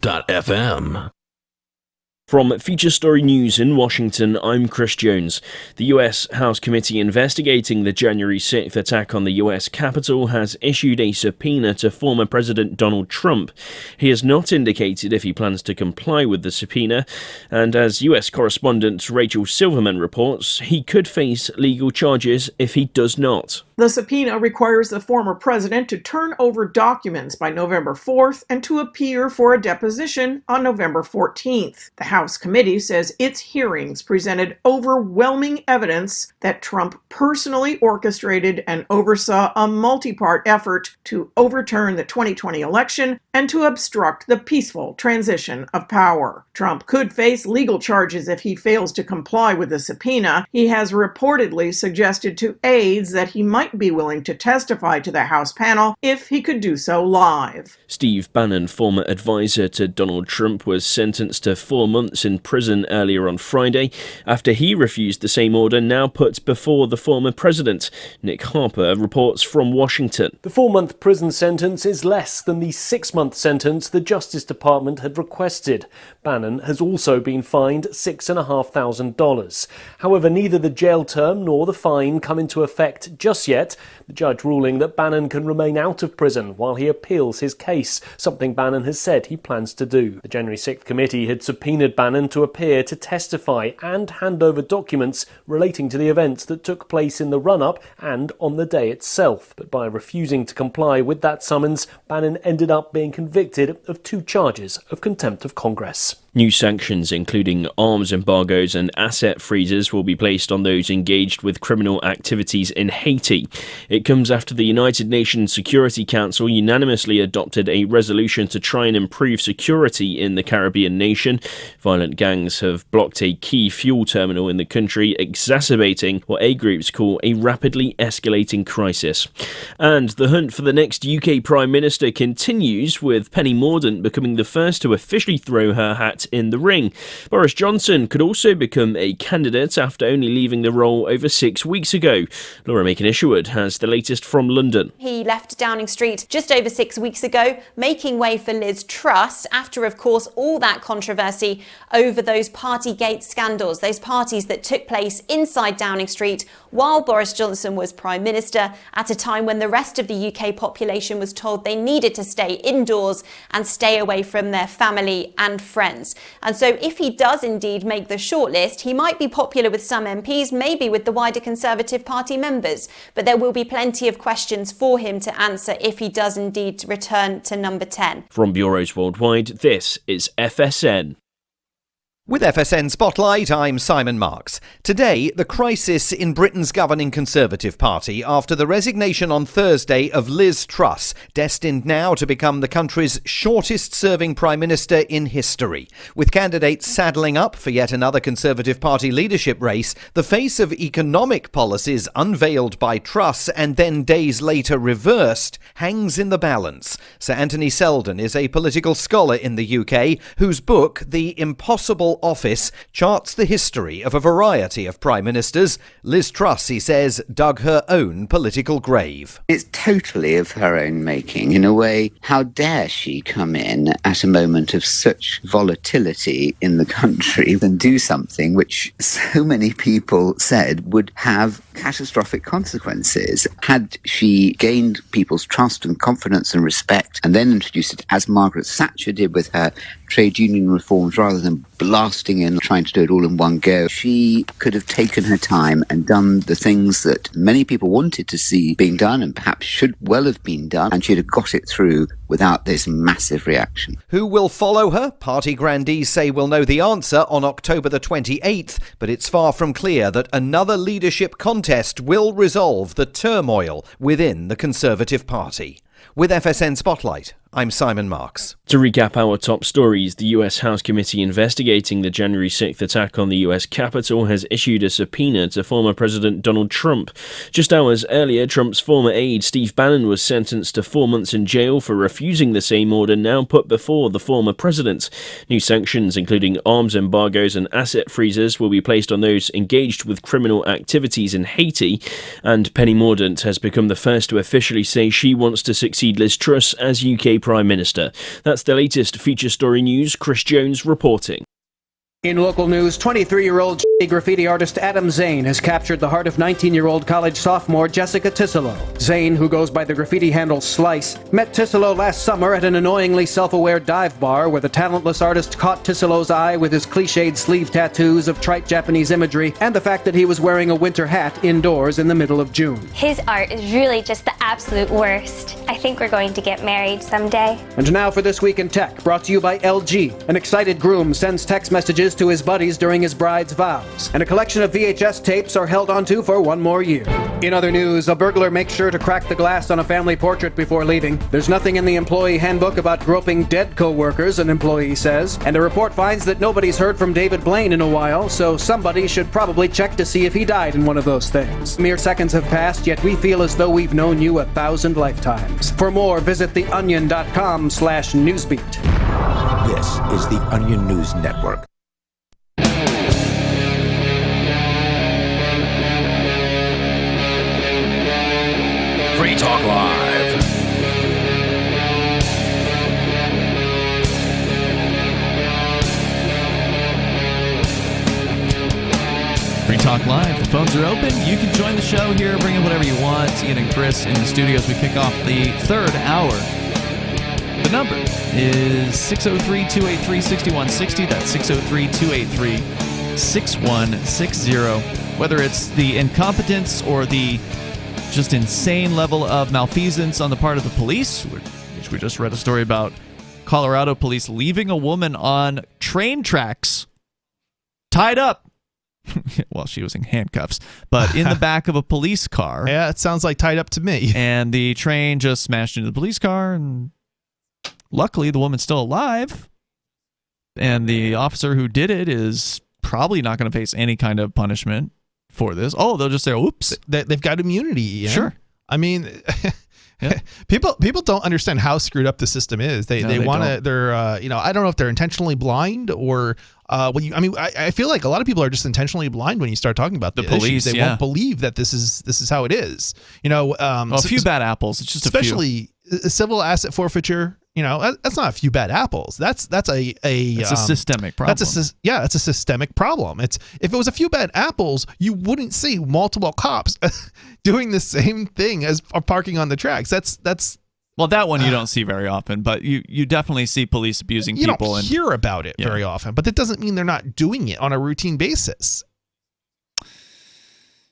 From Feature Story News in Washington, I'm Chris Jones. The U.S. House Committee investigating the January 6th attack on the U.S. Capitol has issued a subpoena to former President Donald Trump. He has not indicated if he plans to comply with the subpoena, and as U.S. correspondent Rachel Silverman reports, he could face legal charges if he does not. The subpoena requires the former president to turn over documents by November 4th and to appear for a deposition on November 14th. The House committee says its hearings presented overwhelming evidence that Trump personally orchestrated and oversaw a multi-part effort to overturn the 2020 election and to obstruct the peaceful transition of power. Trump could face legal charges if he fails to comply with the subpoena. He has reportedly suggested to aides that he might might be willing to testify to the House panel if he could do so live. Steve Bannon, former advisor to Donald Trump, was sentenced to 4 months in prison earlier on Friday after he refused the same order now put before the former president. Nick Harper reports from Washington. The 4-month prison sentence is less than the 6-month sentence the Justice Department had requested. Bannon has also been fined $6,500. However, neither the jail term nor the fine come into effect just yet, the judge ruling that Bannon can remain out of prison while he appeals his case, something Bannon has said he plans to do. The January 6th committee had subpoenaed Bannon to appear to testify and hand over documents relating to the events that took place in the run-up and on the day itself. But by refusing to comply with that summons, Bannon ended up being convicted of 2 charges of contempt of Congress. New sanctions, including arms embargoes and asset freezes, will be placed on those engaged with criminal activities in Haiti. It comes after the United Nations Security Council unanimously adopted a resolution to try and improve security in the Caribbean nation. Violent gangs have blocked a key fuel terminal in the country, exacerbating what aid groups call a rapidly escalating crisis. And the hunt for the next UK Prime Minister continues, with Penny Mordaunt becoming the first to officially throw her hat in the ring. Boris Johnson could also become a candidate after only leaving the role over 6 weeks ago. Laura Macon-Isherwood has the latest from London. He left Downing Street just over 6 weeks ago, making way for Liz Truss after, of course, all that controversy over those Partygate scandals, those parties that took place inside Downing Street while Boris Johnson was Prime Minister, at a time when the rest of the UK population was told they needed to stay indoors and stay away from their family and friends. And so if he does indeed make the shortlist, he might be popular with some MPs, maybe with the wider Conservative Party members. But there will be plenty of questions for him to answer if he does indeed return to number 10. From bureaus worldwide, this is FSN. With FSN Spotlight, I'm Simon Marks. Today, the crisis in Britain's governing Conservative Party after the resignation on Thursday of Liz Truss, destined now to become the country's shortest-serving Prime Minister in history. With candidates saddling up for yet another Conservative Party leadership race, the face of economic policies unveiled by Truss and then days later reversed hangs in the balance. Sir Anthony Selden is a political scholar in the UK whose book, The Impossible Office, charts the history of a variety of prime ministers. Liz Truss, he says, dug her own political grave. It's totally of her own making. In a way, how dare she come in at a moment of such volatility in the country and do something which so many people said would have catastrophic consequences. Had she gained people's trust and confidence and respect and then introduced it, as Margaret Thatcher did with her trade union reforms, rather than blasting in, trying to do it all in one go, she could have taken her time and done the things that many people wanted to see being done and perhaps should well have been done, and she'd have got it through without this massive reaction. Who will follow her? Party grandees say we'll know the answer on October the 28th, but it's far from clear that another leadership contest will resolve the turmoil within the Conservative Party. With FSN Spotlight, I'm Simon Marks. To recap our top stories, the US House Committee investigating the January 6th attack on the US Capitol has issued a subpoena to former President Donald Trump. Just hours earlier, Trump's former aide Steve Bannon was sentenced to 4 months in jail for refusing the same order now put before the former president. New sanctions, including arms embargoes and asset freezes, will be placed on those engaged with criminal activities in Haiti. And Penny Mordaunt has become the first to officially say she wants to succeed Liz Truss as UK Prime Minister. That's the latest feature story news. Chris Jones reporting. In local news, 23-year-old graffiti artist Adam Zane has captured the heart of 19-year-old college sophomore Jessica Tisselow. Zane, who goes by the graffiti handle Slice, met Tisselow last summer at an annoyingly self-aware dive bar where the talentless artist caught Tisselow's eye with his cliched sleeve tattoos of trite Japanese imagery and the fact that he was wearing a winter hat indoors in the middle of June. His art is really just the absolute worst. I think we're going to get married someday. And now for This Week in Tech, brought to you by LG. An excited groom sends text messages to his buddies during his bride's vows. songs. And a collection of VHS tapes are held onto for 1 more year. In other news, a burglar makes sure to crack the glass on a family portrait before leaving. There's nothing in the employee handbook about groping dead co-workers, an employee says. And a report finds that nobody's heard from David Blaine in a while, so somebody should probably check to see if he died in one of those things. Mere seconds have passed, yet we feel as though we've known you 1,000 lifetimes. For more, visit theonion.com/newsbeat. This is the Onion News Network. Free Talk Live. Free Talk Live. The phones are open. You can join the show here. Bring in whatever you want. Ian and Chris in the studio as we kick off the third hour. The number is 603-283-6160. That's 603-283-6160. Whether it's the incompetence or the just insane level of malfeasance on the part of the police, which we just read a story about Colorado police leaving a woman on train tracks tied up. Well, she was in handcuffs, but in the back of a police car. Yeah, it sounds like tied up to me. And the train just smashed into the police car, and luckily the woman's still alive. And the officer who did it is probably not going to face any kind of punishment for this. Oh, they'll just say, oops. They've got immunity. Yeah? Sure. I mean, people don't understand how screwed up the system is. They want to. They're I don't know if they're intentionally blind or I feel like a lot of people are just intentionally blind when you start talking about the police. They won't believe that this is how it is. A few bad apples. It's just especially civil asset forfeiture. That's not a few bad apples. That's a systemic problem. It's a systemic problem. If it was a few bad apples, you wouldn't see multiple cops doing the same thing as parking on the tracks. That's well, that one you don't see very often, but you definitely see police abusing people. You don't hear about it very often, but that doesn't mean they're not doing it on a routine basis.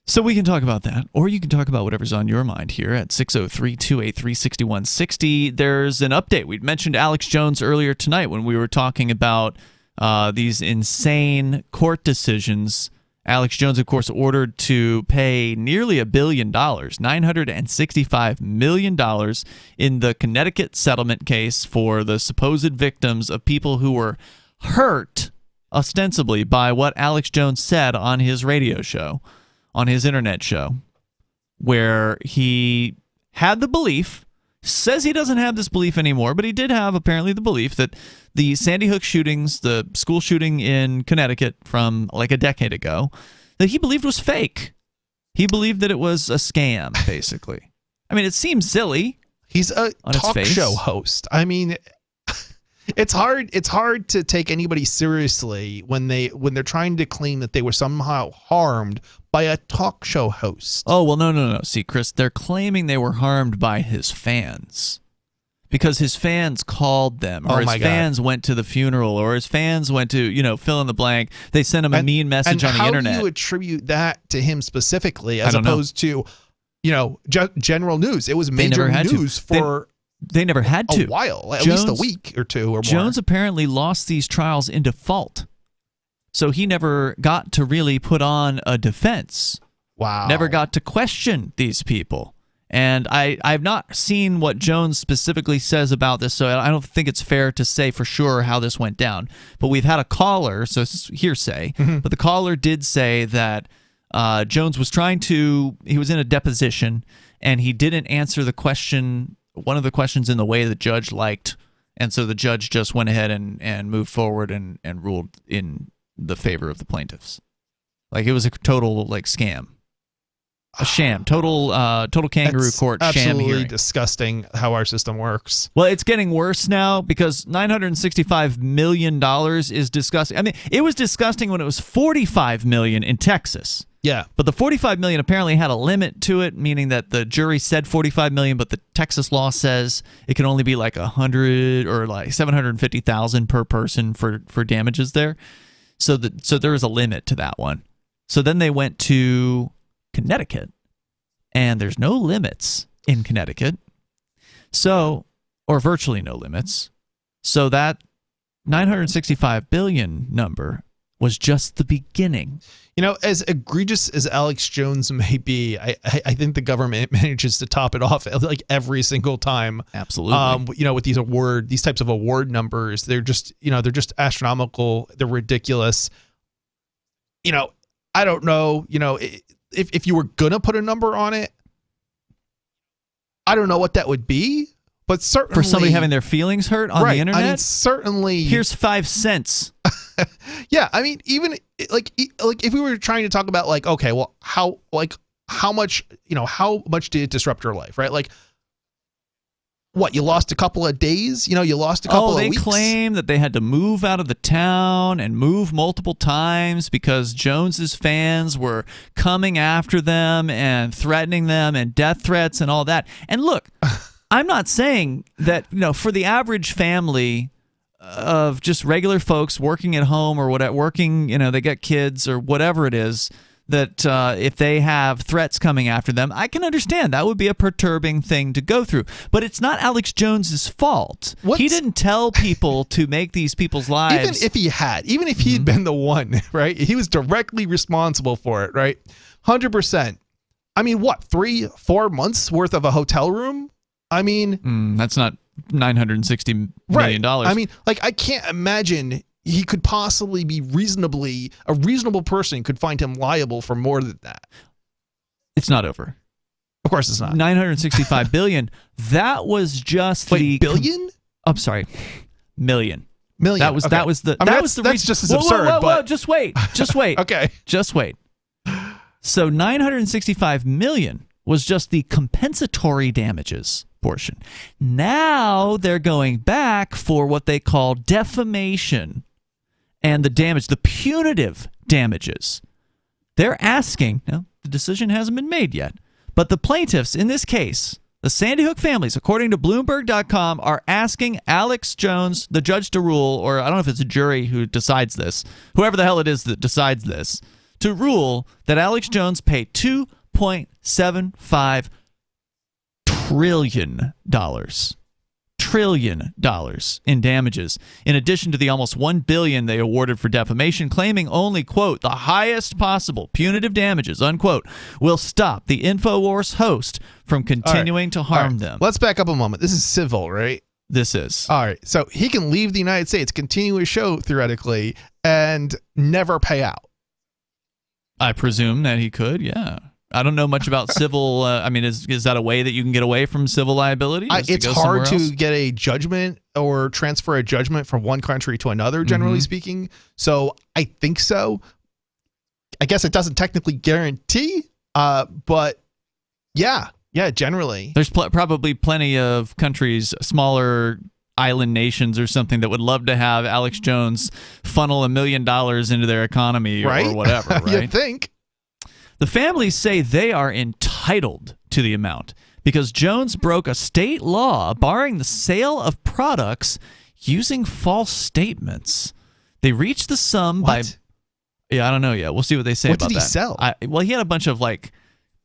So we can talk about that, or you can talk about whatever's on your mind here at 603-283-6160. There's an update. We mentioned Alex Jones earlier tonight when we were talking about these insane court decisions. Alex Jones, of course, ordered to pay nearly $1 billion, $965 million in the Connecticut settlement case for the supposed victims of people who were hurt, ostensibly, by what Alex Jones said on his radio show, on his internet show, where he had the belief, says he doesn't have this belief anymore, but he did have apparently the belief that the Sandy Hook shootings, the school shooting in Connecticut from like a decade ago, that he believed was fake. He believed that it was a scam, basically. I mean, it seems silly. He's a talk show host. I mean, it's hard to take anybody seriously when they're trying to claim that they were somehow harmed by a talk show host. Oh, well, no. See, Chris, they're claiming they were harmed by his fans because his fans called them, or his fans went to the funeral, or his fans went to, fill in the blank. They sent him a mean message on the internet. How do you attribute that to him specifically as opposed to, general news? It was major news for... They never had to. A while, at least a week or two or more. Jones apparently lost these trials in default. So he never got to really put on a defense. Wow. Never got to question these people. And I've not seen what Jones specifically says about this, so I don't think it's fair to say for sure how this went down. But we've had a caller, so it's hearsay, but the caller did say that Jones was he was in a deposition, and he didn't answer the question, one of the questions in the way the judge liked, and so the judge just went ahead and moved forward and ruled in the favor of the plaintiffs. Like, it was a total scam, a sham, total kangaroo court sham hearing. Absolutely disgusting how our system works. Well, it's getting worse now because $965 million is disgusting. I mean, it was disgusting when it was $45 million in Texas. Yeah. But the $45 million apparently had a limit to it, meaning that the jury said $45 million, but the Texas law says it can only be like $100 or like $750,000 per person for damages there. So there is a limit to that one. So then they went to Connecticut, and there's no limits in Connecticut. So, or virtually no limits. So that $965 billion number was just the beginning As egregious as Alex Jones may be, I think the government manages to top it off like every single time. Absolutely. With these types of award numbers, they're just astronomical. They're ridiculous. I don't know. If you were gonna put a number on it, I don't know what that would be. But certainly for somebody having their feelings hurt on the internet, I mean, certainly. Here's 5 cents. Yeah, I mean, even like if we were trying to talk about like, okay, well, how much did it disrupt your life, right? Like, what, you lost a couple of days? You lost a couple of weeks? They claim that they had to move out of the town and move multiple times because Jones's fans were coming after them and threatening them and death threats and all that. And look. I'm not saying that, for the average family of just regular folks working at home or they got kids or whatever it is, that if they have threats coming after them, I can understand that would be a perturbing thing to go through. But it's not Alex Jones's fault. He didn't tell people to make these people's lives. Even if he'd been the one, right? He was directly responsible for it, right? 100%. I mean, what, 3-4 months worth of a hotel room? I mean, that's not $960 million. Right. I mean, like, I can't imagine he could possibly be a reasonable person could find him liable for more than that. It's not over. Of course it's not. $965 billion. That was just billion? I'm sorry. Million. That was okay. that was the I mean, that was the that's just as absurd. Whoa, just wait. Okay. Just wait. So $965 million was just the compensatory damages portion. Now they're going back for what they call defamation and the punitive damages. They're asking, now the decision hasn't been made yet, but the plaintiffs in this case, the Sandy Hook families, according to Bloomberg.com, are asking Alex Jones, the judge, to rule, or I don't know if it's a jury who decides this, whoever the hell it is that decides this, to rule that Alex Jones pay $2.75 trillion in damages, in addition to the almost $1 billion they awarded for defamation, claiming only, quote, the highest possible punitive damages, unquote, will stop the InfoWars host from continuing to harm them. Let's back up a moment. This is civil, right? This is. All right. So he can leave the United States, continue his show theoretically, and never pay out. I presume that he could, yeah. I don't know much about civil. I mean, is that a way that you can get away from civil liability? It's hard to get a judgment or transfer a judgment from one country to another, generally speaking. So I think so. I guess it doesn't technically guarantee, but yeah, generally. There's probably plenty of countries, smaller island nations or something, that would love to have Alex Jones funnel $1 million into their economy or whatever, right? You'd think. The families say they are entitled to the amount because Jones broke a state law barring the sale of products using false statements. They reached the sum by... Yeah, I don't know yet. We'll see what they say about that. What did he sell? Well, he had a bunch of,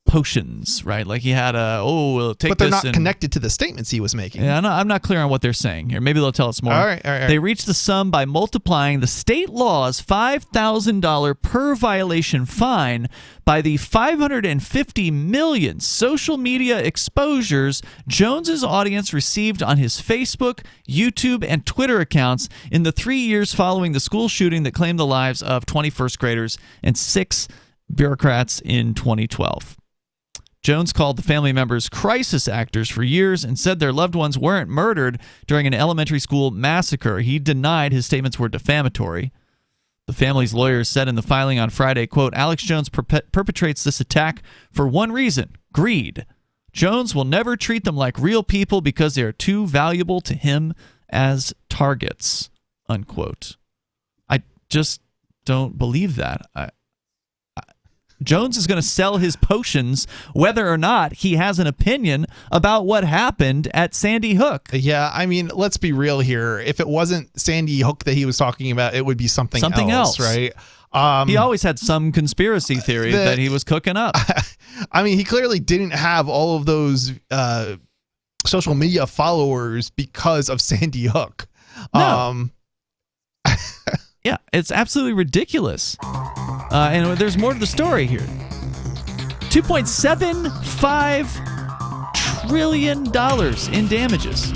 potions, right? Like he had we'll take this. But they're not connected to the statements he was making. Yeah, I'm not clear on what they're saying here. Maybe they'll tell us more. All right. They reached the sum by multiplying the state law's $5,000 per violation fine by the 550 million social media exposures Jones's audience received on his Facebook, YouTube, and Twitter accounts in the 3 years following the school shooting that claimed the lives of 21st graders and 6 bureaucrats in 2012. Jones called the family members crisis actors for years and said their loved ones weren't murdered during an elementary school massacre. He denied his statements were defamatory. The family's lawyers said in the filing on Friday, quote, Alex Jones perpetrates this attack for one reason, greed. Jones will never treat them like real people because they are too valuable to him as targets, unquote. I just don't believe that. Jones is going to sell his potions whether or not he has an opinion about what happened at Sandy Hook. Yeah, I mean, let's be real here. If it wasn't Sandy Hook that he was talking about, it would be something else, right? He always had some conspiracy theory that he was cooking up. I mean, he clearly didn't have all of those social media followers because of Sandy Hook. No. Yeah, it's absolutely ridiculous. And there's more to the story here. $2.75 trillion in damages.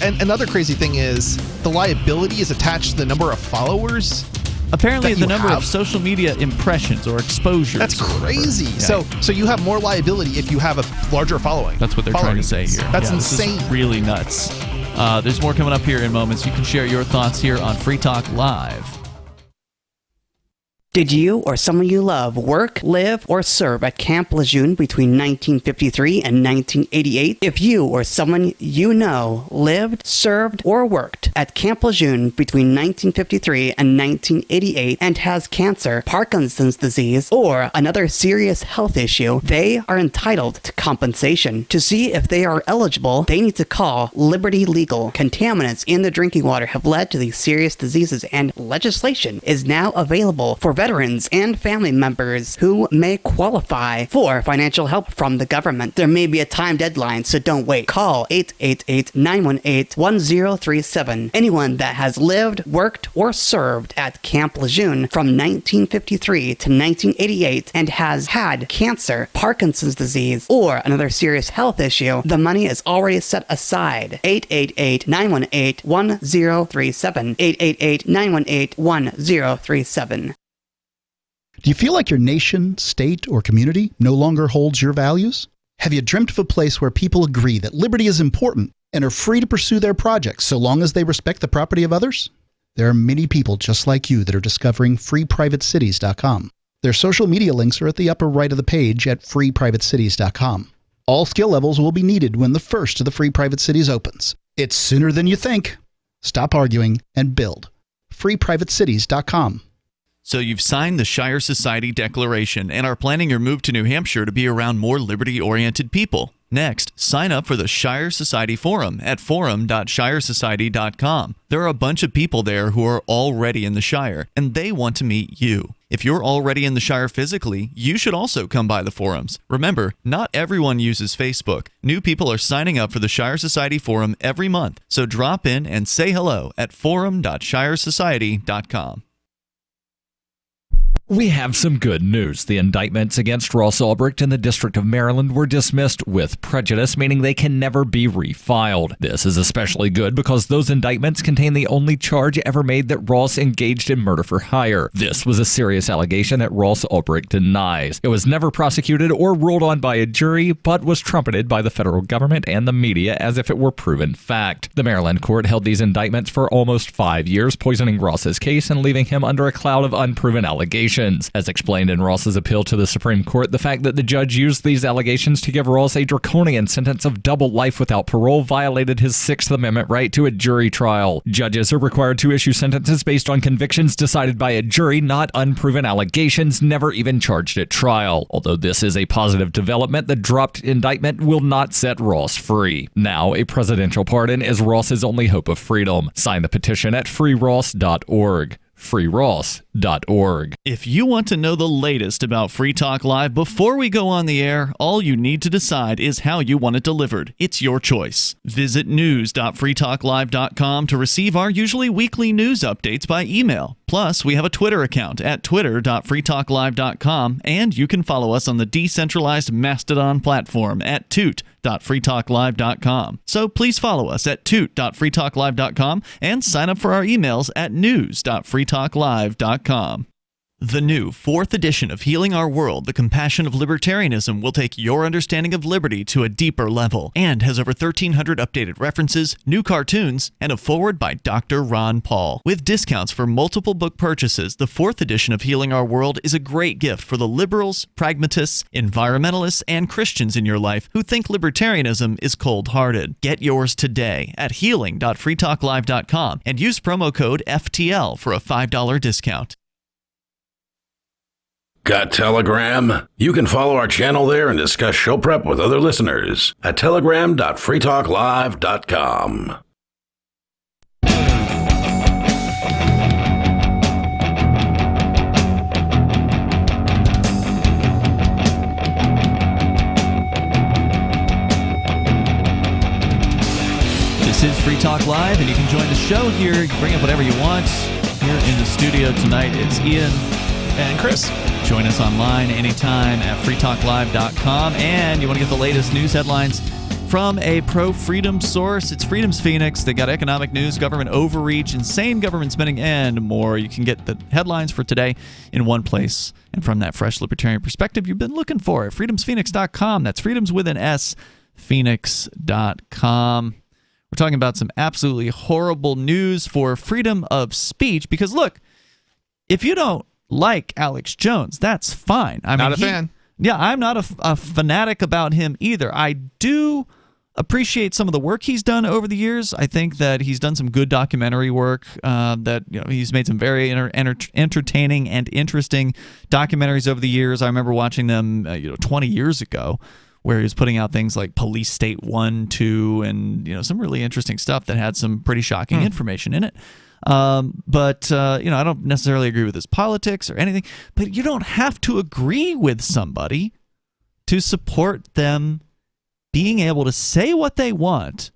And another crazy thing is the liability is attached to the number of followers. Apparently, the number of social media impressions or exposures. That's crazy. Yeah. So you have more liability if you have a larger following. That's what they're trying to say here. That's insane. This is really nuts. There's more coming up here in moments. You can share your thoughts here on Free Talk Live. Did you or someone you love work, live, or serve at Camp Lejeune between 1953 and 1988? If you or someone you know lived, served, or worked at Camp Lejeune between 1953 and 1988 and has cancer, Parkinson's disease, or another serious health issue, they are entitled to compensation. To see if they are eligible, they need to call Liberty Legal. Contaminants in the drinking water have led to these serious diseases, and legislation is now available for veterans and family members who may qualify for financial help from the government. There may be a time deadline, so don't wait. Call 888-918-1037. Anyone that has lived, worked, or served at Camp Lejeune from 1953 to 1988 and has had cancer, Parkinson's disease, or another serious health issue, the money is already set aside. 888-918-1037. 888-918-1037. Do you feel like your nation, state, or community no longer holds your values? Have you dreamt of a place where people agree that liberty is important and are free to pursue their projects so long as they respect the property of others? There are many people just like you that are discovering freeprivatecities.com. Their social media links are at the upper right of the page at freeprivatecities.com. All skill levels will be needed when the first of the Free Private Cities opens. It's sooner than you think. Stop arguing and build. freeprivatecities.com. So you've signed the Shire Society Declaration and are planning your move to New Hampshire to be around more liberty-oriented people. Next, sign up for the Shire Society Forum at forum.shiresociety.com. There are a bunch of people there who are already in the Shire, and they want to meet you. If you're already in the Shire physically, you should also come by the forums. Remember, not everyone uses Facebook. New people are signing up for the Shire Society Forum every month, so drop in and say hello at forum.shiresociety.com. We have some good news. The indictments against Ross Ulbricht in the District of Maryland were dismissed with prejudice, meaning they can never be refiled. This is especially good because those indictments contain the only charge ever made that Ross engaged in murder for hire. This was a serious allegation that Ross Ulbricht denies. It was never prosecuted or ruled on by a jury, but was trumpeted by the federal government and the media as if it were proven fact. The Maryland court held these indictments for almost 5 years, poisoning Ross's case and leaving him under a cloud of unproven allegations. As explained in Ross's appeal to the Supreme Court, the fact that the judge used these allegations to give Ross a draconian sentence of double life without parole violated his Sixth Amendment right to a jury trial. Judges are required to issue sentences based on convictions decided by a jury, not unproven allegations never even charged at trial. Although this is a positive development, the dropped indictment will not set Ross free. Now, a presidential pardon is Ross's only hope of freedom. Sign the petition at freeross.org. freeross.org. If you want to know the latest about Free Talk Live before we go on the air, all you need to decide is how you want it delivered. It's your choice. Visit news.freetalklive.com to receive our usually weekly news updates by email. Plus, we have a Twitter account at twitter.freetalklive.com, and you can follow us on the decentralized Mastodon platform at toot.freetalklive.com. So please follow us at toot.freetalklive.com and sign up for our emails at news.freetalklive.com. The new 4th edition of Healing Our World, The Compassion of Libertarianism, will take your understanding of liberty to a deeper level and has over 1,300 updated references, new cartoons, and a foreword by Dr. Ron Paul. With discounts for multiple book purchases, the 4th edition of Healing Our World is a great gift for the liberals, pragmatists, environmentalists, and Christians in your life who think libertarianism is cold-hearted. Get yours today at healing.freetalklive.com and use promo code FTL for a $5 discount. Got Telegram? You can follow our channel there and discuss show prep with other listeners at telegram.freetalklive.com. This is Free Talk Live, and you can join the show here. You can bring up whatever you want. Here in the studio tonight, it's Ian and Chris. Join us online anytime at freetalklive.com. And you want to get the latest news headlines from a pro-freedom source, it's Freedom's Phoenix. They got economic news, government overreach, insane government spending, and more. You can get the headlines for today in one place. And from that fresh libertarian perspective you've been looking for at freedomsphoenix.com. That's freedoms with an S, phoenix.com. We're talking about some absolutely horrible news for freedom of speech because, look, if you don't like Alex Jones, that's fine. Not a fan. Yeah, I'm not a fanatic about him either. I do appreciate some of the work he's done over the years. I think that he's done some good documentary work. That he's made some very entertaining and interesting documentaries over the years. I remember watching them 20 years ago, where he was putting out things like Police State 1, 2, and some really interesting stuff that had some pretty shocking information in it. But I don't necessarily agree with his politics or anything. But you don't have to agree with somebody to support them being able to say what they want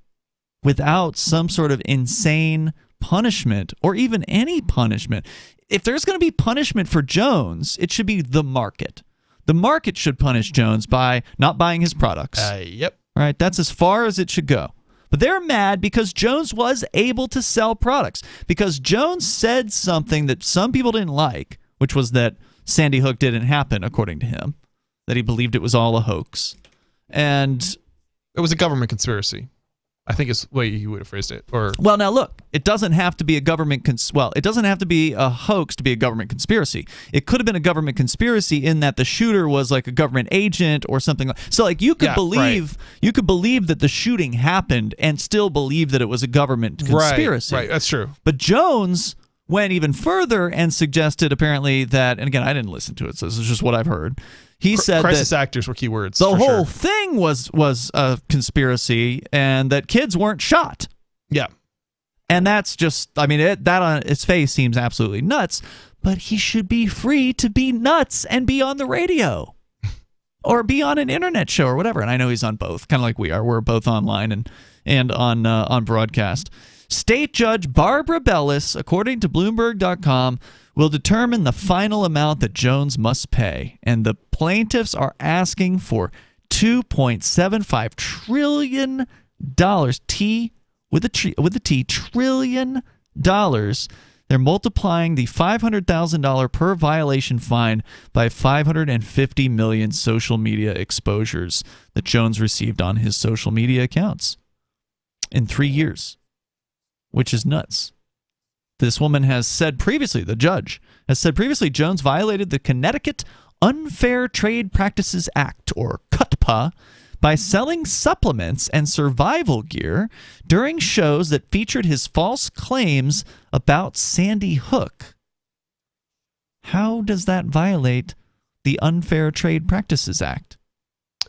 without some sort of insane punishment or even any punishment. If there's going to be punishment for Jones, it should be the market. The market should punish Jones by not buying his products. Yep. Right? That's as far as it should go. But they're mad because Jones was able to sell products. Because Jones said something that some people didn't like, which was that Sandy Hook didn't happen, according to him. That he believed it was all a hoax. And it was a government conspiracy. I think it's the way you would have phrased it. Well, now look, it doesn't have to be a government it doesn't have to be a hoax to be a government conspiracy. It could have been a government conspiracy in that the shooter was like a government agent or something. So like you could believe that the shooting happened and still believe that it was a government conspiracy. Right, that's true. But Jones went even further and suggested apparently that, and again, I didn't listen to it, so this is just what I've heard. He said crisis that actors were keywords. The whole thing was a conspiracy, and that kids weren't shot. Yeah, and that's just, that on its face seems absolutely nuts. But he should be free to be nuts and be on the radio, or be on an internet show or whatever. And I know he's on both, kind of like we are. We're both online and on broadcast. State Judge Barbara Bellis, according to Bloomberg.com, will determine the final amount that Jones must pay. And the plaintiffs are asking for $2.75 trillion, T with a T, trillion dollars. They're multiplying the $500,000 per violation fine by 550 million social media exposures that Jones received on his social media accounts in 3 years, which is nuts. This woman has said previously, the judge has said previously, Jones violated the Connecticut Unfair Trade Practices Act, or CUTPA, by selling supplements and survival gear during shows that featured his false claims about Sandy Hook. How does that violate the Unfair Trade Practices Act?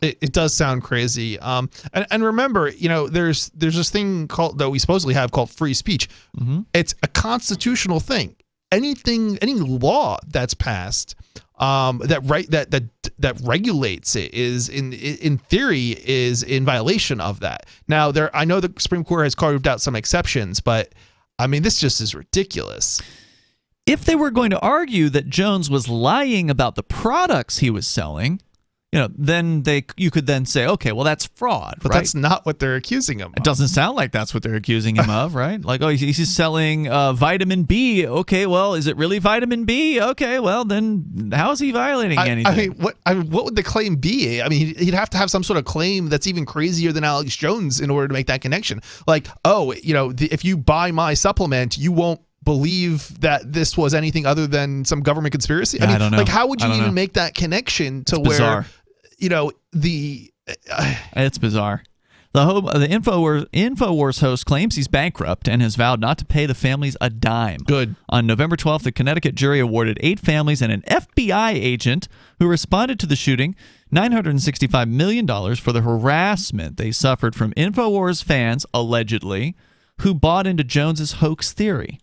It does sound crazy. And remember, there's this thing that we supposedly have called free speech. Mm-hmm. It's a constitutional thing. Any law that's passed that regulates it is in theory is in violation of that. Now I know the Supreme Court has carved out some exceptions, but this just is ridiculous. If they were going to argue that Jones was lying about the products he was selling, then you could then say, okay, well, that's fraud. But that's not what they're accusing him of. It doesn't sound like that's what they're accusing him of, right? Like, oh, he's selling vitamin B. Okay, well, is it really vitamin B? Okay, well, then how is he violating anything? What would the claim be? He'd have to have some sort of claim that's even crazier than Alex Jones in order to make that connection. Like, if you buy my supplement, you won't believe that this was anything other than some government conspiracy. I don't know. Like, how would you even make that connection to it's bizarre. It's bizarre. The InfoWars host claims he's bankrupt and has vowed not to pay the families a dime. Good. On November 12th, the Connecticut jury awarded 8 families and an FBI agent who responded to the shooting $965 million for the harassment they suffered from InfoWars fans, allegedly, who bought into Jones's hoax theory.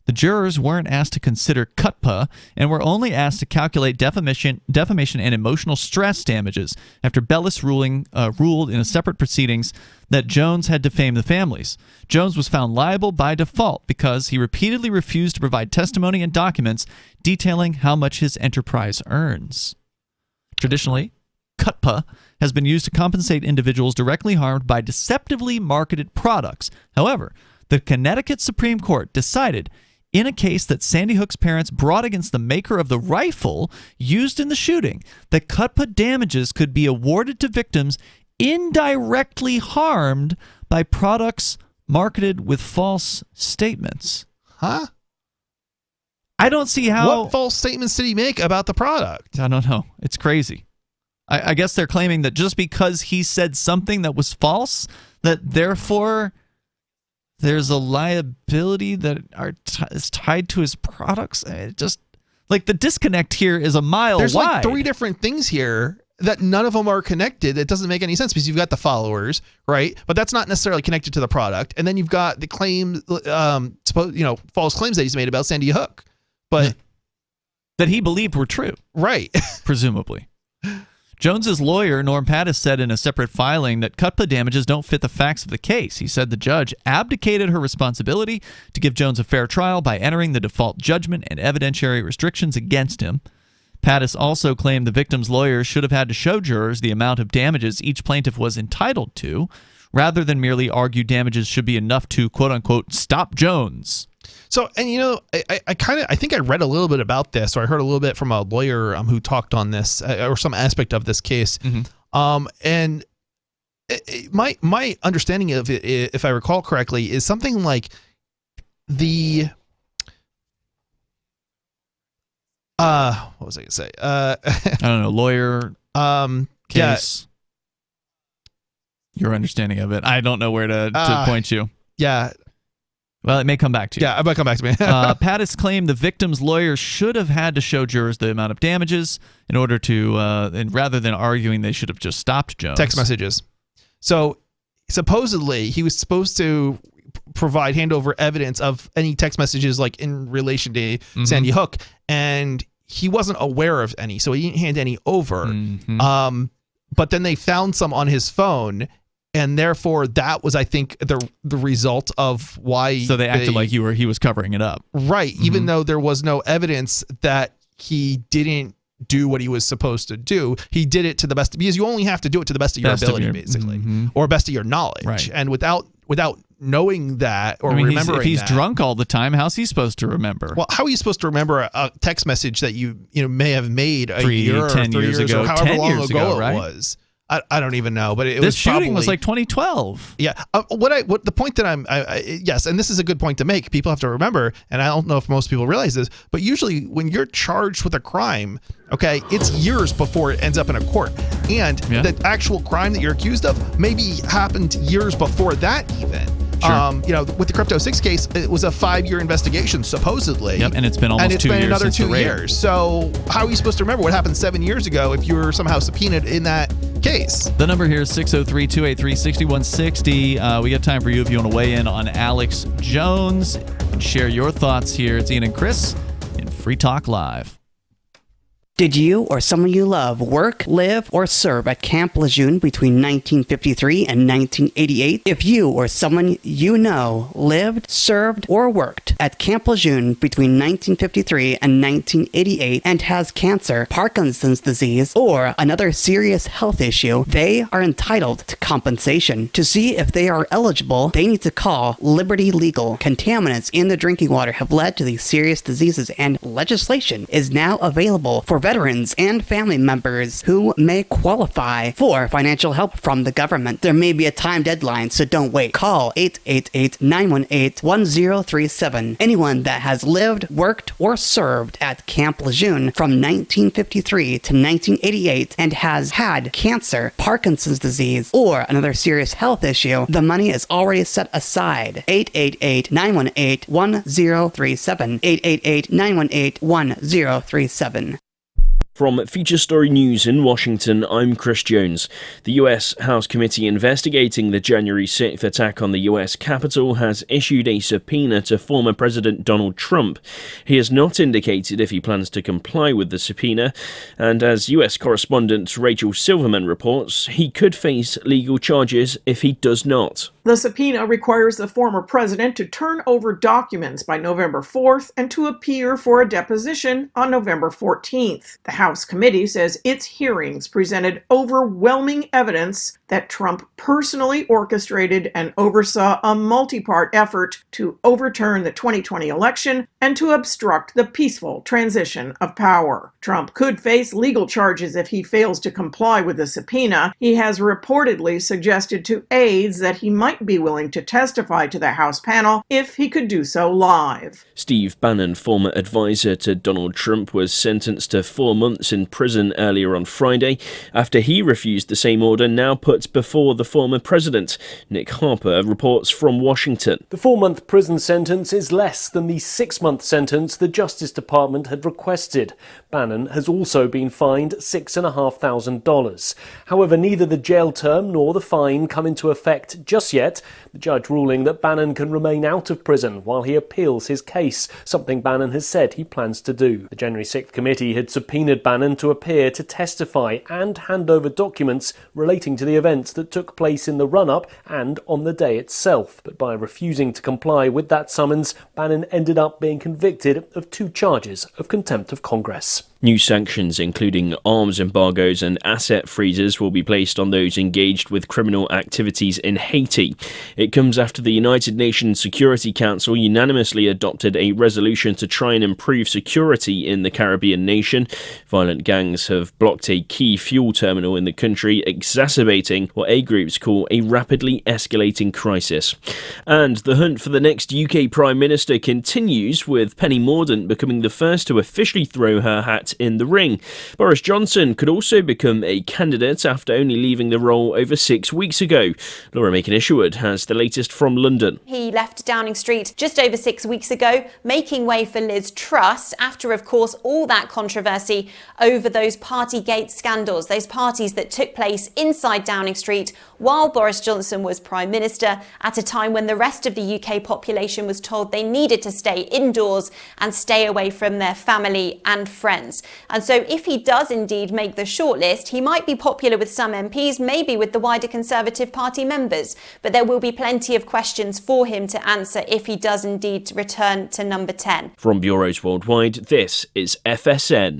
The jurors weren't asked to consider cutpa and were only asked to calculate defamation and emotional stress damages after Bellis ruled in a separate proceedings that Jones had defamed the families. Jones was found liable by default because he repeatedly refused to provide testimony and documents detailing how much his enterprise earns. Traditionally, cutpa has been used to compensate individuals directly harmed by deceptively marketed products. However, the Connecticut Supreme Court decided in a case that Sandy Hook's parents brought against the maker of the rifle used in the shooting, that cutpa damages could be awarded to victims indirectly harmed by products marketed with false statements. Huh? I don't see how... What false statements did he make about the product? I don't know. It's crazy. I guess they're claiming that just because he said something that was false, that therefore... there's a liability that is tied to his products. It just, like, the disconnect here is a mile There's wide. like 3 different things here that none of them are connected. It doesn't make any sense because you've got the followers, right? But that's not necessarily connected to the product. And then you've got the claim, false claims that he's made about Sandy Hook, but that he believed were true, right? Presumably. Jones's lawyer, Norm Pattis, said in a separate filing that cutpa damages don't fit the facts of the case. He said the judge abdicated her responsibility to give Jones a fair trial by entering the default judgment and evidentiary restrictions against him. Pattis also claimed the victim's lawyer should have had to show jurors the amount of damages each plaintiff was entitled to, rather than merely argue damages should be enough to, quote-unquote, stop Jones. So, and I think I read a little bit about this, or I heard a little bit from a lawyer who talked on this, or some aspect of this case. And my understanding of it, if I recall correctly, is something like the what was I gonna say? I don't know, lawyer case. Your understanding of it. I don't know where to point you. Yeah. Well, it may come back to you. Yeah, it might come back to me. Pattis claimed the victim's lawyer should have had to show jurors the amount of damages in order to, and rather than arguing they should have just stopped Jones. Text messages. So supposedly he was supposed to provide handover evidence of any text messages like in relation to Sandy Hook, and he wasn't aware of any, so he didn't hand any over. But then they found some on his phone. And therefore, that was, I think, the result of why. So they acted like he was covering it up, right? Even though there was no evidence that he didn't do what he was supposed to do, he did it to the best, because you only have to do it to the best of your ability, basically, or best of your knowledge. Right. And without knowing that or remembering, if he's that, drunk all the time, how's he supposed to remember? Well, how are you supposed to remember a text message that you may have made 10 years ago, or however 10 long years ago right? it was? I don't even know, but it this was shooting was probably, like 2012. Yeah. What the point that yes, and this is a good point to make. People have to remember, and I don't know if most people realize this, but usually when you're charged with a crime, okay, it's years before it ends up in a court, and the actual crime that you're accused of maybe happened years before that even. Sure. With the Crypto 6 case, it was a 5-year investigation, supposedly. Yep, and it's been almost 2 years. Another since 2 the raid. years. So how are you supposed to remember what happened 7 years ago if you were somehow subpoenaed in that case? The number here is 603-283-6160. We got time for you if you want to weigh in on Alex Jones and share your thoughts here. It's Ian and Chris in Free Talk Live. Did you or someone you love work, live, or serve at Camp Lejeune between 1953 and 1988? If you or someone you know lived, served, or worked at Camp Lejeune between 1953 and 1988 and has cancer, Parkinson's disease, or another serious health issue, they are entitled to compensation. To see if they are eligible, they need to call Liberty Legal. Contaminants in the drinking water have led to these serious diseases, and legislation is now available for veterans and family members who may qualify for financial help from the government. There may be a time deadline, so don't wait. Call 888-918-1037. Anyone that has lived, worked, or served at Camp Lejeune from 1953 to 1988 and has had cancer, Parkinson's disease, or another serious health issue, the money is already set aside. 888-918-1037. 888-918-1037. From Feature Story News in Washington, I'm Chris Jones. The U.S. House Committee investigating the January 6th attack on the U.S. Capitol has issued a subpoena to former President Donald Trump. He has not indicated if he plans to comply with the subpoena, and as U.S. correspondent Rachel Silverman reports, he could face legal charges if he does not. The subpoena requires the former president to turn over documents by November 4th and to appear for a deposition on November 14th. The House Committee says its hearings presented overwhelming evidence that Trump personally orchestrated and oversaw a multi-part effort to overturn the 2020 election and to obstruct the peaceful transition of power. Trump could face legal charges if he fails to comply with the subpoena. He has reportedly suggested to aides that he might be willing to testify to the House panel if he could do so live. Steve Bannon, former advisor to Donald Trump, was sentenced to 4 months in prison earlier on Friday after he refused the same order now put before the former president. Nick Harper reports from Washington. The 4-month prison sentence is less than the 6-month sentence the Justice Department had requested. Bannon has also been fined $6,500. However, neither the jail term nor the fine come into effect just yet, the judge ruling that Bannon can remain out of prison while he appeals his case, something Bannon has said he plans to do. The January 6th committee had subpoenaed Bannon to appear to testify and hand over documents relating to the events that took place in the run-up and on the day itself. But by refusing to comply with that summons, Bannon ended up being convicted of 2 charges of contempt of Congress. New sanctions, including arms embargoes and asset freezes, will be placed on those engaged with criminal activities in Haiti. It comes after the United Nations Security Council unanimously adopted a resolution to try and improve security in the Caribbean nation. Violent gangs have blocked a key fuel terminal in the country, exacerbating what aid groups call a rapidly escalating crisis. And the hunt for the next UK Prime Minister continues, with Penny Mordaunt becoming the first to officially throw her hat in the ring. Boris Johnson could also become a candidate after only leaving the role over 6 weeks ago. Laura Macon-Isherwood has the latest from London. He left Downing Street just over 6 weeks ago, making way for Liz Truss after, of course, all that controversy over those Partygate scandals, those parties that took place inside Downing Street while Boris Johnson was Prime Minister, at a time when the rest of the UK population was told they needed to stay indoors and stay away from their family and friends. And so if he does indeed make the shortlist, he might be popular with some MPs, maybe with the wider Conservative Party members, but there will be plenty of questions for him to answer if he does indeed return to number 10. From bureaus worldwide, this is FSN.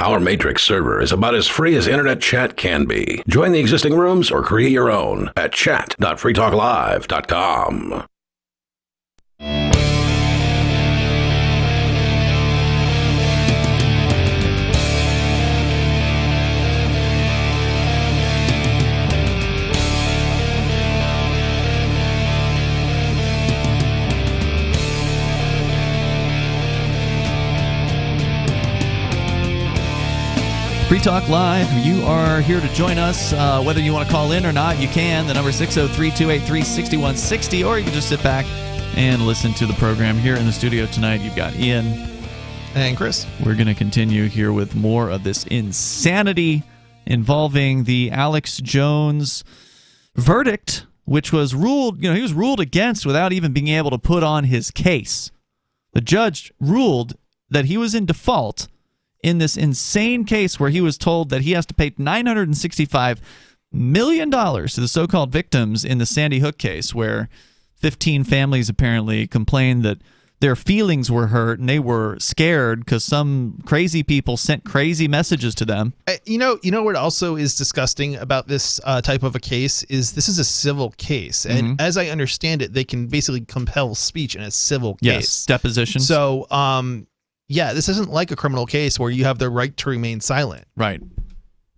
Our Matrix server is about as free as internet chat can be. Join the existing rooms or create your own at chat.freetalklive.com. Free Talk Live, you are here to join us. Whether you want to call in or not, you can. The number is 603-283-6160, or you can just sit back and listen to the program. Here in the studio tonight, you've got Ian. And Chris. We're going to continue here with more of this insanity involving the Alex Jones verdict, which was ruled, he was ruled against without even being able to put on his case. The judge ruled that he was in default in this insane case where he was told that he has to pay $965 million to the so-called victims in the Sandy Hook case, where 15 families apparently complained that their feelings were hurt and they were scared because some crazy people sent crazy messages to them. You know what also is disgusting about this type of a case is this is a civil case. And as I understand it, they can basically compel speech in a civil case. Yes, depositions. So, yeah, this isn't like a criminal case where you have the right to remain silent. Right.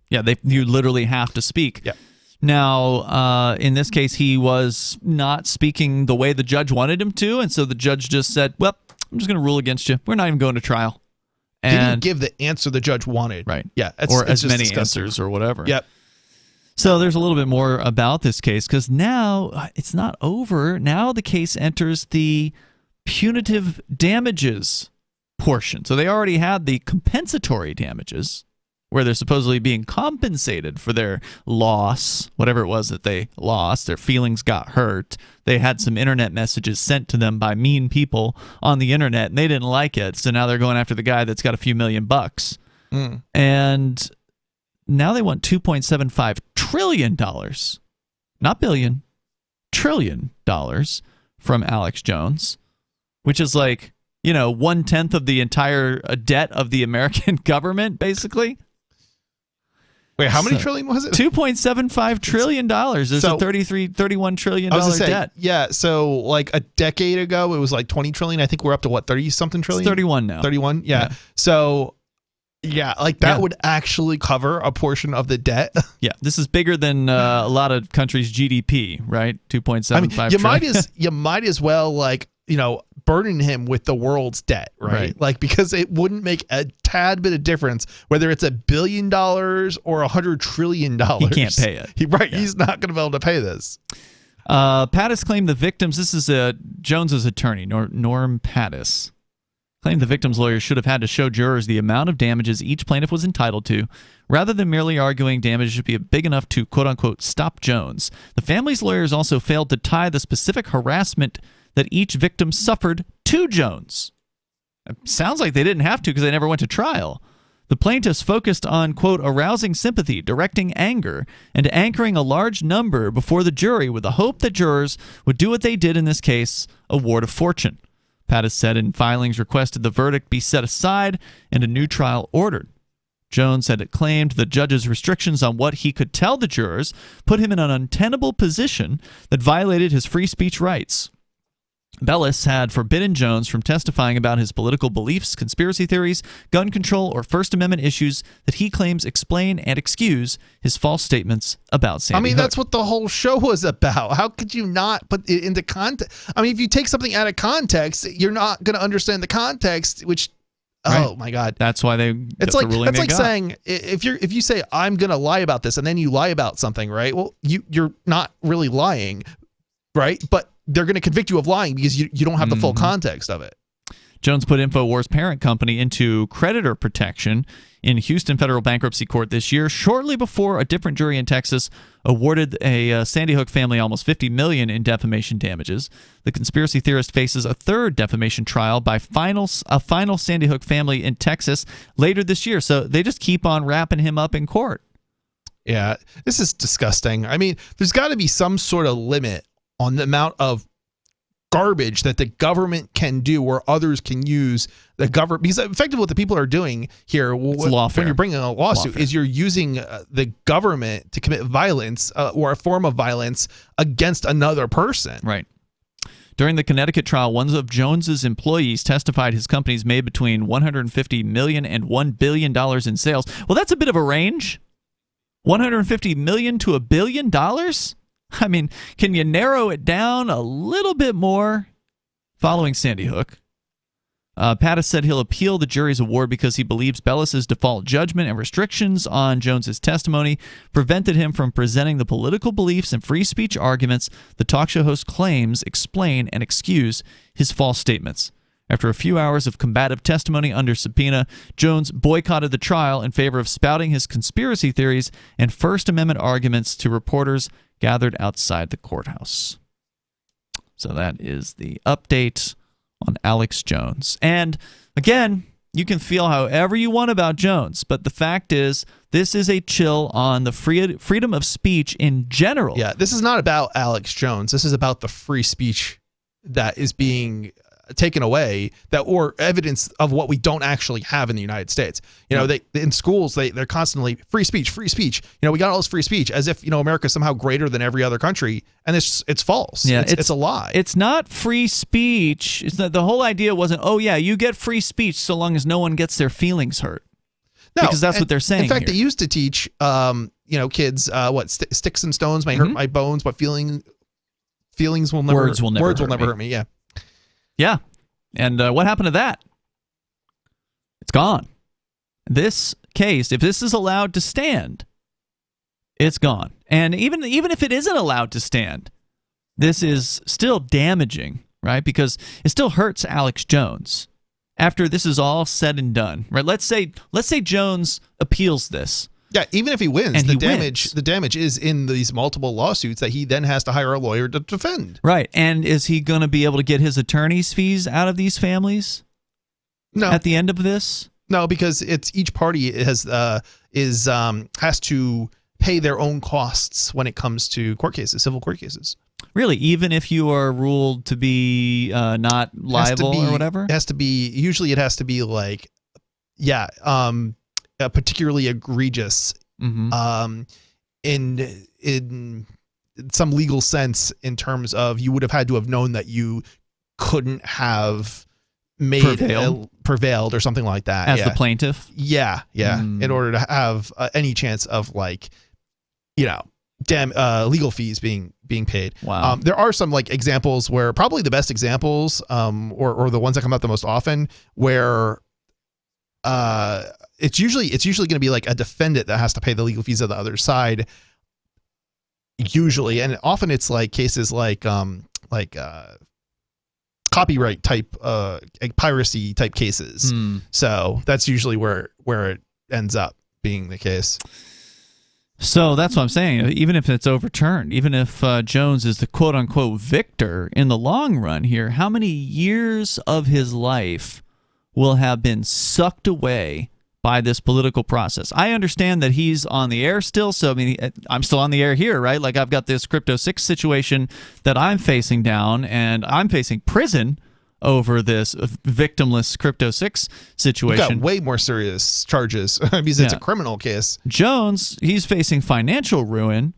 Yeah, you literally have to speak. Yeah. Now, in this case, he was not speaking the way the judge wanted him to, and so the judge just said, well, I'm just going to rule against you. We're not even going to trial. And didn't give the answer the judge wanted. Right. Yeah. Or as many disgusting. answers or whatever. Yep. So there's a little bit more about this case, because now it's not over. Now the case enters the punitive damages portion. So they already had the compensatory damages, where they're supposedly being compensated for their loss, whatever it was that they lost, their feelings got hurt. They had some internet messages sent to them by mean people on the internet, and they didn't like it, so now they're going after the guy that's got a few $million. And now they want $2.75 trillion, not billion, trillion dollars from Alex Jones, which is like, 1/10 of the entire debt of the American government, basically. Wait, how many trillion was it? $2.75 trillion. There's a $31 trillion debt. Yeah, so like a decade ago, it was like 20 trillion. I think we're up to what, 30-something trillion? It's 31 now. 31, yeah. So, yeah, like that would actually cover a portion of the debt. Yeah, this is bigger than a lot of countries' GDP, right? 2.75 trillion. You might as well, like, burden him with the world's debt, right? Like, because it wouldn't make a tad bit of difference whether it's $1 billion or $100 trillion. He can't pay it. He's not going to be able to pay this. Pattis claimed the victims, this is Jones's attorney, Norm Pattis, claimed the victim's lawyers should have had to show jurors the amount of damages each plaintiff was entitled to, rather than merely arguing damages should be big enough to, quote-unquote, stop Jones. The family's lawyers also failed to tie the specific harassment that each victim suffered to Jones. It sounds like they didn't have to because they never went to trial. The plaintiffs focused on, quote, arousing sympathy, directing anger, and anchoring a large number before the jury with the hope that jurors would do what they did in this case, award a fortune. Pattis said in filings requested the verdict be set aside and a new trial ordered. Jones had claimed the judge's restrictions on what he could tell the jurors put him in an untenable position that violated his free speech rights. Bellis had forbidden Jones from testifying about his political beliefs, conspiracy theories, gun control, or First Amendment issues that he claims explain and excuse his false statements about Sandy Hook. That's what the whole show was about. How could you not put it into context? If you take something out of context, you're not going to understand the context, which... Right. Oh my God! That's why they. It's like that's like saying if you say I'm gonna lie about this and then you lie about something, right? Well, you're not really lying, right? But they're going to convict you of lying because you don't have the full context of it. Jones put InfoWars parent company into creditor protection in Houston federal bankruptcy court this year, shortly before a different jury in Texas awarded a Sandy Hook family almost $50 million in defamation damages. The conspiracy theorist faces a third defamation trial by a final Sandy Hook family in Texas later this year. So they just keep on wrapping him up in court. Yeah, this is disgusting. There's got to be some sort of limit on the amount of garbage that the government can do or others can use the government, because effectively what the people are doing here when you're bringing a lawsuit is you're using the government to commit violence or a form of violence against another person. Right. During the Connecticut trial, one of Jones's employees testified his companies made between $150 million and $1 billion in sales. Well, that's a bit of a range. $150 million to $1 billion? Can you narrow it down a little bit more? Following Sandy Hook, Pattis said he'll appeal the jury's award because he believes Bellis's default judgment and restrictions on Jones's testimony prevented him from presenting the political beliefs and free speech arguments the talk show host claims explain and excuse his false statements. After a few hours of combative testimony under subpoena, Jones boycotted the trial in favor of spouting his conspiracy theories and First Amendment arguments to reporters gathered outside the courthouse. So that is the update on Alex Jones. And again, you can feel however you want about Jones, but the fact is this is a chill on the freedom of speech in general. Yeah, this is not about Alex Jones. This is about the free speech that is being taken away, or evidence of what we don't actually have in the United States. They in schools they're constantly free speech. We got all this free speech as if America's somehow greater than every other country, and it's false. Yeah, it's a lie. It's not free speech. It's not, the whole idea wasn't, oh yeah, you get free speech so long as no one gets their feelings hurt. No, because that's what they're saying. In fact, here. They used to teach kids sticks and stones may hurt my bones, but feelings will never words will never hurt me. Yeah. Yeah. And what happened to that? It's gone. This case, if this is allowed to stand, it's gone. And even if it isn't allowed to stand, this is still damaging, right? Because it still hurts Alex Jones after this is all said and done, right? Let's say Jones appeals this. Yeah, even if he wins, And the he damage is in these multiple lawsuits that he then has to hire a lawyer to defend. Right. And is he going to be able to get his attorney's fees out of these families? No. At the end of this? No, because it's each party has to pay their own costs when it comes to court cases, civil court cases. Really, even if you are ruled to be not liable or whatever? It has to be, usually it has to be like, particularly egregious in some legal sense, in terms of you would have had to have known that you couldn't have prevailed or something like that. As the plaintiff? Yeah. In order to have any chance of legal fees being paid. Wow. There are some examples where, probably the best examples, or the ones that come up the most often, where it's usually going to be like a defendant that has to pay the legal fees of the other side. Usually, and often it's like cases like copyright type, piracy type cases. So that's usually where it ends up being the case. So that's what I'm saying. Even if it's overturned, even if Jones is the quote-unquote victor in the long run here, how many years of his life will have been sucked away by this political process? I understand that he's on the air still, so I mean, I'm still on the air here, right? Like, I've got this Crypto 6 situation that I'm facing down, and I'm facing prison over this victimless Crypto 6 situation. We've got way more serious charges because it's a criminal case. Jones, he's facing financial ruin,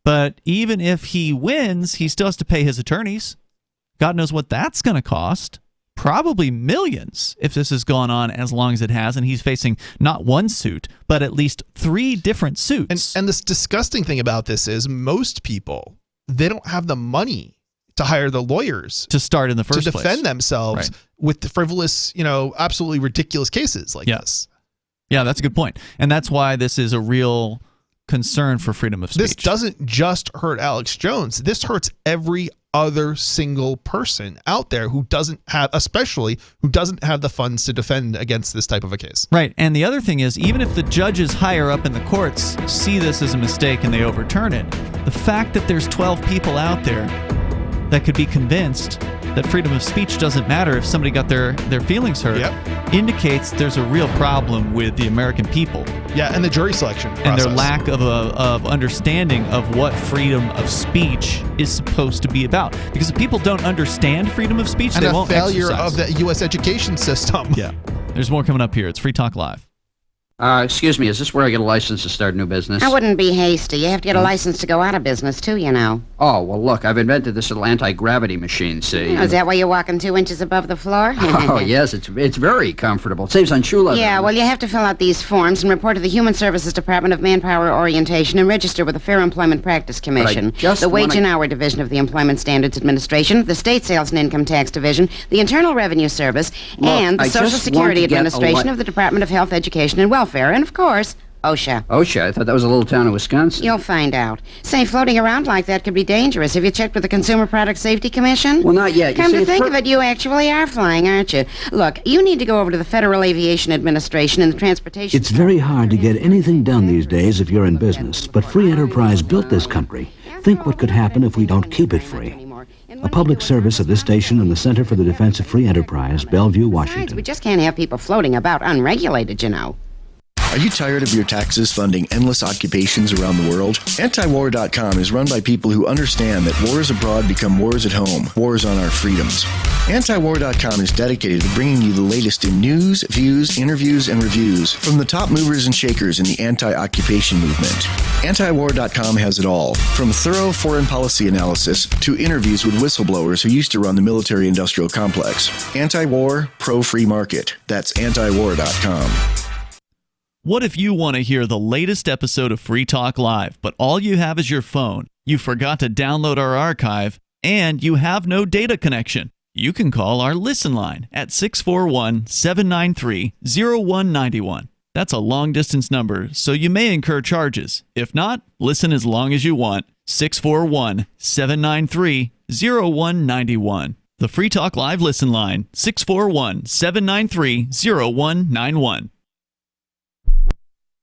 but even if he wins, he still has to pay his attorneys. God knows what that's going to cost. Probably millions if this has gone on as long as it has, and he's facing not one suit, but at least 3 different suits. And this disgusting thing about this is most people, they don't have the money to hire the lawyers to start in the first place, to defend themselves with the frivolous, absolutely ridiculous cases like this. Yeah, that's a good point. And that's why this is a real concern for freedom of speech. This doesn't just hurt Alex Jones. This hurts every other single person out there who doesn't have the funds to defend against this type of a case. Right. And the other thing is, even if the judges higher up in the courts see this as a mistake and they overturn it, the fact that there's 12 people out there that could be convinced that freedom of speech doesn't matter if somebody got their feelings hurt indicates there's a real problem with the American people. Yeah, and the jury selection process. And their lack of understanding of what freedom of speech is supposed to be about. Because if people don't understand freedom of speech, and they won't failure exercise. of the U.S. education system. Yeah. There's more coming up here. It's Free Talk Live. Excuse me, is this where I get a license to start a new business? I wouldn't be hasty. You have to get a license to go out of business, too, you know. Oh, well, look, I've invented this little anti-gravity machine, see? Oh, is that why you're walking 2 inches above the floor? Oh, yes, it's very comfortable. It saves on shoe leather. Yeah, well, you have to fill out these forms and report to the Human Services Department of Manpower Orientation and register with the Fair Employment Practice Commission, the Wage and Hour Division of the Employment Standards Administration, the State Sales and Income Tax Division, the Internal Revenue Service, and the Social Security Administration of the Department of Health, Education, and Welfare, and, of course, OSHA. OSHA? I thought that was a little town in Wisconsin. You'll find out. Say, floating around like that could be dangerous. Have you checked with the Consumer Product Safety Commission? Well, not yet. Come to think of it, you actually are flying, aren't you? Look, you need to go over to the Federal Aviation Administration and the Transportation... It's very hard to get anything done these days if you're in business, but free enterprise built this country. Think what could happen if we don't keep it free. A public service of this station and the Center for the Defense of Free Enterprise, Bellevue, Washington. We just can't have people floating about unregulated, you know. Are you tired of your taxes funding endless occupations around the world? Antiwar.com is run by people who understand that wars abroad become wars at home, wars on our freedoms. Antiwar.com is dedicated to bringing you the latest in news, views, interviews, and reviews from the top movers and shakers in the anti-occupation movement. Antiwar.com has it all, from thorough foreign policy analysis to interviews with whistleblowers who used to run the military-industrial complex. Anti-war, pro-free market. That's antiwar.com. What if you want to hear the latest episode of Free Talk Live, but all you have is your phone, you forgot to download our archive, and you have no data connection? You can call our Listen line at 641-793-0191. That's a long-distance number, so you may incur charges. If not, listen as long as you want. 641-793-0191. The Free Talk Live listen line, 641-793-0191.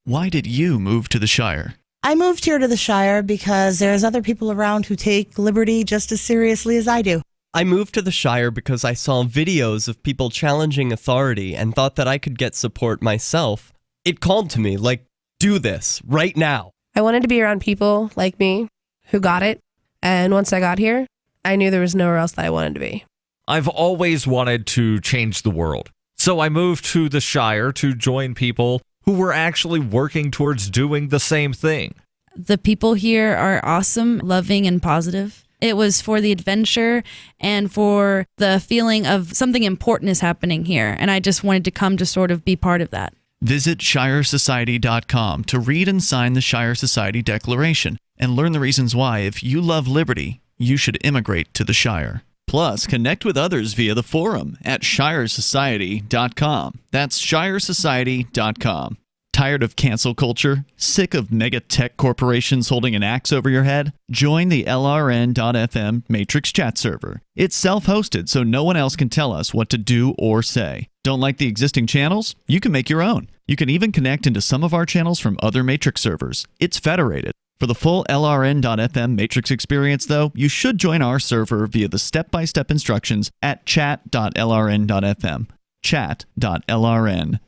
Why did you move to the Shire? I moved here to the Shire because there's other people around who take liberty just as seriously as I do. I moved to the Shire because I saw videos of people challenging authority and thought that I could get support myself. It called to me, like, do this, right now. I wanted to be around people like me who got it, and once I got here, I knew there was nowhere else that I wanted to be. I've always wanted to change the world, so I moved to the Shire to join people who were actually working towards doing the same thing. The people here are awesome, loving, and positive. It was for the adventure and for the feeling of something important is happening here, and I just wanted to come to sort of be part of that. Visit ShireSociety.com to read and sign the Shire Society Declaration and learn the reasons why, if you love liberty, you should immigrate to the Shire. Plus, connect with others via the forum at ShireSociety.com. That's ShireSociety.com. Tired of cancel culture? Sick of mega tech corporations holding an axe over your head? Join the LRN.FM Matrix chat server. It's self-hosted, so no one else can tell us what to do or say. Don't like the existing channels? You can make your own. You can even connect into some of our channels from other Matrix servers. It's federated. For the full LRN.FM Matrix experience, though, you should join our server via the step-by-step instructions at chat.lrn.fm. Chat.lrn.fm.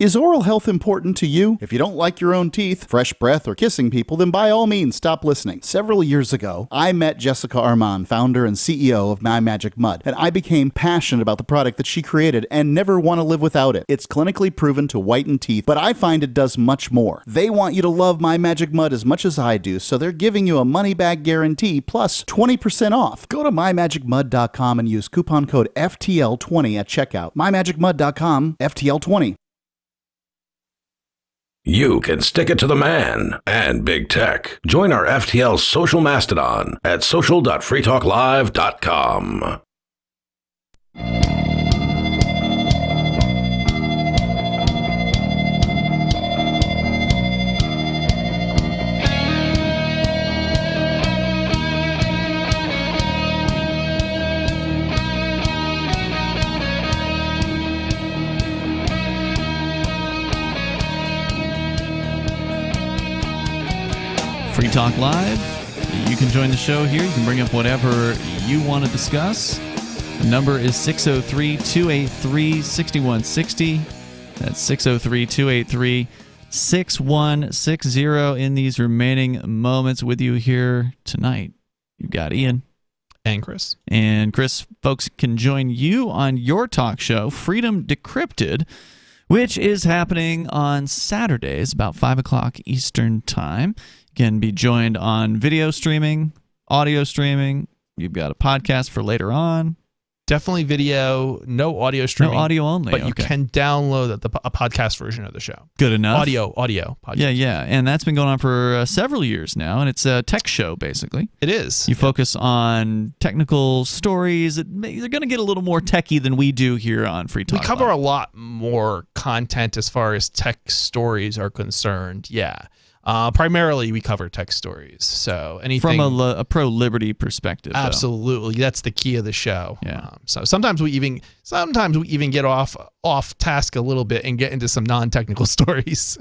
Is oral health important to you? If you don't like your own teeth, fresh breath, or kissing people, then by all means stop listening. Several years ago, I met Jessica Armand, founder and CEO of My Magic Mud, and I became passionate about the product that she created and never want to live without it. It's clinically proven to whiten teeth, but I find it does much more. They want you to love My Magic Mud as much as I do, so they're giving you a money-back guarantee plus 20% off. Go to mymagicmud.com and use coupon code FTL20 at checkout. mymagicmud.com, FTL20. You can stick it to the man and big tech. Join our FTL social mastodon at social.freetalklive.com. Free Talk Live. You can join the show here. You can bring up whatever you want to discuss. The number is 603-283-6160. That's 603-283-6160. In these remaining moments with you here tonight, you've got Ian. And Chris. And Chris, folks can join you on your talk show, Freedom Decrypted, which is happening on Saturdays, about 5 o'clock Eastern Time. Can be joined on video streaming, audio streaming. You've got a podcast for later on. Definitely video, no audio streaming. No audio only. But you can download a podcast version of the show. Good enough. Audio podcast. Yeah. And that's been going on for several years now, and it's a tech show, basically. It is. You focus on technical stories. They're going to get a little more techie than we do here on Free Talk. We cover a lot more content as far as tech stories are concerned. Yeah. Primarily, we cover tech stories. So anything from a pro-liberty perspective. Absolutely, that's the key of the show. Yeah. So sometimes we even get off task a little bit and get into some non-technical stories.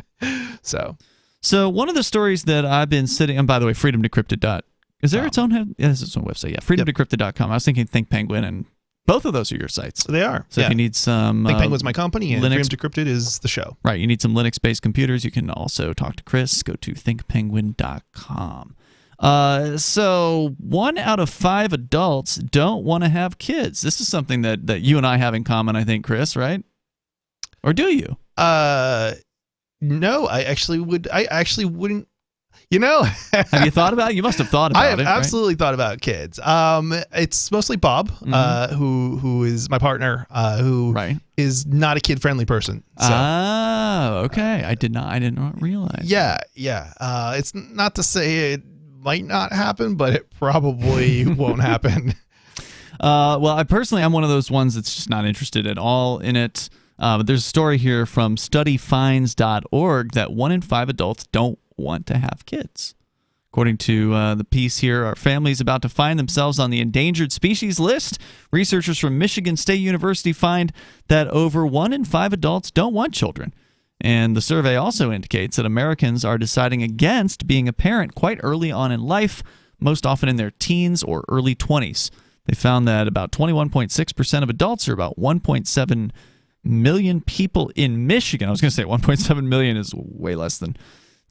So one of the stories that I've been sitting, and by the way, Freedom Decrypted. Is there its own? Yeah, it's its own website. Yeah, freedomdecrypted.com. I was thinking Think Penguin, and both of those are your sites. They are. So if you need some... Think Penguin's my company, and Linux, Freedom Decrypted is the show. Right. You need some Linux-based computers. You can also talk to Chris. Go to thinkpenguin.com. So 1 out of 5 adults don't want to have kids. This is something that you and I have in common, I think, Chris, right? Or do you? No, I actually wouldn't. You know, have you thought about it? You must have thought about it. I have absolutely thought about kids. It's mostly Bob, who is my partner, who is not a kid-friendly person. So. Okay. I did not realize. Yeah. It's not to say it might not happen, but it probably won't happen. Well, I'm one of those ones that's just not interested at all in it. But there's a story here from studyfinds.org that 1 in 5 adults don't want to have kids. According to the piece here, our families about to find themselves on the endangered species list. Researchers from Michigan State University find that over 1 in 5 adults don't want children. And the survey also indicates that Americans are deciding against being a parent quite early on in life, most often in their teens or early 20s. They found that about 21.6% of adults, or about 1.7 million people in Michigan. I was going to say 1.7 million is way less than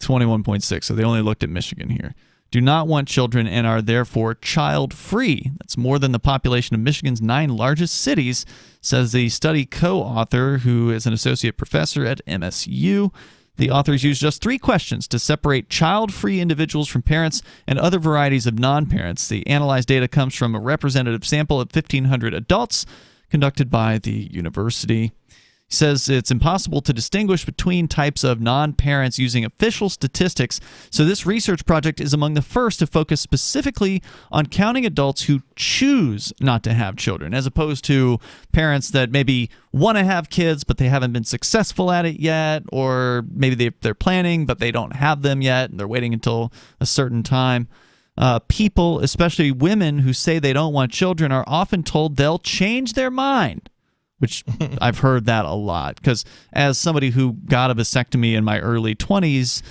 21.6, so they only looked at Michigan here. Do not want children and are therefore child-free. That's more than the population of Michigan's 9 largest cities, says the study co-author, who is an associate professor at MSU. The authors used just 3 questions to separate child-free individuals from parents and other varieties of non-parents. The analyzed data comes from a representative sample of 1,500 adults conducted by the university. He says it's impossible to distinguish between types of non-parents using official statistics, so this research project is among the first to focus specifically on counting adults who choose not to have children, as opposed to parents that maybe want to have kids but they haven't been successful at it yet, or maybe they're planning but they don't have them yet and they're waiting until a certain time. People, especially women who say they don't want children, are often told they'll change their mind, which I've heard that a lot, because as somebody who got a vasectomy in my early 20s,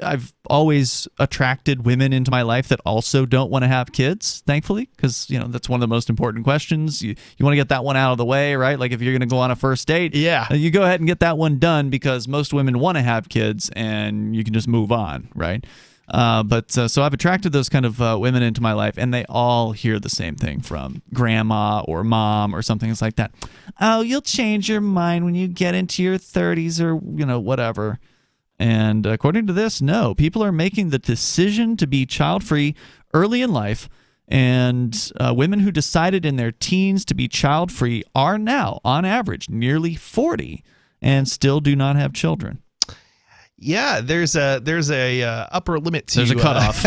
I've always attracted women into my life that also don't want to have kids, thankfully, because that's one of the most important questions. You want to get that one out of the way, right? Like if you're going to go on a first date, you go ahead and get that one done, because most women want to have kids and you can just move on, right? So I've attracted those kind of women into my life, and they all hear the same thing from grandma or mom or something like that. Oh, you'll change your mind when you get into your 30s or, whatever. And according to this, no. People are making the decision to be child-free early in life, and women who decided in their teens to be child-free are now, on average, nearly 40 and still do not have children. Yeah, there's a upper limit to. There's a cutoff.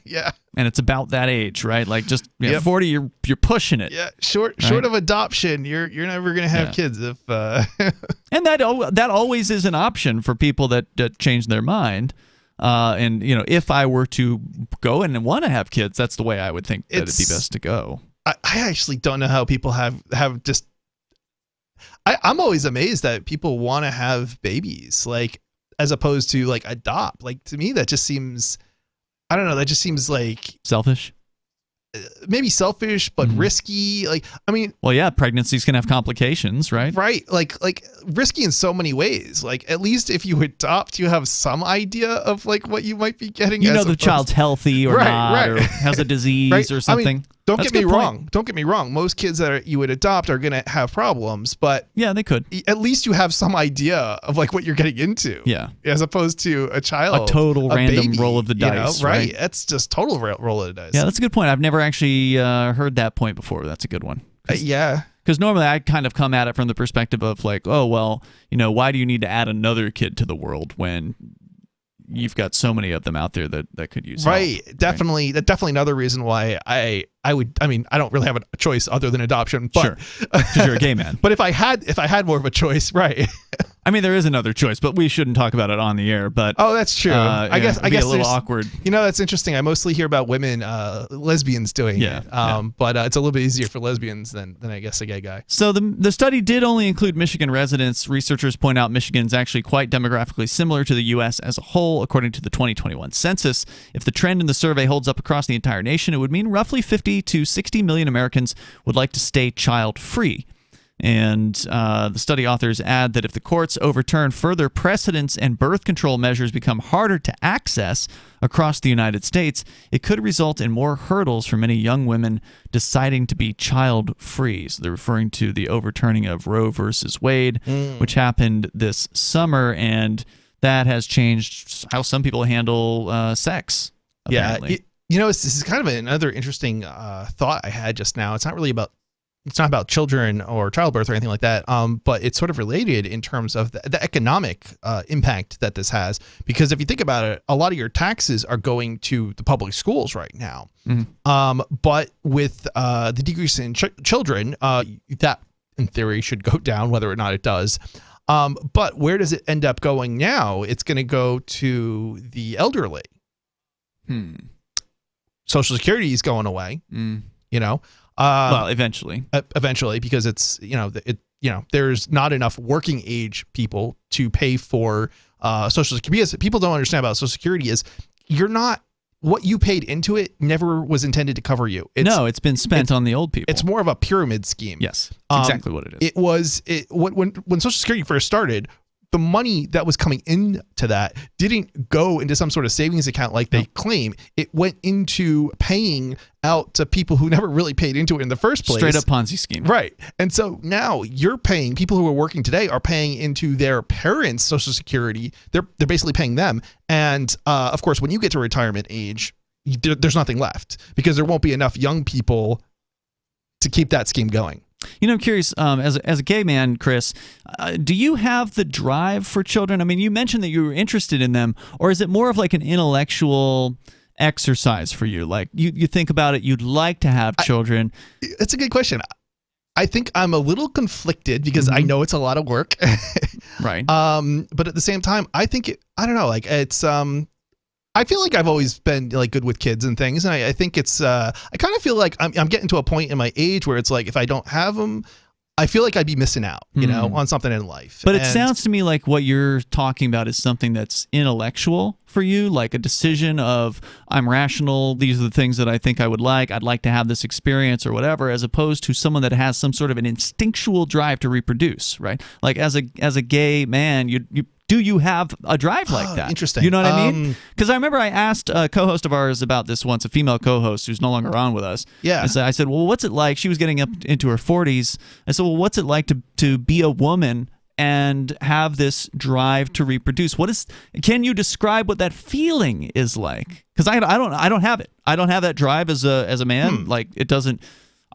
Yeah, and it's about that age, right? Like just 40, you're pushing it. Yeah, short of adoption, you're never gonna have kids if. And that always is an option for people that change their mind. And if I were to go and want to have kids, that's the way I would think that it'd be best to go. I actually don't know how people have just. I'm always amazed that people want to have babies, like, as opposed to like adopt. Like, to me, that just seems, I don't know, that just seems like selfish. Maybe selfish, but risky. Like, I mean, well, yeah, pregnancies can have complications, right? Right. Like risky in so many ways. Like, at least if you adopt, you have some idea of like what you might be getting. The child's healthy or not, or has a disease or something. I mean, don't get me wrong. Don't get me wrong. Most kids that you would adopt are going to have problems, but yeah, they could. At least you have some idea of like what you're getting into. Yeah. As opposed to a child, a total random baby, roll of the dice. Right. That's just total roll of the dice. Yeah, that's a good point. I've never actually heard that point before. That's a good one. Yeah. Because normally I kind of come at it from the perspective of like, oh, well, why do you need to add another kid to the world when you've got so many of them out there that could use right help, definitely. That's definitely another reason why I don't really have a choice other than adoption, but sure, because you're a gay man. But if I had more of a choice, right? I mean, there is another choice, but we shouldn't talI about it on the air. But that's true. I guess a little awkward. That's interesting. I mostly hear about women, lesbians doing it. But it's a little bit easier for lesbians than I guess a gay guy. So the study did only include Michigan residents. Researchers point out Michigan's actually quite demographically similar to the U.S. as a whole, according to the 2021 census. If the trend in the survey holds up across the entire nation, it would mean roughly 50 to 60 million Americans would like to stay child-free. And the study authors add that if the courts overturn further precedents and birth control measures become harder to access across the United States, it could result in more hurdles for many young women deciding to be child-free. So they're referring to the overturning of Roe versus Wade, which happened this summer, and that has changed how some people handle sex, apparently. Yeah, this is kind of another interesting thought I had just now. It's not about children or childbirth or anything like that, but it's sort of related in terms of the economic impact that this has. Because if you think about it, a lot of your taxes are going to the public schools right now. But with the decrease in children, that in theory should go down, whether or not it does. But where does it end up going now? It's going to go to the elderly. Social Security is going away. You know, well, eventually, because it's there's not enough working age people to pay for Social Security. Because people don't understand about Social Security is what you paid into it never was intended to cover you. It's been spent on the old people. It's more of a pyramid scheme. Yes, that's exactly what it is. When Social Security first started, the money that was coming into that didn't go into some sort of savings account like they claim. It went into paying out to people who never really paid into it in the first place. Straight up Ponzi scheme. Right. And so now people who are working today are paying into their parents' Social Security. They're basically paying them. And of course, when you get to retirement age, there's nothing left because there won't be enough young people to keep that scheme going. You know, I'm curious, as a gay man, Chris, do you have the drive for children? I mean, you mentioned that you were interested in them, or is it more of like an intellectual exercise for you? Like you think about it, you'd like to have children. It's a good question. I think I'm a little conflicted because I know it's a lot of work. Right. But at the same time, I think I don't know, like it's I feel like I've always been like good with kids and things, and I think it's I kind of feel like I'm getting to a point in my age where it's like if I don't have them, I feel like I'd be missing out, on something in life. But it sounds to me like what you're talking about is something that's intellectual for you, like a decision of I'm rational, these are the things that I think I would like, I'd like to have this experience or whatever, as opposed to someone that has some sort of an instinctual drive to reproduce, right? Like as a gay man, do you have a drive like that? Interesting. You know what I mean? Because I remember I asked a co-host of ours about this once, a female co-host who's no longer on with us. Yeah. I said, well, what's it like? She was getting up into her 40s. I said, well, what's it like to be a woman and have this drive to reproduce? Can you describe what that feeling is like? Because I don't have it. I don't have that drive as a man. Like it doesn't.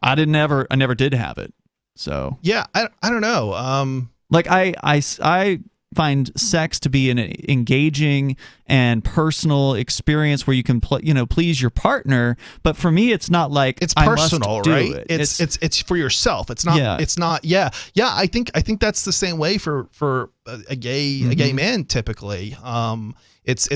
I never did have it. So yeah, I don't know. Like I find sex to be an engaging and personal experience where you can please your partner, but for me it's not like it's personal, right? It. It's for yourself. It's not. Yeah. It's not. Yeah. I think that's the same way for a gay man typically. It's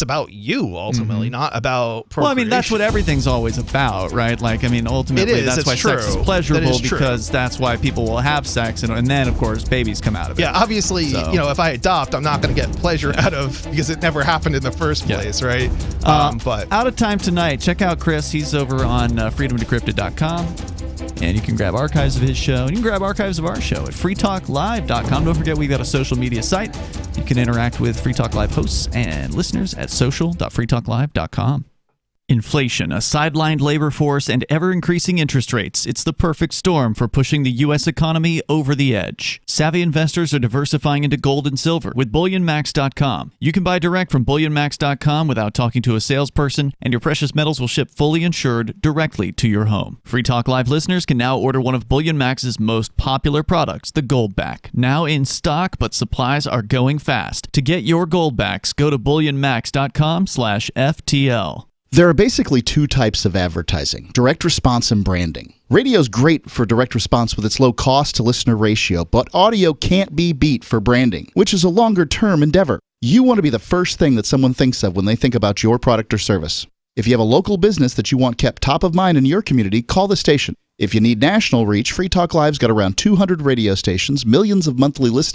about you ultimately, not about procreation. Well, I mean, that's what everything's always about, right? Like, I mean, ultimately, that's why sex is pleasurable, because that's why people will have sex, and then, of course, babies come out of it. Yeah, obviously, if I adopt, I'm not going to get pleasure out of, because it never happened in the first place, right? But out of time tonight, check out Chris. He's over on freedomdecrypted.com. And you can grab archives of his show, and you can grab archives of our show at freetalklive.com. Don't forget, we've got a social media site. You can interact with Free Talk Live hosts and listeners at social.freetalklive.com. Inflation, a sidelined labor force, and ever-increasing interest rates. It's the perfect storm for pushing the U.S. economy over the edge. Savvy investors are diversifying into gold and silver with BullionMax.com. You can buy direct from BullionMax.com without talking to a salesperson, and your precious metals will ship fully insured directly to your home. Free Talk Live listeners can now order one of BullionMax's most popular products, the Goldback. Now in stock, but supplies are going fast. To get your Goldbacks, go to BullionMax.com/FTL. There are basically two types of advertising, direct response and branding. Radio's great for direct response with its low cost to listener ratio, but audio can't be beat for branding, which is a longer term endeavor. You want to be the first thing that someone thinks of when they think about your product or service. If you have a local business that you want kept top of mind in your community, call the station. If you need national reach, Free Talk Live's got around 200 radio stations, millions of monthly listeners,